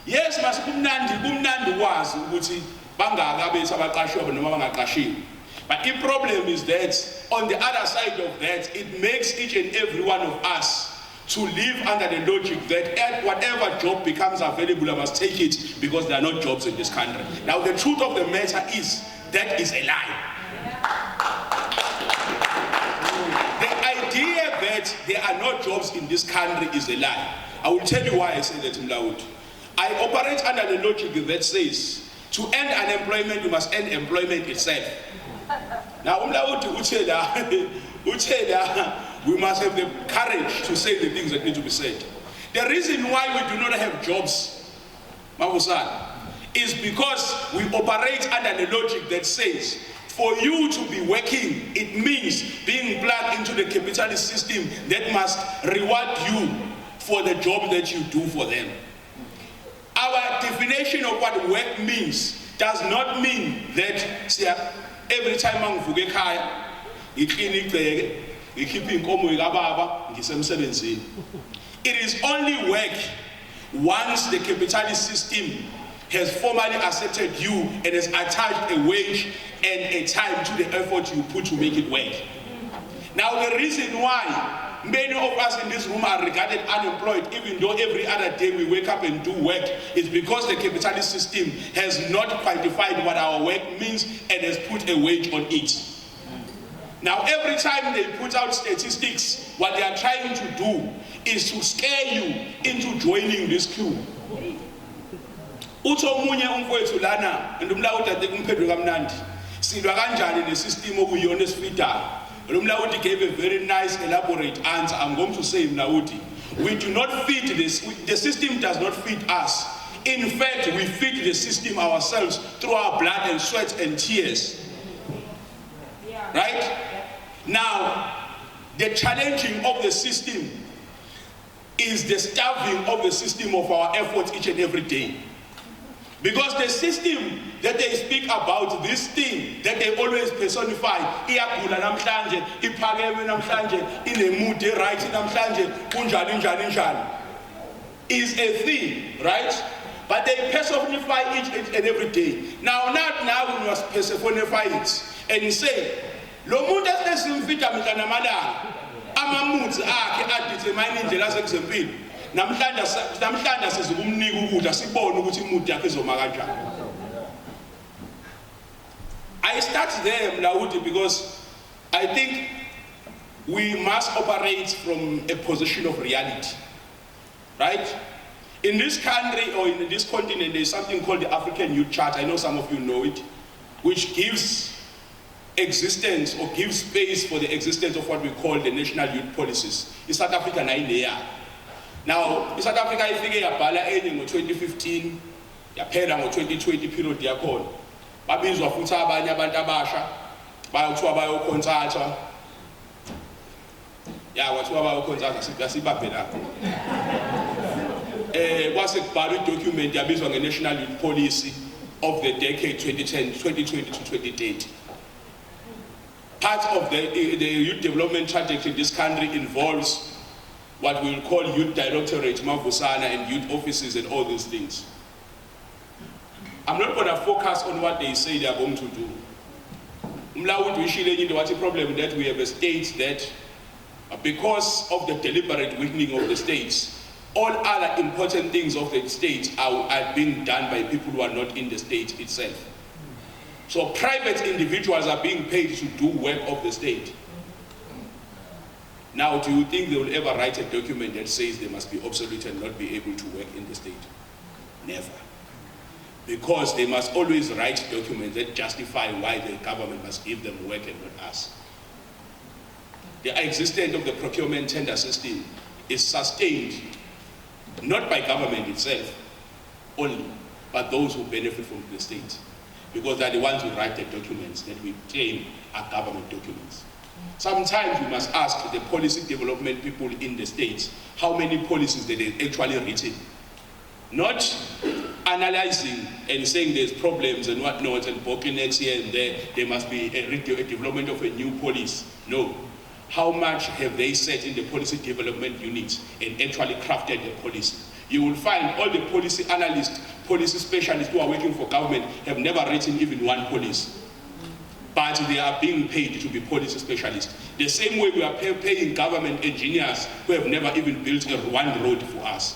Yes, kumnandi was ukuthi bangaka bethu abaqashiwe noma bangaqashiwe. But the problem is that on the other side of that, it makes each and every one of us to live under the logic that whatever job becomes available, I must take it because there are no jobs in this country. Now the truth of the matter is that is a lie. The idea that there are no jobs in this country is a lie. I will tell you why I say that in Mlawudi. I operate under the logic that says to end unemployment, you must end employment itself. Now, we must have the courage to say the things that need to be said. The reason why we do not have jobs, Mabusan, is because we operate under the logic that says for you to be working, it means being plugged into the capitalist system that must reward you for the job that you do for them. Our definition of what work means does not mean that every time I'm vugekaya, it is only work once the capitalist system has formally accepted you and has attached a wage and a time to the effort you put to make it work. Now the reason why many of us in this room are regarded unemployed, even though every other day we wake up and do work, is because the capitalist system has not quantified what our work means and has put a wage on it. Now every time they put out statistics, what they are trying to do is to scare you into joining this queue. Uthi omunye umfowethu lana ndumlawuda ekumphendwe kamnandi silwa kanjani nesystem okuyona esifitayo. Lo mlawudi gave a very nice elaborate answer. I'm going to say mlawudi, we do not feed this, the system does not feed us. In fact, we feed the system ourselves through our blood and sweat and tears. Right? Now, the challenging of the system is the starving of the system of our efforts each and every day. Because the system that they speak about, this thing that they always personify, iyagula namhlanje, iphakeme namhlanje, inemude right namhlanje, kunjani njani njani, is a thing, right? But they personify each and every day. Now we must personify it and say, lo muntu esimfita mhla namalanga, amamudzi akhe adetermine indlela zezempilo. Namhlanje sizokumnika ukudla sibone ukuthi imuthi yakhe izoma kanjani. I start there mlawudi because I think we must operate from a position of reality. Right? In this country or in this continent there is something called the African Youth Charter. I know some of you know it, which gives existence or gives space for the existence of what we call the national youth policies. In South Africa 9 years. Now, in South Africa, ifike yabhala enye ngo-2015, yaphela ngo-2020 period yakhona. Babizwa futhi abanye abantu abasha, bayothiwa bayokhonsathwa. Ya, kwathiwa bayokhonsathwa, sibaphe lapho. Kwase kubhalwa idocument yabizwa nge-National Youth Policy of the decade 2020 to 2030. Part of the youth development trajectory in this country involves what we will call youth directorate, Mavusana, and youth offices and all these things. I'm not going to focus on what they say they are going to do. What's the problem that we have a state that, because of the deliberate weakening of the states, all other important things of the state are being done by people who are not in the state itself. So private individuals are being paid to do work of the state. Now, do you think they will ever write a document that says they must be obsolete and not be able to work in the state? Never. Because they must always write documents that justify why the government must give them work and not us. The existence of the procurement tender system is sustained not by government itself only, but those who benefit from the state. Because they're the ones who write the documents that we claim are government documents. Sometimes we must ask the policy development people in the states how many policies that they've actually written. Not analyzing and saying there's problems and whatnot and bottlenecks here and there must be a development of a new policy. No. How much have they set in the policy development units and actually crafted the policy? You will find all the policy analysts, policy specialists who are working for government have never written even one policy. But they are being paid to be policy specialists. The same way we are paying government engineers who have never even built one road for us.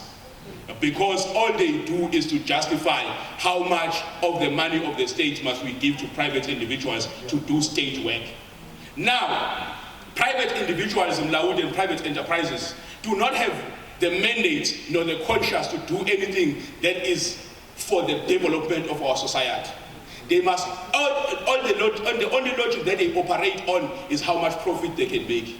Because all they do is to justify how much of the money of the state must we give to private individuals to do state work. Now, private individuals in Laud and private enterprises do not have the mandate nor the conscience to do anything that is for the development of our society. They must, the only logic that they operate on is how much profit they can make.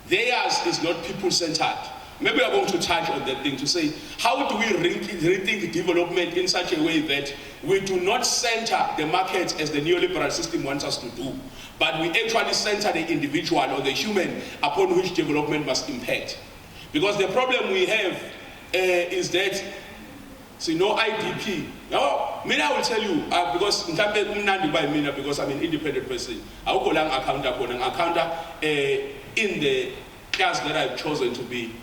Theirs is not people-centered. Maybe I'm going to touch on that thing to say, how do we rethink development in such a way that we do not center the market as the neoliberal system wants us to do, but we actually center the individual or the human upon which development must impact. Because the problem we have is that, no IDP. Now, I will tell you, because I'm an independent person, I will call an accountant in the class that I've chosen to be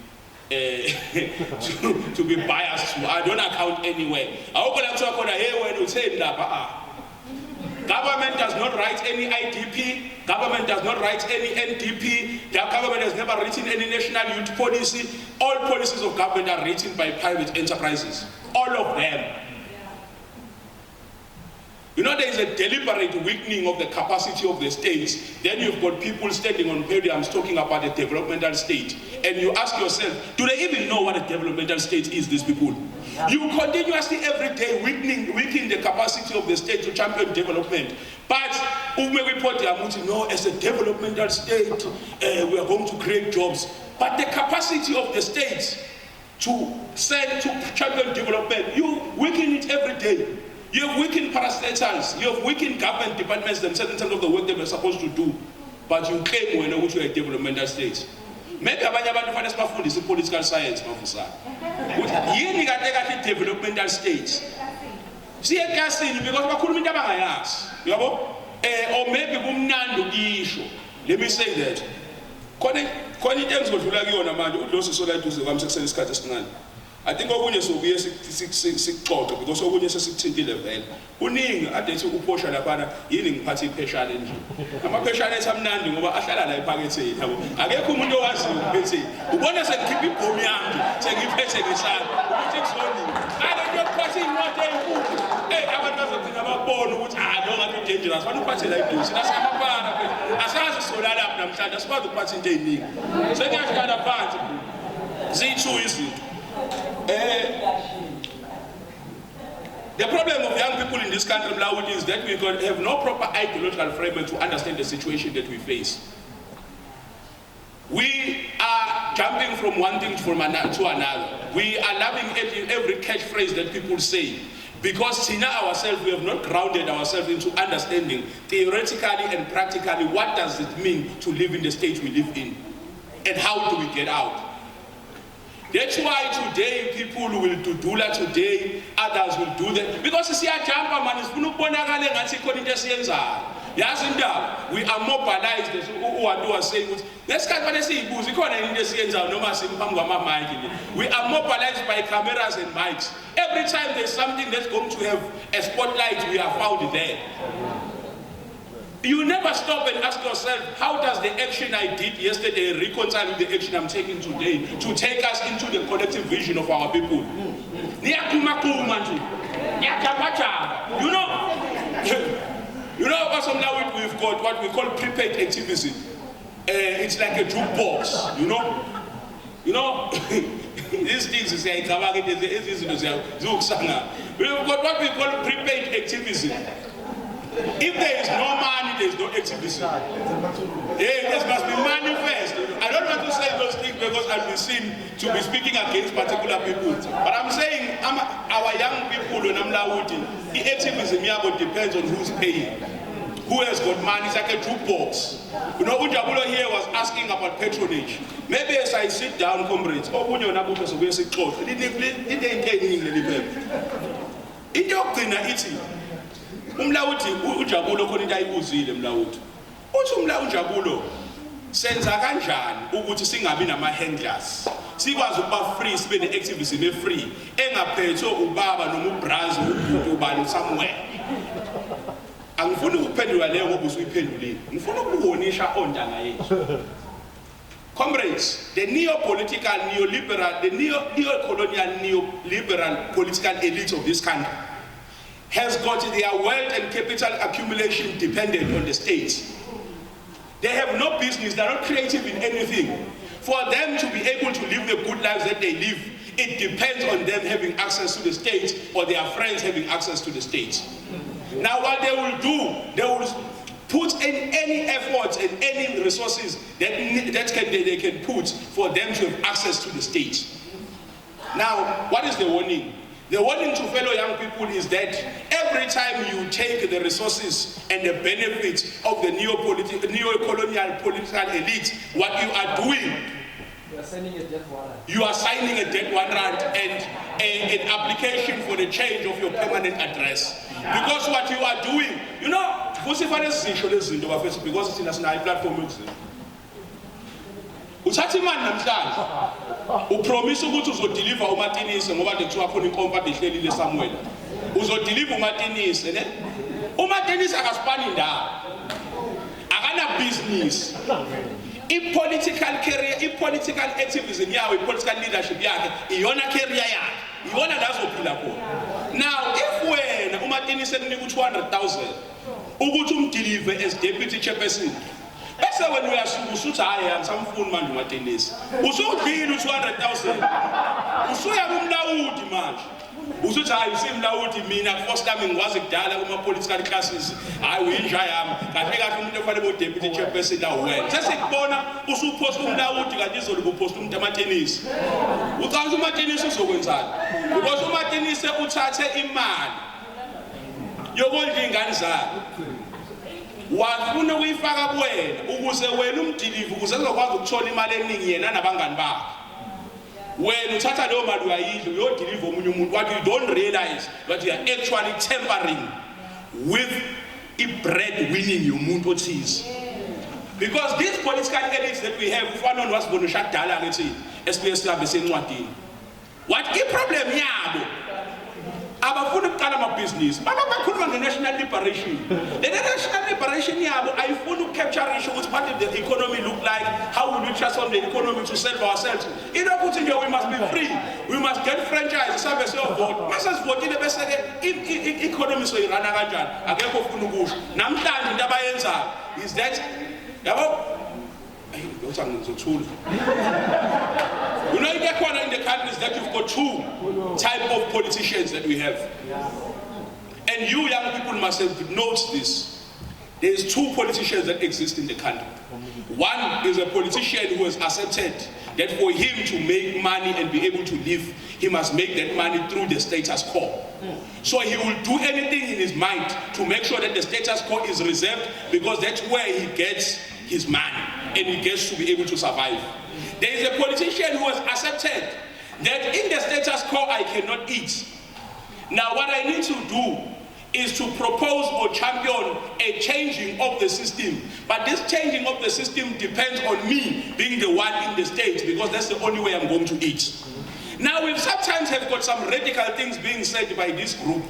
to be biased to. I don't account anywhere. Government does not write any IDP, government does not write any NDP, the government has never written any national youth policy. All policies of government are written by private enterprises. All of them. You know, there is a deliberate weakening of the capacity of the states. Then you've got people standing on podiums talking about a developmental state. And you ask yourself, do they even know what a developmental state is, these people? You continuously every day weakening the capacity of the state to champion development. But no, as a developmental state, we are going to create jobs. But the capacity of the states to champion development, you weaken it every day. You have weakened parastatals, you have weakened government departments themselves in terms of the work they were supposed to do. But you claim when you are a developmental state. Maybe abanye is political science, developmental states. See a casting because or maybe let me say that. I think okunye sobuye sikuxoxe because okunye sesikuthintile vele. Uningi adethi uphosha laphana yini ngiphathe ipheshana nje. Amapheshana ethi amnandi ngoba ahlala la ephaketheni yabo. Akekho umuntu owaziyo ukuthi ubona sengikhipha ibhomu yami sengiphethe ngesandla ukuthi kuzonini. Ake ngiyophatha imoto enkulu. Abantu bazogcina babona ukuthi lo ngathi dangerous. Fanele uphathe la ibhomu. Sina samapana phela. Asazi sola lapha namhlanje asikwazi ukuphatha into eziningi. Sengiyashikana phansi. Zithu izinto. The problem of young people in this country is that we have no proper ideological framework to understand the situation that we face. We are jumping from one thing to another. We are loving every catchphrase that people say. Because ourselves, we have not grounded ourselves into understanding theoretically and practically what does it mean to live in the state we live in. And how do we get out? That's why today people will do that today, others will do that. Because you see a jumper man is we are mobilized as who are saying let's we are mobilized by cameras and mics. Every time there's something that's going to have a spotlight, we are found there. You never stop and ask yourself, how does the action I did yesterday reconcile with the action I'm taking today to take us into the collective vision of our people? You know, also now we've got what we call prepaid activism. It's like a jukebox, you know, these things is we've got what we call prepaid activism. If there is no money, there is no activism. There must be manifest. I don't want to say those things because I've been seen to be speaking against particular people. But I'm saying our young people in Amlawuti, the activism depends on who's paying. Who has got money? It's like a jukebox. You know, Unjabulo here was asking about patronage. Maybe as I sit down, comrades, Umlawuti uJabulo khona into ayibuzile Mlawuti. Uthi uJabulo senza kanjani ukuthi singabi nama handlers. Sikwazi ukuba free sibe neactivism free engaphethwe ubaba noma ubranzi ubhuti ubani somewhere. Angifuni ukuphendula leyo ngoba usuyiphendulile. Ngifuna ukubonisha ontanga yethu. Comrades, the neo-political, neoliberal, the neo-colonial, neoliberal political elite of this country has got their wealth and capital accumulation dependent on the state. They have no business, they're not creative in anything. For them to be able to live the good lives that they live, it depends on them having access to the state or their friends having access to the state. Now what they will do, they will put in any efforts and any resources that they can put for them to have access to the state. Now, what is the warning? The warning to fellow young people is that every time you take the resources and the benefits of the neo-colonial political elite, what you are doing, you are signing a death warrant and an application for the change of your permanent address. Because what you are doing, you know, because it's in a platform. uthatha imali namhlanje upromise ukuthi uzodeliver uMartinez ngoba kuthiwa khona inkomfa ehlelile Samuel uzodeliver uMartinez ne uMartinez akasipani indawo akana business i-political career i-political activism yawo i-political leadership yakhe iyona career yakhe iyona lazophila khona. Now if wena uMartinez ekunika 200,000 ukuthi umdeliver as deputy chairperson bese wena uyasuka usuthi hayi angisamfuni manje uMartinez usudlile 200,000 usuya kumlawudi manje usuthi hayi usimlawudi mina first time ngikwazi kudala kuma political classes hayi uyinja yami kahle kahle umuntu ofanele bo deputy chairperson la wena sesikubona usuphost umlawudi kanti izolo uphost umuntu uMartinez ucabanza uMartinez uzokwenzani because uMartinez uthathe imali yokondla ingane zakhe wafuna ukuyifaka kuwena ukuze wena umdeliver ukuze uzokwazi ukuthola imali eningi yena nabangani bakhe wena uthatha leyo mali uyayidla uyodeliver omunye umuntu what you don't realize that you are actually tampering with i-bread-winning yomuntu othize. Because these political elites that we have ufana nowasibona ushadala ngithi esibuye sihambe sencwadini what i-problem yabo abafuna ukuqala amabhizinisi bakhuluma nge-national liberation. The national liberation yabo ayifuni ukukapture isho ukuthi what did the economy look like, how will we transform the economy to serve ourselves. Inokuthi nje we must be free, we must get franchise sihambe siyovota mase sivotile bese-ke i-economy soyirana kanjani akekho ofuna ukusho. Namhlanje into abayenzayo is that yabo you know, in the countries that you've got two type of politicians that we have. And you young people must have noticed this. There's two politicians that exist in the country. One is a politician who has accepted that for him to make money and be able to live, he must make that money through the status quo. So he will do anything in his mind to make sure that the status quo is reserved because that's where he gets his money and he gets to be able to survive. There is a politician who has accepted that in the status quo I cannot eat. Now what I need to do is to propose or champion a changing of the system. But this changing of the system depends on me being the one in the state because that's the only way I'm going to eat. Now we sometimes have got some radical things being said by this group.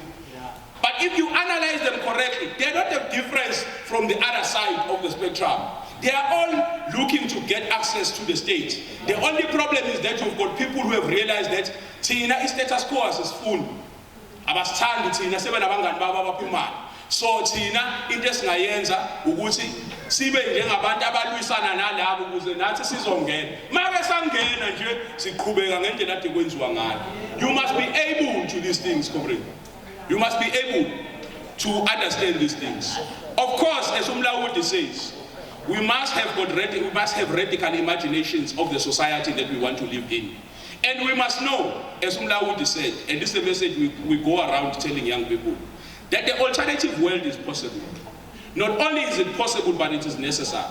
But if you analyze them correctly, they're not a difference from the other side of the spectrum. They are all looking to get access to the state. The only problem is that you've got people who have realized that Tina is status quo is full. Abasithandi Tina sebenabangani babo abaphumana. So Tina into esingayenza ukuthi sibe njengabantu abalwisana nalabo ukuze nathi sizongena. Mase sangena nje siqhubeka ngendlela ade kwenziwa ngayo. You must be able to these things, comrade. You must be able to understand these things. Of course, as Umlawudi says, we must have radical imaginations of the society that we want to live in. And we must know, as Umlawudi said, and this is the message we go around telling young people, that the alternative world is possible. Not only is it possible, but it is necessary.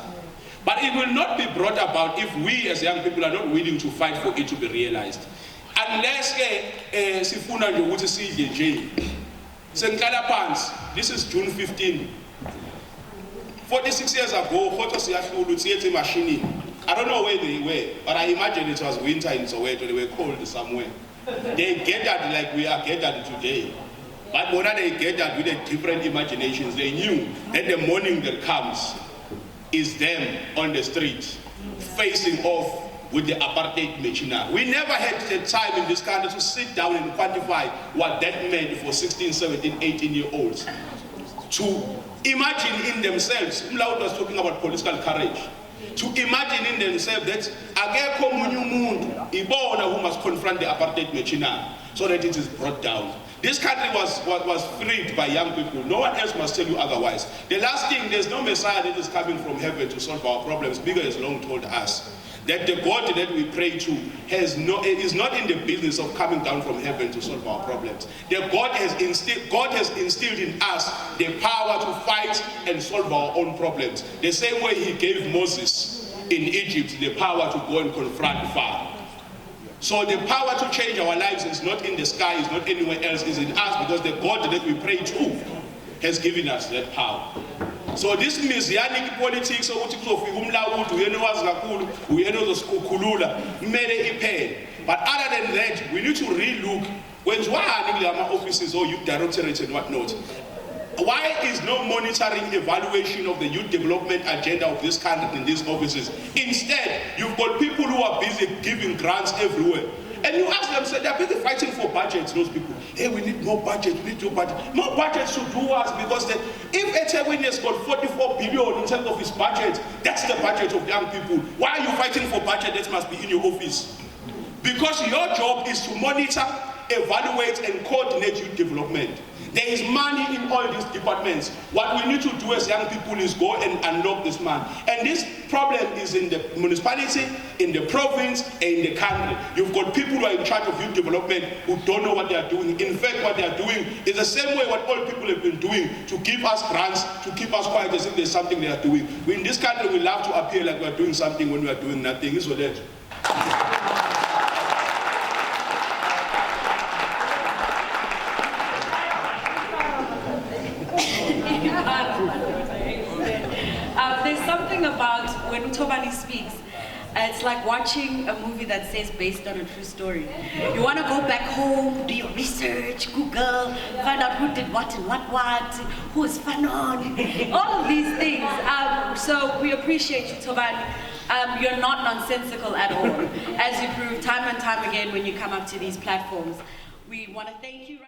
But it will not be brought about if we as young people are not willing to fight for it to be realized. Unless sifuna nje ukuthi sidle nje. Sengiqala phansi, this is June 15. 46 years ago, I don't know where they were, but I imagine it was winter in Soweto. They were cold somewhere. They gathered like we are gathered today. But when they gathered with a different imaginations, they knew that the morning that comes is them on the street, facing off with the apartheid machinery. We never had the time in this country to sit down and quantify what that meant for 16, 17, 18-year-olds. To imagine in themselves, Umlaut was talking about political courage, to imagine in themselves that akekho omunye umuntu ibona who must confront the apartheid machinery so that it is brought down. This country was freed by young people. No one else must tell you otherwise. The last thing, there's no Messiah that is coming from heaven to solve our problems. Bigger has long told us that the God that we pray to is not in the business of coming down from heaven to solve our problems. God has instilled in us the power to fight and solve our own problems. The same way he gave Moses in Egypt the power to go and confront Pharaoh. So the power to change our lives is not in the sky, is not anywhere else, is in us because the God that we pray to has given us that power. So this messianic politics ukuthi kuzofika umlawuli uyena owazi kakhulu uyena ozosikhulula kumele iphele. But other than that, we need to re-look kwenziwani kule offices or youth directorates and whatnot. Why is no monitoring evaluation of the youth development agenda of this country in these offices? Instead, you've got people who are busy giving grants everywhere. And you ask them, say, they're busy fighting for budgets, those people. Hey, we need more budget, we need more budget. More budget should do us because if Echewin has got 44 billion in terms of his budget, that's the budget of young people. Why are you fighting for budget that must be in your office? Because your job is to monitor, evaluate, and coordinate youth development. There is money in all these departments. What we need to do as young people is go and unlock this money. And this problem is in the municipality, in the province, and in the country. You've got people who are in charge of youth development who don't know what they are doing. In fact, what they are doing is the same way what all people have been doing to give us grants, to keep us quiet as if there's something they are doing. We in this country, we love to appear like we are doing something when we are doing nothing. Is what that. There's something about when Utobani speaks, it's like watching a movie that says based on a true story. You want to go back home, do your research, Google, find out who did what and what, who's Fanon, all of these things. So we appreciate you, Tobani. You're not nonsensical at all, as you prove time and time again when you come up to these platforms. We want to thank you.